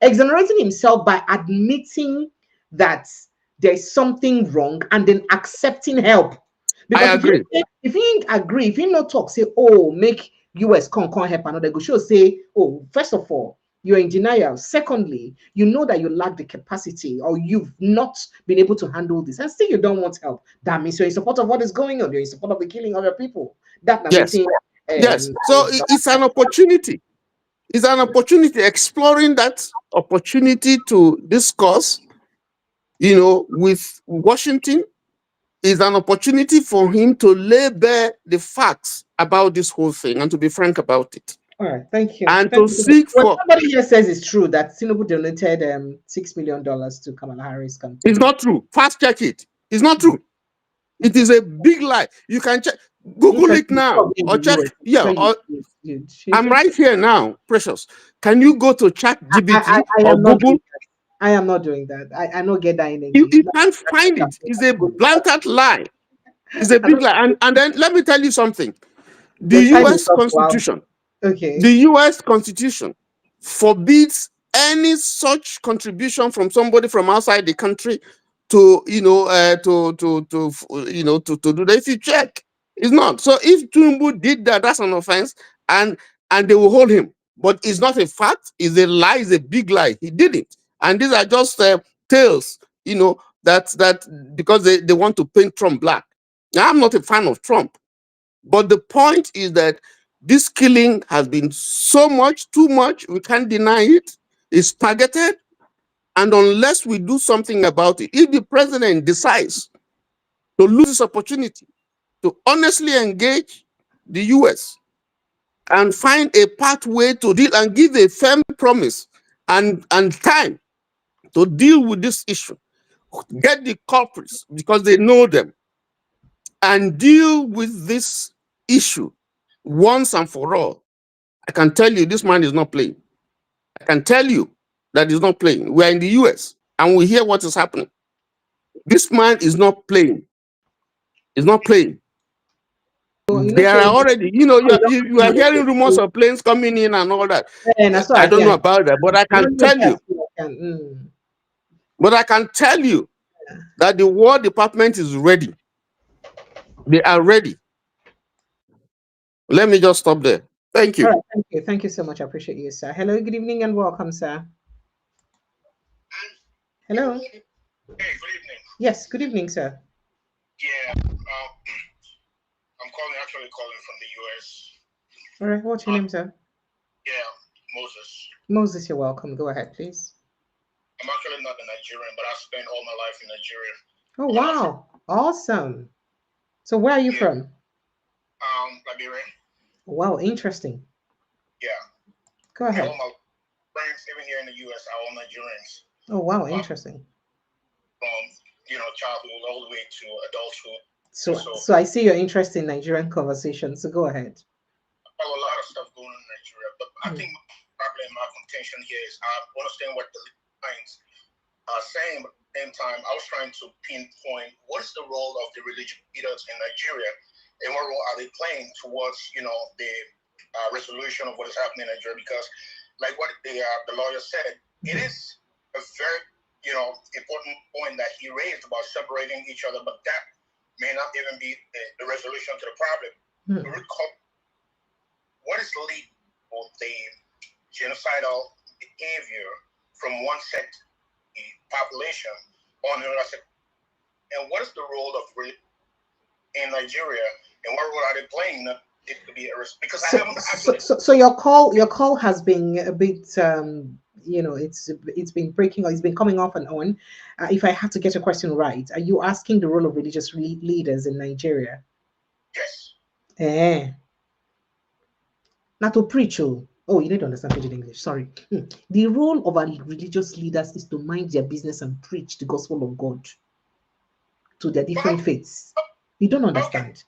[SPEAKER 1] Exonerating himself by admitting that there's something wrong and then accepting help. Because
[SPEAKER 9] I agree.
[SPEAKER 1] If he agree, if he not talk, say, oh, make US can't help another go, she'll say, oh, first of all, you're in denial. Secondly, you know that you lack the capacity, or you've not been able to handle this, and still you don't want help. That means you're in support of what is going on. You're in support of the killing of your people.
[SPEAKER 9] Yes. So it's an opportunity. It's an opportunity. Exploring that opportunity to discuss, with Washington, is an opportunity for him to lay bare the facts about this whole thing and to be frank about it.
[SPEAKER 1] All right, thank you.
[SPEAKER 9] And to seek for.
[SPEAKER 1] Somebody here says it's true that Tinubu donated $6 million to Kamala Harris campaign.
[SPEAKER 9] It's not true. Fast check it. It's not true. It is a big lie. You can check. Google it now or check. Yeah, I'm right here now, Precious. Can you go to ChatGPT or Google?
[SPEAKER 1] I am not doing that. I don't get that in English.
[SPEAKER 9] You can't find it. It's a blatant lie. It's a big lie. And then let me tell you something. The U.S. Constitution.
[SPEAKER 1] Okay.
[SPEAKER 9] The U.S. Constitution forbids any such contribution from somebody from outside the country to do that. If you check, it's not. So if Tinubu did that, that's an offense, and they will hold him. But it's not a fact. It's a lie. It's a big lie. He did it, and these are just tales. That because they want to paint Trump black. Now, I'm not a fan of Trump, but the point is that this killing has been so much, too much. We can't deny it. It's targeted. And unless we do something about it, if the president decides to lose this opportunity to honestly engage the US and find a pathway to deal and give a firm promise and time to deal with this issue, get the culprits because they know them, and deal with this issue once and for all, I can tell you this man is not playing. I can tell you that he's not playing. We're in the US and we hear what is happening. This man is not playing. He's not playing. There are already, you are hearing rumors of planes coming in and all that. I don't know about that, but I can tell you. But I can tell you that the War Department is ready. They are ready. Let me just stop there. Thank you.
[SPEAKER 1] All right, thank you. Thank you so much. I appreciate you, sir. Hello, good evening and welcome, sir. Hello.
[SPEAKER 8] Hey, good evening.
[SPEAKER 1] Yes, good evening, sir.
[SPEAKER 8] Yeah, I'm actually calling from the US.
[SPEAKER 1] All right, what's your name, sir?
[SPEAKER 8] Yeah, Moses.
[SPEAKER 1] Moses, you're welcome. Go ahead, please.
[SPEAKER 8] I'm actually not a Nigerian, but I've spent all my life in Nigeria.
[SPEAKER 1] Oh, wow. Awesome. So where are you from?
[SPEAKER 8] Liberia.
[SPEAKER 1] Wow, interesting.
[SPEAKER 8] Yeah.
[SPEAKER 1] Go ahead.
[SPEAKER 8] All my friends, even here in the US, are all Nigerians.
[SPEAKER 1] Oh, wow, interesting.
[SPEAKER 8] From, childhood all the way to adulthood.
[SPEAKER 1] So I see your interest in Nigerian conversation, so go ahead.
[SPEAKER 8] A lot of stuff going on in Nigeria, but I think probably my contention here is I understand what the lines are saying, but at the same time, I was trying to pinpoint what is the role of the religious leaders in Nigeria and what role are they playing towards, the resolution of what is happening in Nigeria? Because, like what the lawyer said, it is a very, important point that he raised about separating each other, but that may not even be the resolution to the problem. What is leading to the genocidal behavior from one sect of the population on another sect? And what is the role of religion in Nigeria, and what role are they playing? It could be because I haven't actually.
[SPEAKER 1] So your call has been a bit it's been breaking, or it's been coming off and on. If I have to get your question right, are you asking the role of religious leaders in Nigeria?
[SPEAKER 8] Yes.
[SPEAKER 1] Not to preach. Oh, you need to understand pidgin English. Sorry. The role of our religious leaders is to mind their business and preach the gospel of God to their different faiths. You don't understand.
[SPEAKER 8] Okay.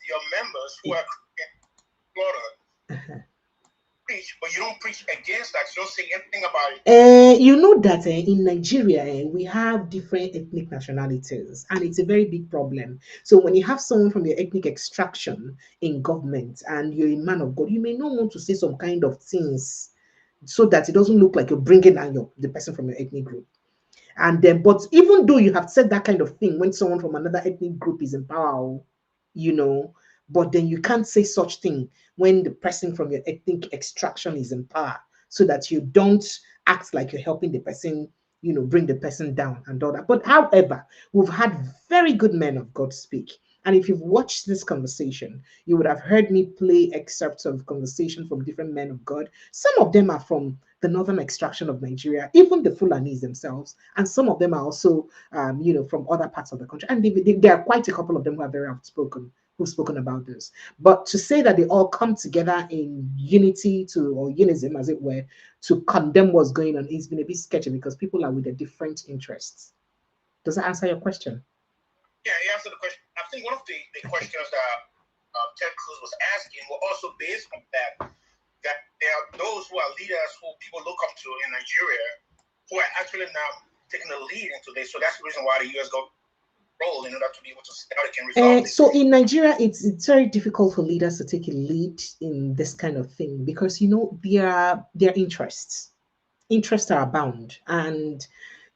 [SPEAKER 8] Your members who are slaughtered preach, but you don't preach against that. You don't say anything about it.
[SPEAKER 1] You know that in Nigeria we have different ethnic nationalities, and it's a very big problem. So when you have someone from your ethnic extraction in government and you're a man of God, you may not want to say some kind of things so that it doesn't look like you're bringing down the person from your ethnic group. And then, but even though you have said that kind of thing when someone from another ethnic group is in power, but then you can't say such thing when the person from your ethnic extraction is in power, so that you don't act like you're helping the person, bring the person down and all that. But however, we've had very good men of God speak. And if you've watched this conversation, you would have heard me play excerpts of conversation from different men of God. Some of them are from the northern extraction of Nigeria, even the Fulanis themselves, and some of them are also, from other parts of the country. And there are quite a couple of them who are very outspoken, who've spoken about this. But to say that they all come together in unity or unism, as it were, to condemn what's going on is been a bit sketchy because people are with their different interests. Does that answer your question?
[SPEAKER 8] Yeah, he answered the question. I think one of the questions that Ted Cruz was asking were also based on that there are those who are leaders who people look up to in Nigeria who are actually now taking the lead into this. So that's the reason why the U.S. got role in order to be able to see how they can resolve this.
[SPEAKER 1] So in Nigeria, it's very difficult for leaders to take a lead in this kind of thing because their interests are abound, and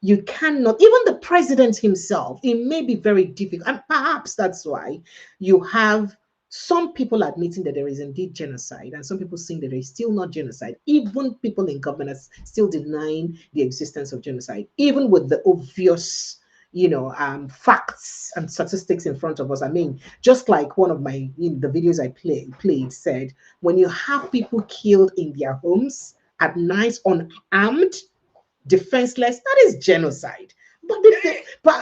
[SPEAKER 1] You cannot, even the president himself, it may be very difficult. And perhaps that's why you have some people admitting that there is indeed genocide, and some people saying that there is still not genocide. Even people in government are still denying the existence of genocide, even with the obvious, facts and statistics in front of us. I mean, just like one of my the videos I played said, when you have people killed in their homes at night, unarmed, defenseless, that is genocide. But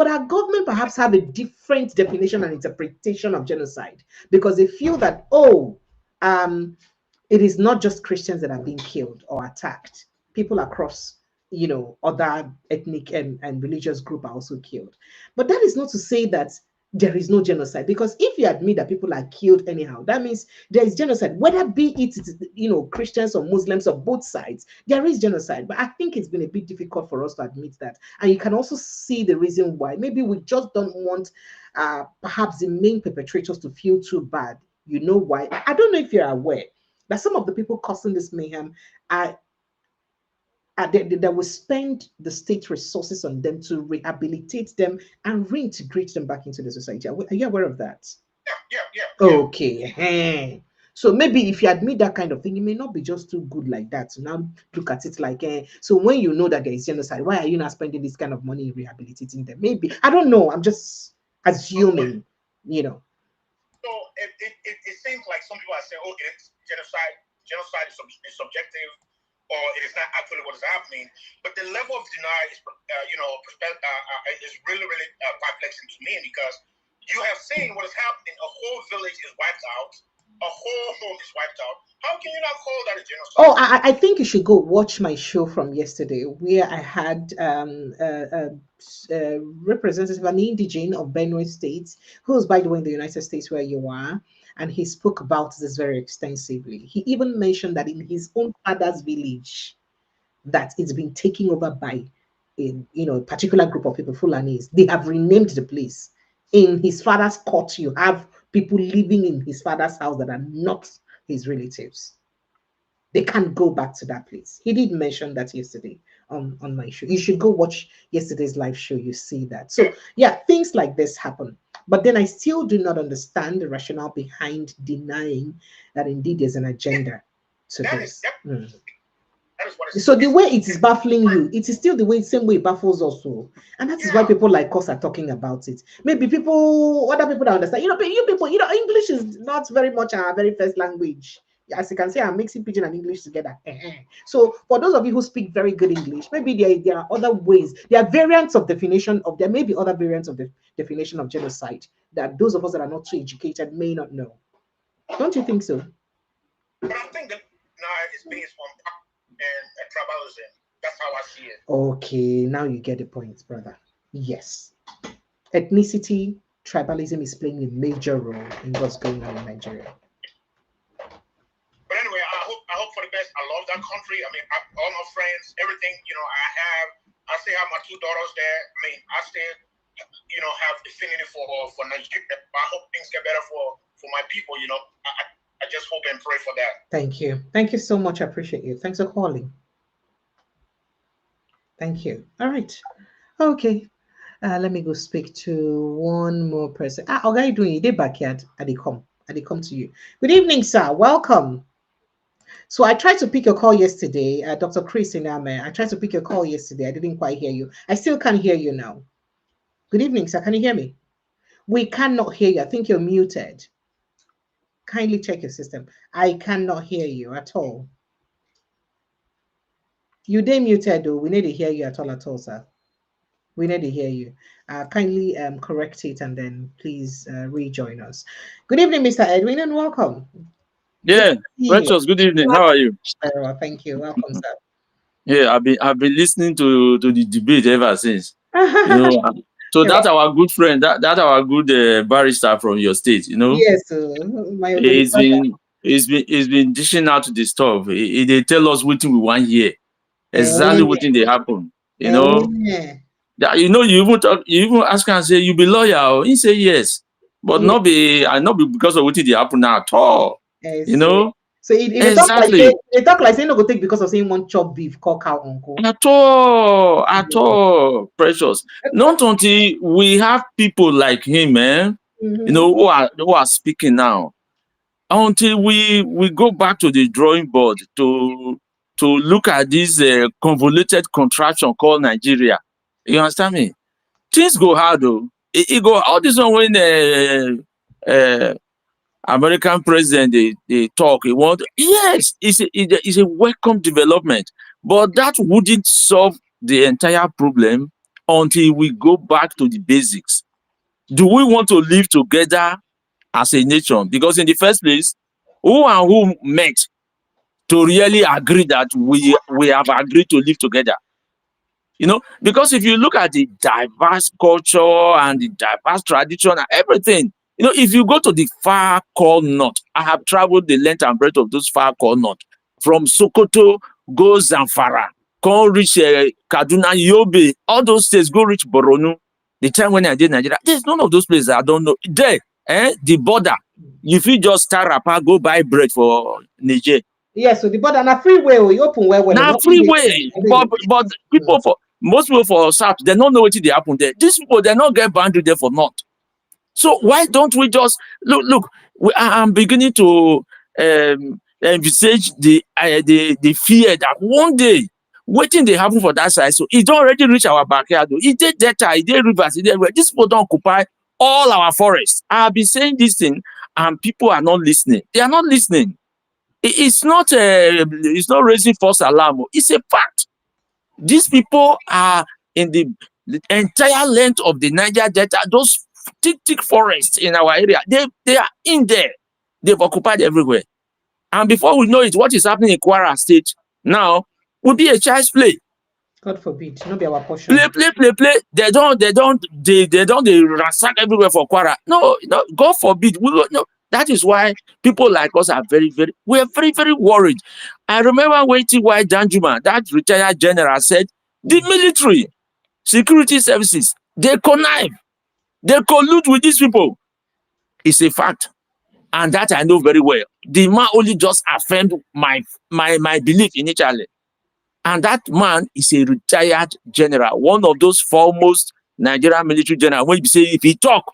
[SPEAKER 1] our government perhaps have a different definition and interpretation of genocide, because they feel that it is not just Christians that are being killed or attacked. People across other ethnic and religious group are also killed. But that is not to say that there is no genocide, because if you admit that people are killed anyhow, that means there is genocide, whether be it Christians or Muslims or both sides, there is genocide. But I think it's been a bit difficult for us to admit that, and you can also see the reason why. Maybe we just don't want perhaps the main perpetrators to feel too bad. You know why? I don't know if you're aware that some of the people causing this mayhem are they will spend the state resources on them to rehabilitate them and reintegrate them back into the society. Are you aware of that?
[SPEAKER 8] Yeah.
[SPEAKER 1] Okay. So maybe if you admit that kind of thing, it may not be just too good like that. So now look at it like, so when you know that there is genocide, why are you not spending this kind of money rehabilitating them? Maybe, I don't know. I'm just assuming,
[SPEAKER 8] So it seems like some people are saying, okay, it's genocide is subjective, or it is not actually what is happening. But the level of denial is, is really, really perplexing to me, because you have seen what is happening. A whole village is wiped out. A whole home is wiped out. How can you not call that a genocide?
[SPEAKER 1] Oh, I think you should go watch my show from yesterday, where I had a representative, an indigene of Benue State, who is, by the way, in the United States where you are, and he spoke about this very extensively. He even mentioned that in his own father's village, that it's been taken over by a particular group of people, Fulanis. They have renamed the place. In his father's court, you have people living in his father's house that are not his relatives. They can't go back to that place. He did mention that yesterday on my show. You should go watch yesterday's live show. You see that. So yeah, things like this happen. But then I still do not understand the rationale behind denying that indeed there's an agenda to this. So the way it is baffling you, it is still the same way it baffles us all. And that is why people like us are talking about it. Maybe other people don't understand. You people, English is not very much our very first language. As you can see, I'm mixing Pidgin and English together. So for those of you who speak very good English, maybe there are other ways. There are variants of definition of, there may be other variants of the definition of genocide that those of us that are not too educated may not know. Don't you think so?
[SPEAKER 8] But I think that now is based on and tribalism. That's how I see it.
[SPEAKER 1] Okay, now you get the point, brother. Yes. Ethnicity, tribalism is playing a major role in what's going on in Nigeria.
[SPEAKER 8] But anyway, I hope for the best. I love that country. I mean, all my friends, everything, I still have my two daughters there. I mean, I still, have affinity for Nigeria. I hope things get better for my people, I just hope and pray for that.
[SPEAKER 1] Thank you. Thank you so much. I appreciate you. Thanks for calling. Thank you. All right. Okay. Let me go speak to one more person. How are you doing? You did backyard. I did come to you. Good evening, sir. Welcome. So I tried to pick your call yesterday, Dr. Chris Iname. I tried to pick your call yesterday. I didn't quite hear you. I still can't hear you now. Good evening, sir. Can you hear me? We cannot hear you. I think you're muted. Kindly check your system. I cannot hear you at all. You did muted though. We need to hear you at all, sir. We need to hear you. Kindly correct it and then please rejoin us. Good evening, Mr. Edwin, and welcome.
[SPEAKER 7] Yeah, Precious, good evening. How are you?
[SPEAKER 1] Very well, thank you. Welcome, sir.
[SPEAKER 7] Yeah, I've been listening to the debate ever since. So that's our good friend, that our good barrister from your state,
[SPEAKER 1] Yes,
[SPEAKER 7] he's been dishing out the stuff. They tell us what we want here, exactly what they happen. That you even ask and say you be lawyer. He say yes, but not be because of what they happen now at all.
[SPEAKER 1] So it talk like say no go take because of saying one chop beef, call cow uncle.
[SPEAKER 10] At all, Precious. Not until we have people like him, you know, who are speaking now. Until we go back to the drawing board to look at this convoluted contraption called Nigeria. You understand me? Things go hard though. It go all this one when American president they talk. He want yes, it's a welcome development, but that wouldn't solve the entire problem until we go back to the basics. Do we want to live together as a nation? Because in the first place, who and who met to really agree that we have agreed to live together? You know, because if you look at the diverse culture and the diverse tradition and everything, you know, if you go to the far core north, I have traveled the length and breadth of those far core north, from Sokoto, go Zamfara, go reach Kaduna, Yobe, all those states, go reach Borno. The time when I did Nigeria, there's none of those places I don't know. There, the border, if you just start up, go buy bread for Niger.
[SPEAKER 1] Yes, so the border na freeway, you open where
[SPEAKER 10] now freeway, but people most people for South, they don't know what they happen there. These people, they don't get boundary there for North. So why don't we just look? I'm beginning to envisage the fear that one day waiting they happen for that side. So it don't already reach our backyard. It did delta, it did rivers, it did where these people don't occupy all our forests. I've been saying this thing, and people are not listening. They are not listening. It's not raising false alarm. It's a fact. These people are in the entire length of the Niger Delta, those thick forests in our area. They are in there. They've occupied everywhere. And before we know it, what is happening in Kwara State now will be a child's play.
[SPEAKER 1] God forbid, not be our portion.
[SPEAKER 10] Play. They don't ransack everywhere for Kwara. No, God forbid. No. That is why people like us are very, very worried. I remember when T.Y. Danjuma, that retired general, said, the military, security services, they connive, they collude with these people. It's a fact. And that I know very well. The man only just affirmed my belief in each other. And that man is a retired general, one of those foremost Nigerian military generals. When you say, if he talk,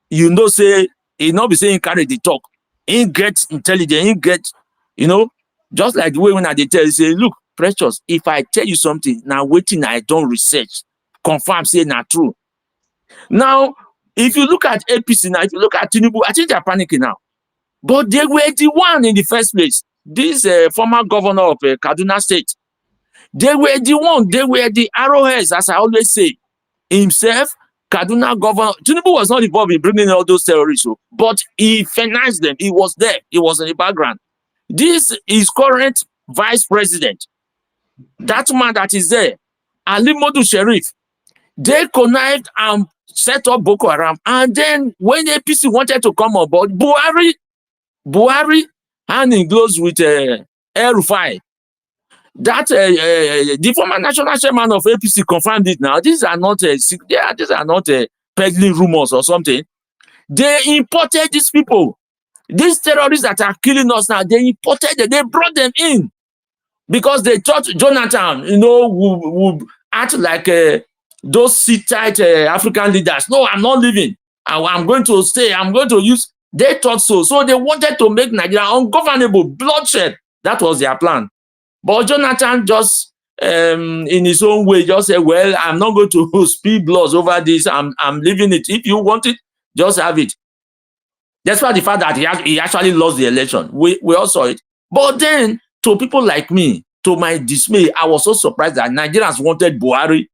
[SPEAKER 10] you know, say, he not be saying carry the talk. He gets intelligent, he gets, you know, just like the way when I tell you, say, look, Precious, if I tell you something, now waiting, I don't research, confirm, say not true. Now, if you look at APC now, if you look at Tinubu, I think they're panicking now. But they were the one in the first place. This former governor of Kaduna State, they were the one, they were the arrowheads, as I always say. Himself, Kaduna governor, Tinubu was not involved in bringing all those terrorists, but he financed them. He was there. He was in the background. This is current vice president. That man that is there, Ali Modu Sheriff, they connived and set up Boko Haram. And then when the APC wanted to come on board, Buhari hand in gloves with El Rufai. That the former national chairman of APC confirmed it now. These are not peddling rumors or something. They imported these people. These terrorists that are killing us now, they imported them. They brought them in because they thought Jonathan, you know, would act like those sit-tight African leaders. No, I'm not leaving. I'm going to stay. I'm going to use. They thought so. So they wanted to make Nigeria ungovernable, bloodshed. That was their plan. But Jonathan just, in his own way, just said, well, I'm not going to spill blood over this. I'm leaving it. If you want it, just have it. Despite the fact that he actually lost the election. We all saw it. But then, to people like me, to my dismay, I was so surprised that Nigerians wanted Buhari.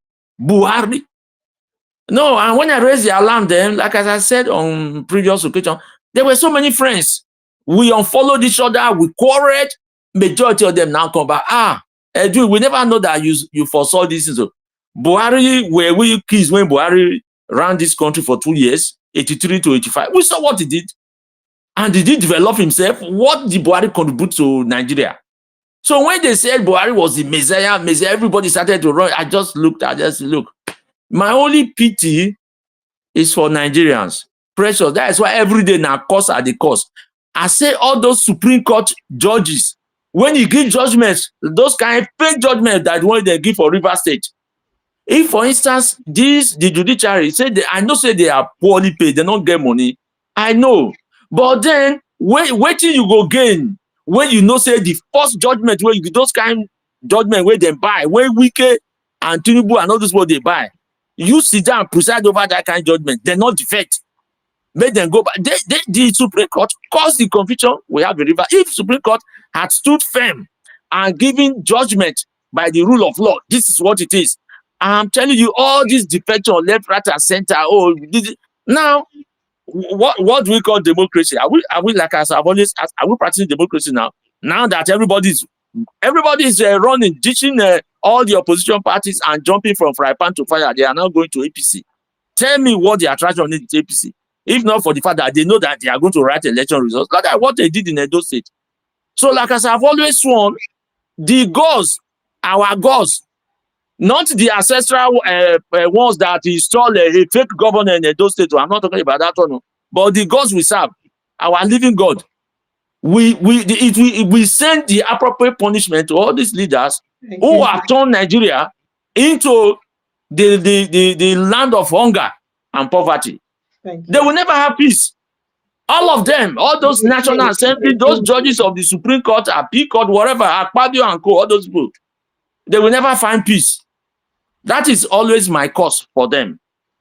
[SPEAKER 10] No, and when I raised the alarm then, like as I said on previous occasion, there were so many friends. We unfollowed each other, we quarreled. Majority of them now come back. We never know that you foresaw this. So Buhari, were we kids when Buhari ran this country for 2 years, 83 to 85? We saw what he did. And did he develop himself? What did Buhari contribute to Nigeria? So when they said Buhari was the Messiah, everybody started to run. I just look. My only pity is for Nigerians. Precious. That is why every day now costs are the cost. I say all those Supreme Court judges when you give judgments, those kind of fake judgments that when they give for River State. If, for instance, the judiciary say I know say they are poorly paid, they don't get money. I know, but then wait till you go gain when you know say the first judgment where you those kind of judgment where they buy, where Wike and Tinubu and all this what they buy, you sit down and preside over that kind of judgment. They not defect. Make them go back. The Supreme Court caused the confusion we have in River. If Supreme Court had stood firm and given judgment by the rule of law, this is what it is. I'm telling you, all this defection left, right, and center. Oh, now what do we call democracy? Are we like as I've always asked, are we practicing democracy now? Now that everybody's running, ditching all the opposition parties and jumping from fry pan to fire, they are now going to APC. Tell me what the attraction is to APC. If not for the fact that they know that they are going to write election results, look at what they did in Edo State. So, like as I've always sworn, the gods, our gods, not the ancestral ones that installed a fake governor in Edo State. I'm not talking about that one, but the gods we serve, our living God. We send the appropriate punishment to all these leaders who have turned Nigeria into the land of hunger and poverty. They will never have peace. All of them, all those National Assembly, those judges of the Supreme Court, Appeal Court, whatever, Akpabio and co, all those people, they will never find peace. That is always my cause for them.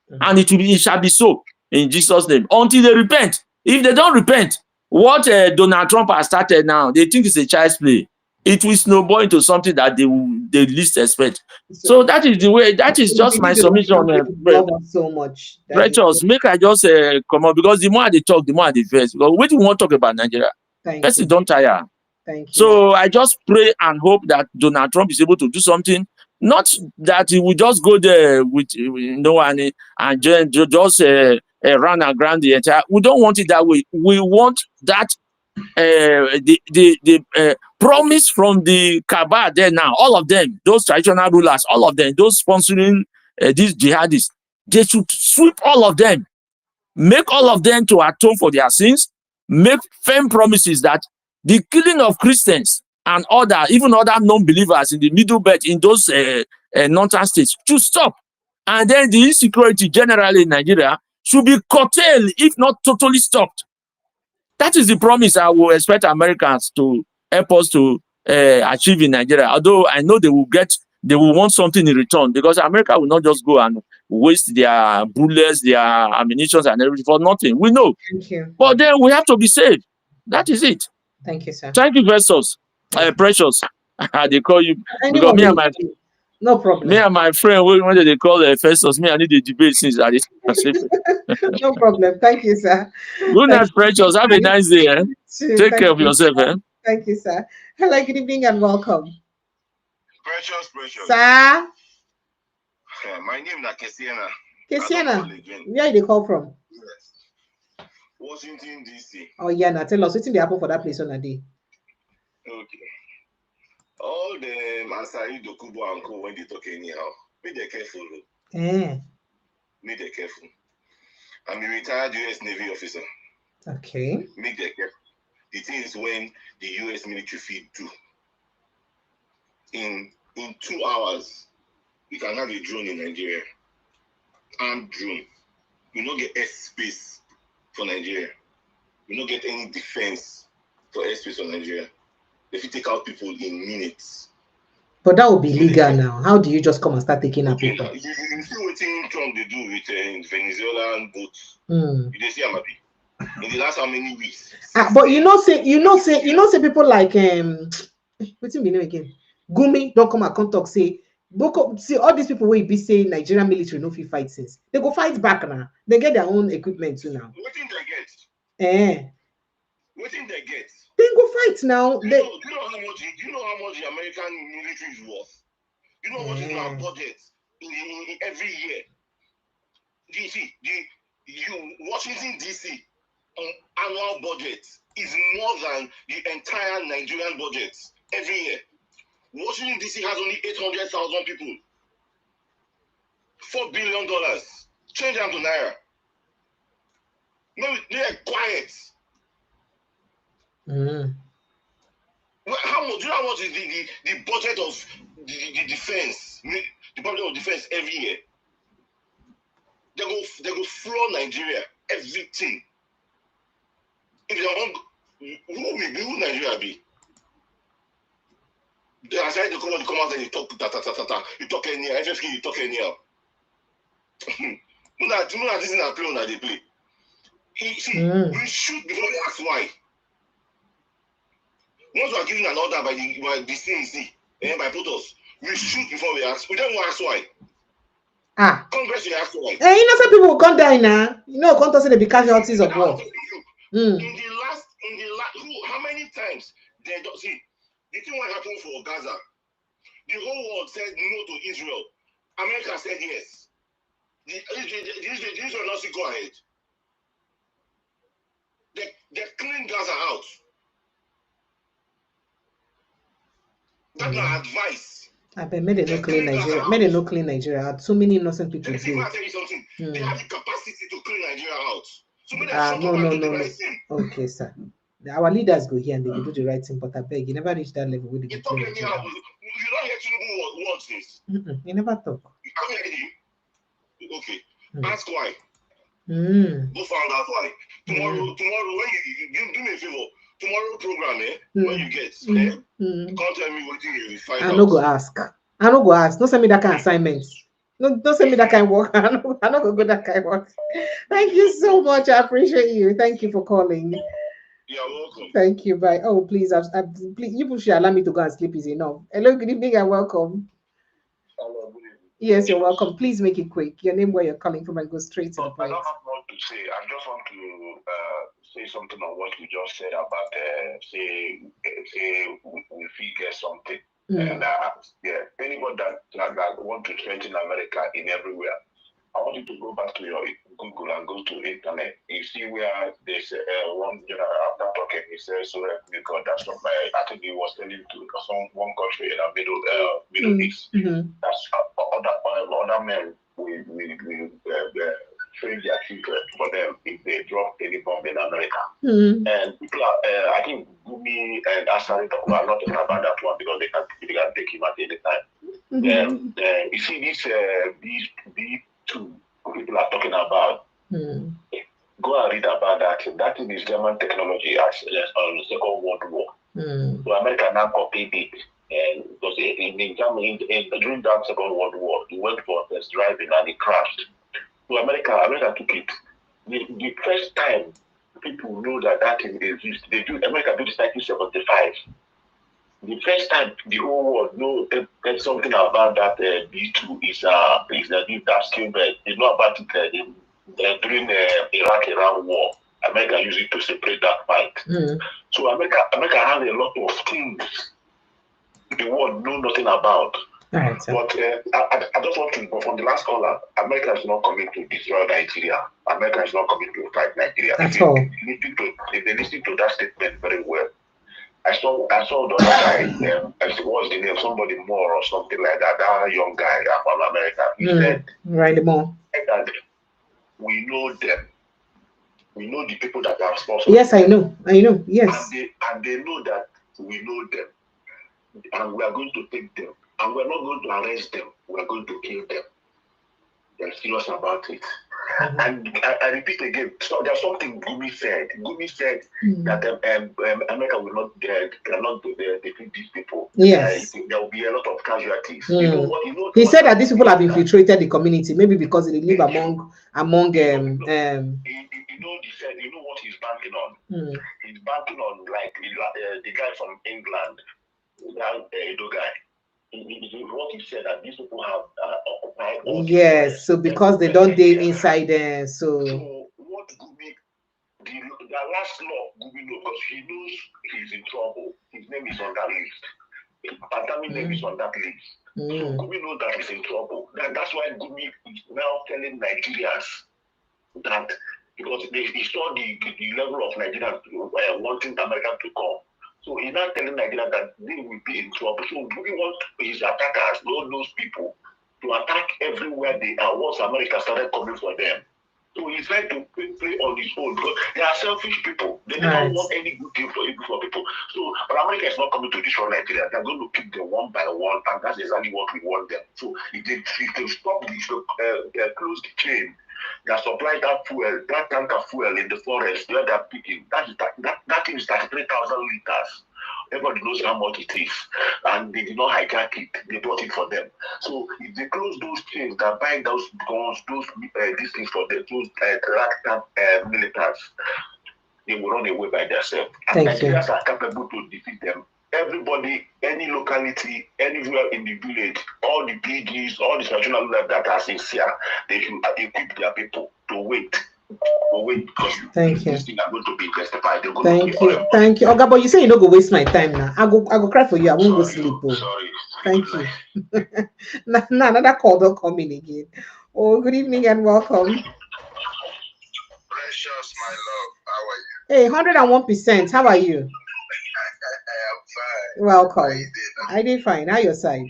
[SPEAKER 10] And it shall be so in Jesus' name until they repent. If they don't repent, what Donald Trump has started now, they think it's a child's play. It will snowball into something that they least expect. So that is the way. That is just my submission.
[SPEAKER 1] So much.
[SPEAKER 10] Precious, make I just come on, because the more they talk, the more they face. Because what do you want to talk about Nigeria? First, don't tire.
[SPEAKER 1] Thank you.
[SPEAKER 10] So I just pray and hope that Donald Trump is able to do something. Not that he will just go there with and just run around the entire. We don't want it that way. We want that the promise from the Kaaba there now. All of them, those traditional rulers, all of them, those sponsoring these jihadists, they should sweep all of them, make all of them to atone for their sins, make firm promises that the killing of Christians and even other non-believers in the Middle Belt, in those northern states, to stop. And then the insecurity generally in Nigeria should be curtailed, if not totally stopped. That is the promise I will expect Americans to help us to achieve in Nigeria. Although I know they will want something in return, because America will not just go and waste their bullets, their ammunition and everything for nothing. We know.
[SPEAKER 1] Thank you.
[SPEAKER 10] But then we have to be safe. That is it.
[SPEAKER 1] Thank you, sir.
[SPEAKER 10] Thank you, Precious. Precious. They call you because me and my
[SPEAKER 1] no problem.
[SPEAKER 10] Me and my friend, when they call Festus, me, I need a debate since that is
[SPEAKER 1] no problem. Thank you, sir.
[SPEAKER 10] Good night, Precious. Have a nice day. Eh? Take care of yourself. Eh?
[SPEAKER 1] Thank you, sir. Hello, good evening and welcome.
[SPEAKER 8] Precious.
[SPEAKER 1] Sir.
[SPEAKER 8] My name is Kīllīñg.
[SPEAKER 1] Kīllīñg. Where did they call from?
[SPEAKER 8] Yes. Washington, D.C.
[SPEAKER 1] Oh, yeah, now tell us what's in the apple for that place on a day.
[SPEAKER 8] Okay. All the Masai Dokubo and Co, when they talk anyhow, be they careful. Make them careful. I'm a retired U.S. Navy officer.
[SPEAKER 1] Okay.
[SPEAKER 8] Make them careful. The thing is when the U.S. military feed do. In 2 hours, we can have a drone in Nigeria. Armed drone. We don't get airspace for Nigeria. We don't get any defense for airspace for Nigeria. If you take out people in minutes.
[SPEAKER 1] But that would be legal now. How do you just come and start taking out people?
[SPEAKER 8] You see what Trump they do with Venezuelan boats. You they see Amapi in the last how many weeks?
[SPEAKER 1] But you know say people like what's his name again? Gumi don't come and come talk say see all these people will be saying Nigerian military no fit fight since they go fight back now. They get their own equipment too now.
[SPEAKER 8] What thing they get? What thing they get?
[SPEAKER 1] They go fight now.
[SPEAKER 8] Do you know how much the American military is worth? You know what is our budget in every year? The Washington D.C. annual budget is more than the entire Nigerian budget every year. Washington D.C. has only 800,000 people. $4 billion. Change them to naira. No, they're quiet. How much? Do you know how much is the budget of the defense? The budget of defense every year. They go floor Nigeria, everything. If they want, who Nigeria be? They are trying to come out and you talk you talk anyhow. Everything you talk anyhow. You know this is a play that they play. We shoot before we ask why. Once we are given an order by the CNC and by POTUS, we shoot before we ask. We don't want to ask why. Congress will ask why.
[SPEAKER 1] Innocent people will come die now. You know, come to say they be casualties of war.
[SPEAKER 8] In the last, how many times they don't see the thing what happened for Gaza? The whole world said no to Israel. America said yes. The Israel not go ahead. They clean Gaza out. That's my advice.
[SPEAKER 1] I bet made it no clean Nigeria. Made it no clean Nigeria. Too many innocent people.
[SPEAKER 8] Let me tell you something. They have the capacity to clean Nigeria out. So
[SPEAKER 1] No. Okay, sir. Our leaders go here and they do the right thing, but I beg you never reach that level where they
[SPEAKER 8] you talk anyhow. You don't hear Tinubu words this.
[SPEAKER 1] You never talk.
[SPEAKER 8] Okay. Ask why. Go find out why. Tomorrow, when you do me a favor. Tomorrow program, when you get, can't tell me what you find out.
[SPEAKER 1] I no go ask. Don't send me that kind of assignment. No, don't send me that kind of work. I not go that kind of work. Thank you so much. I appreciate you. Thank you for calling.
[SPEAKER 8] You're welcome.
[SPEAKER 1] Thank you. Bye. Oh, please, please, you should allow me to go and sleep is enough. Hello, good evening and welcome.
[SPEAKER 8] Hello, good evening.
[SPEAKER 1] Yes, you're welcome. Please make it quick. Your name, where you're calling from, and go straight to the
[SPEAKER 8] I
[SPEAKER 1] point.
[SPEAKER 8] don't have much to say. I just want to say something on what you just said about say we figure something. And anybody that want to strengthen America in everywhere, I want you to go back to your Google and go to internet. You see where there's one general after talking, he says, "So help me God." That's not my. I think he was telling to one country in the Middle East. That's other men we train their children for them if they drop any bomb in America. And people are, I think Gumi and Asari are not talking about that one because they can take him at any time. You see these two people are talking about. Go and read about that. That is German technology on the Second World War. So America now copied it. And because in Germany, during that Second World War, he went for test driving and it crashed. So America took it. The first time people know that thing exists, America did it in 1975. The first time the whole world know something about that B2 is that skill bed. They know about it during the Iraq-Iran war. America used it to separate that fight. So America has a lot of things the world know nothing about. Right, but I just want to go from the last caller. America is not coming to destroy Nigeria. America is not coming to fight Nigeria.
[SPEAKER 1] At all.
[SPEAKER 8] If they listen to that statement very well. I saw the other guy. What's the name? Somebody more or something like that. That young guy from America. He said,
[SPEAKER 1] "Right, more."
[SPEAKER 8] That we know them. We know the people that are responsible.
[SPEAKER 1] Yes, I know. Yes.
[SPEAKER 8] And they know that we know them. And we are going to take them. And we're not going to arrest them. We're going to kill them. They're serious about it. And I repeat again, so there's something Gumi said. Gumi said that America will not cannot defeat these people.
[SPEAKER 1] Yes.
[SPEAKER 8] There will be a lot of casualties.
[SPEAKER 1] He said that these people have infiltrated the community, maybe because they live among
[SPEAKER 8] You know what he's banking on? He's banking on like the guy from England, that Edo guy. What he said that these people have occupied.
[SPEAKER 1] Yes, so because they don't deal inside there, so
[SPEAKER 8] what Gumi, the last law Gumi knows, because he knows he's in trouble. His name is on that list. Pantami's name is on that list. So Gumi knows that he's in trouble. That's why Gumi is now telling Nigerians that because he saw the level of Nigerians wanting America to come. So he's not telling Nigeria that they will be in trouble. So we want his attackers, all those people, to attack everywhere they are once America started coming for them. So he's trying to play on his own because they are selfish people. They never want any good thing for people. So, but America is not coming to destroy Nigeria. They're going to keep them one by one, and that's exactly what we want them. So, if they stop this, close the chain, they supply that fuel, that tank of fuel in the forest where they're picking. That thing is 33,000 liters. Everybody knows how much it is, and they did not hijack it. They bought it for them. So if they close those chains that buy those guns, these things for them, those militars, they will run away by themselves. And Nigerians are capable to defeat them. Everybody, any locality, anywhere in the village, all the PGs, all the national leaders that are sincere, they should equip their people to wait. Because these things are going to be justified.
[SPEAKER 1] Thank you. Oga, but you say you don't go waste my time now. I go cry for you. I won't go sleep.
[SPEAKER 8] Sorry.
[SPEAKER 1] Thank you. Now another call don't come in again. Oh, good evening and welcome.
[SPEAKER 11] Precious, my love. How are you?
[SPEAKER 1] Hey, 101%. How are you?
[SPEAKER 11] I am fine.
[SPEAKER 1] Welcome. I did fine. How your side?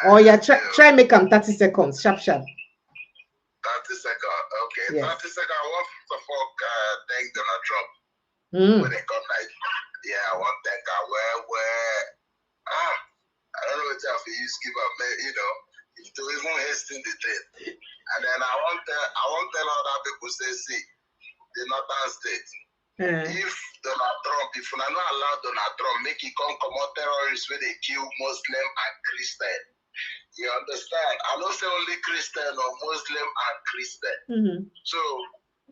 [SPEAKER 1] Oh yeah, try make them 30 seconds. Sharp.
[SPEAKER 11] 30 seconds. Okay.
[SPEAKER 1] Yes.
[SPEAKER 11] 30 seconds. I want to thank Donald Trump. When they come like, yeah, I want to thank her. I don't know what else he used to give up, to even hasten the thing. And then I want to tell other people, see, the northern state. If Donald Trump, if we not allow Donald Trump, make it come out terrorists where they kill Muslim and Christian. You understand? I don't say only Christian or Muslim and Christian. So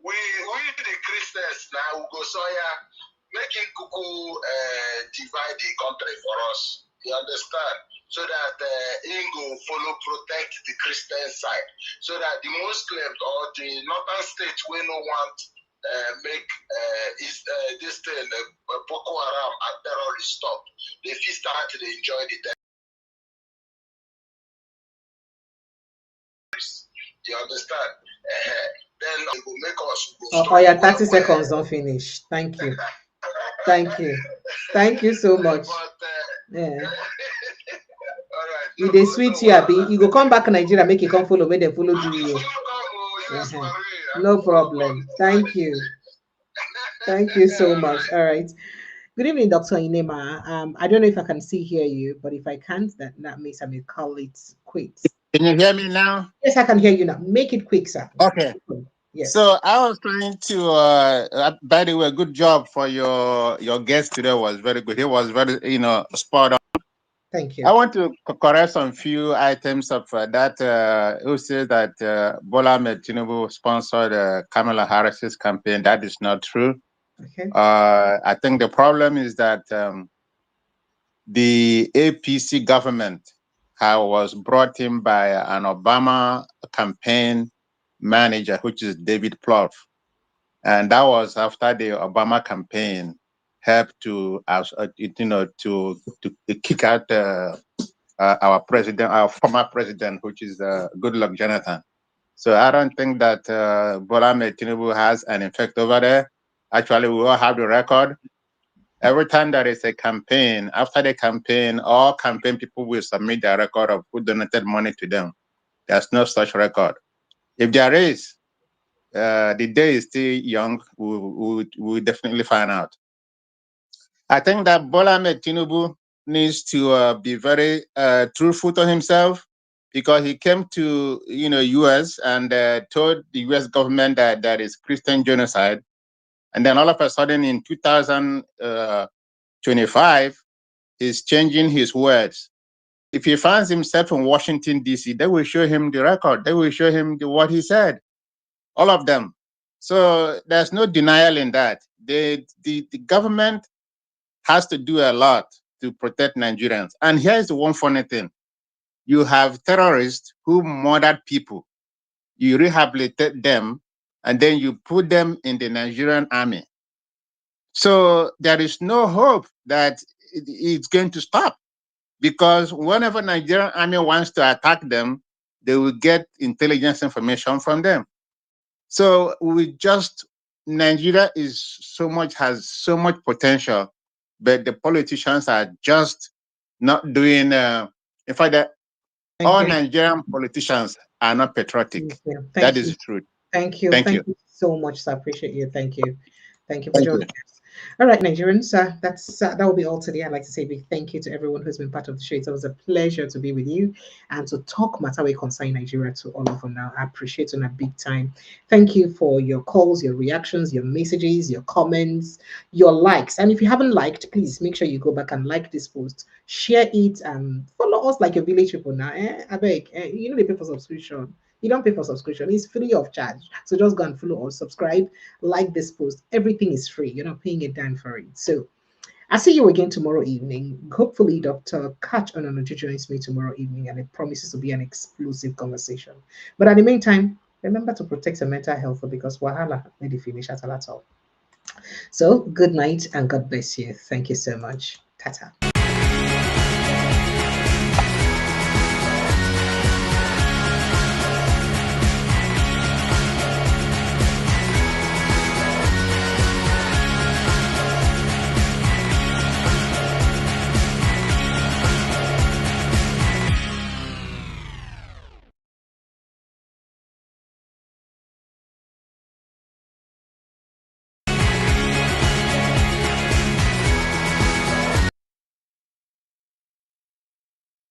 [SPEAKER 11] we the Christians now go make it divide the country for us. You understand? So that he go follow protect the Christian side. So that the Muslim or the northern states will no want make this thing Boko Haram and terrorists stop. They start to enjoy the terrorists. Do you understand? Then it will make us go.
[SPEAKER 1] Oh yeah, 30 seconds don't finish. Thank you. Thank you so much. Yeah. If they sweet you, you go come back to Nigeria, make it come follow where they follow you. No problem. Thank you. Thank you so much. All right. Good evening, Dr. Inema. I don't know if I can hear you, but if I can't, that means I may call it quits.
[SPEAKER 12] Can you hear me now?
[SPEAKER 1] Yes, I can hear you now. Make it quick, sir.
[SPEAKER 12] Okay.
[SPEAKER 1] Yes.
[SPEAKER 12] So I was trying to, by the way, good job for your guest today was very good. He was very, spot on.
[SPEAKER 1] Thank you.
[SPEAKER 12] I want to correct some few items of that. Who says that Bola Ahmed Tinubu sponsored Kamala Harris's campaign? That is not true.
[SPEAKER 1] Okay.
[SPEAKER 12] I think the problem is that the APC government was brought in by an Obama campaign manager, which is David Plouffe, and that was after the Obama campaign helped to kick out our president, our former president, which is Goodluck Jonathan. So I don't think that Bola Ahmed Tinubu has an effect over there. Actually, we all have the record. Every time there is a campaign, after the campaign, all campaign people will submit their record of who donated money to them. There's no such record. If there is, the day is still young, we'll definitely find out. I think that Bola Ahmed Tinubu needs to be very truthful to himself, because he came to US and told the US government that there is Christian genocide. And then all of a sudden in 2025, he's changing his words. If he finds himself in Washington, D.C., they will show him the record. They will show him what he said, all of them. So there's no denial in that. The government has to do a lot to protect Nigerians. And here's the one funny thing. You have terrorists who murdered people. You rehabilitate them, and then you put them in the Nigerian army. So there is no hope that it's going to stop, because whenever Nigerian army wants to attack them, they will get intelligence information from them. So Nigeria has so much potential, but the politicians are just not doing. In fact, all Nigerian politicians are not patriotic. That is the truth.
[SPEAKER 1] Thank you.
[SPEAKER 12] Thank
[SPEAKER 1] Thank
[SPEAKER 12] you.
[SPEAKER 1] you so much. I appreciate you. Thank you. Thank you for joining us. All right, Nigerians, that will be all today. I'd like to say a big thank you to everyone who's been part of the show. It was a pleasure to be with you and to talk matter way concerning Nigeria to all of you now. I appreciate it in a big time. Thank you for your calls, your reactions, your messages, your comments, your likes. And if you haven't liked, please make sure you go back and like this post, share it, and follow us like a village people now. I beg, you know they pay for subscription. You don't pay for subscription, it's free of charge. So just go and follow or subscribe, like this post. Everything is free. You're not paying a dime for it. So I'll see you again tomorrow evening. Hopefully, Dr. Catch Ononoju joins me tomorrow evening, and it promises to be an explosive conversation. But at the meantime, remember to protect your mental health because wahala may finish at all. So good night and God bless you. Thank you so much. Tata.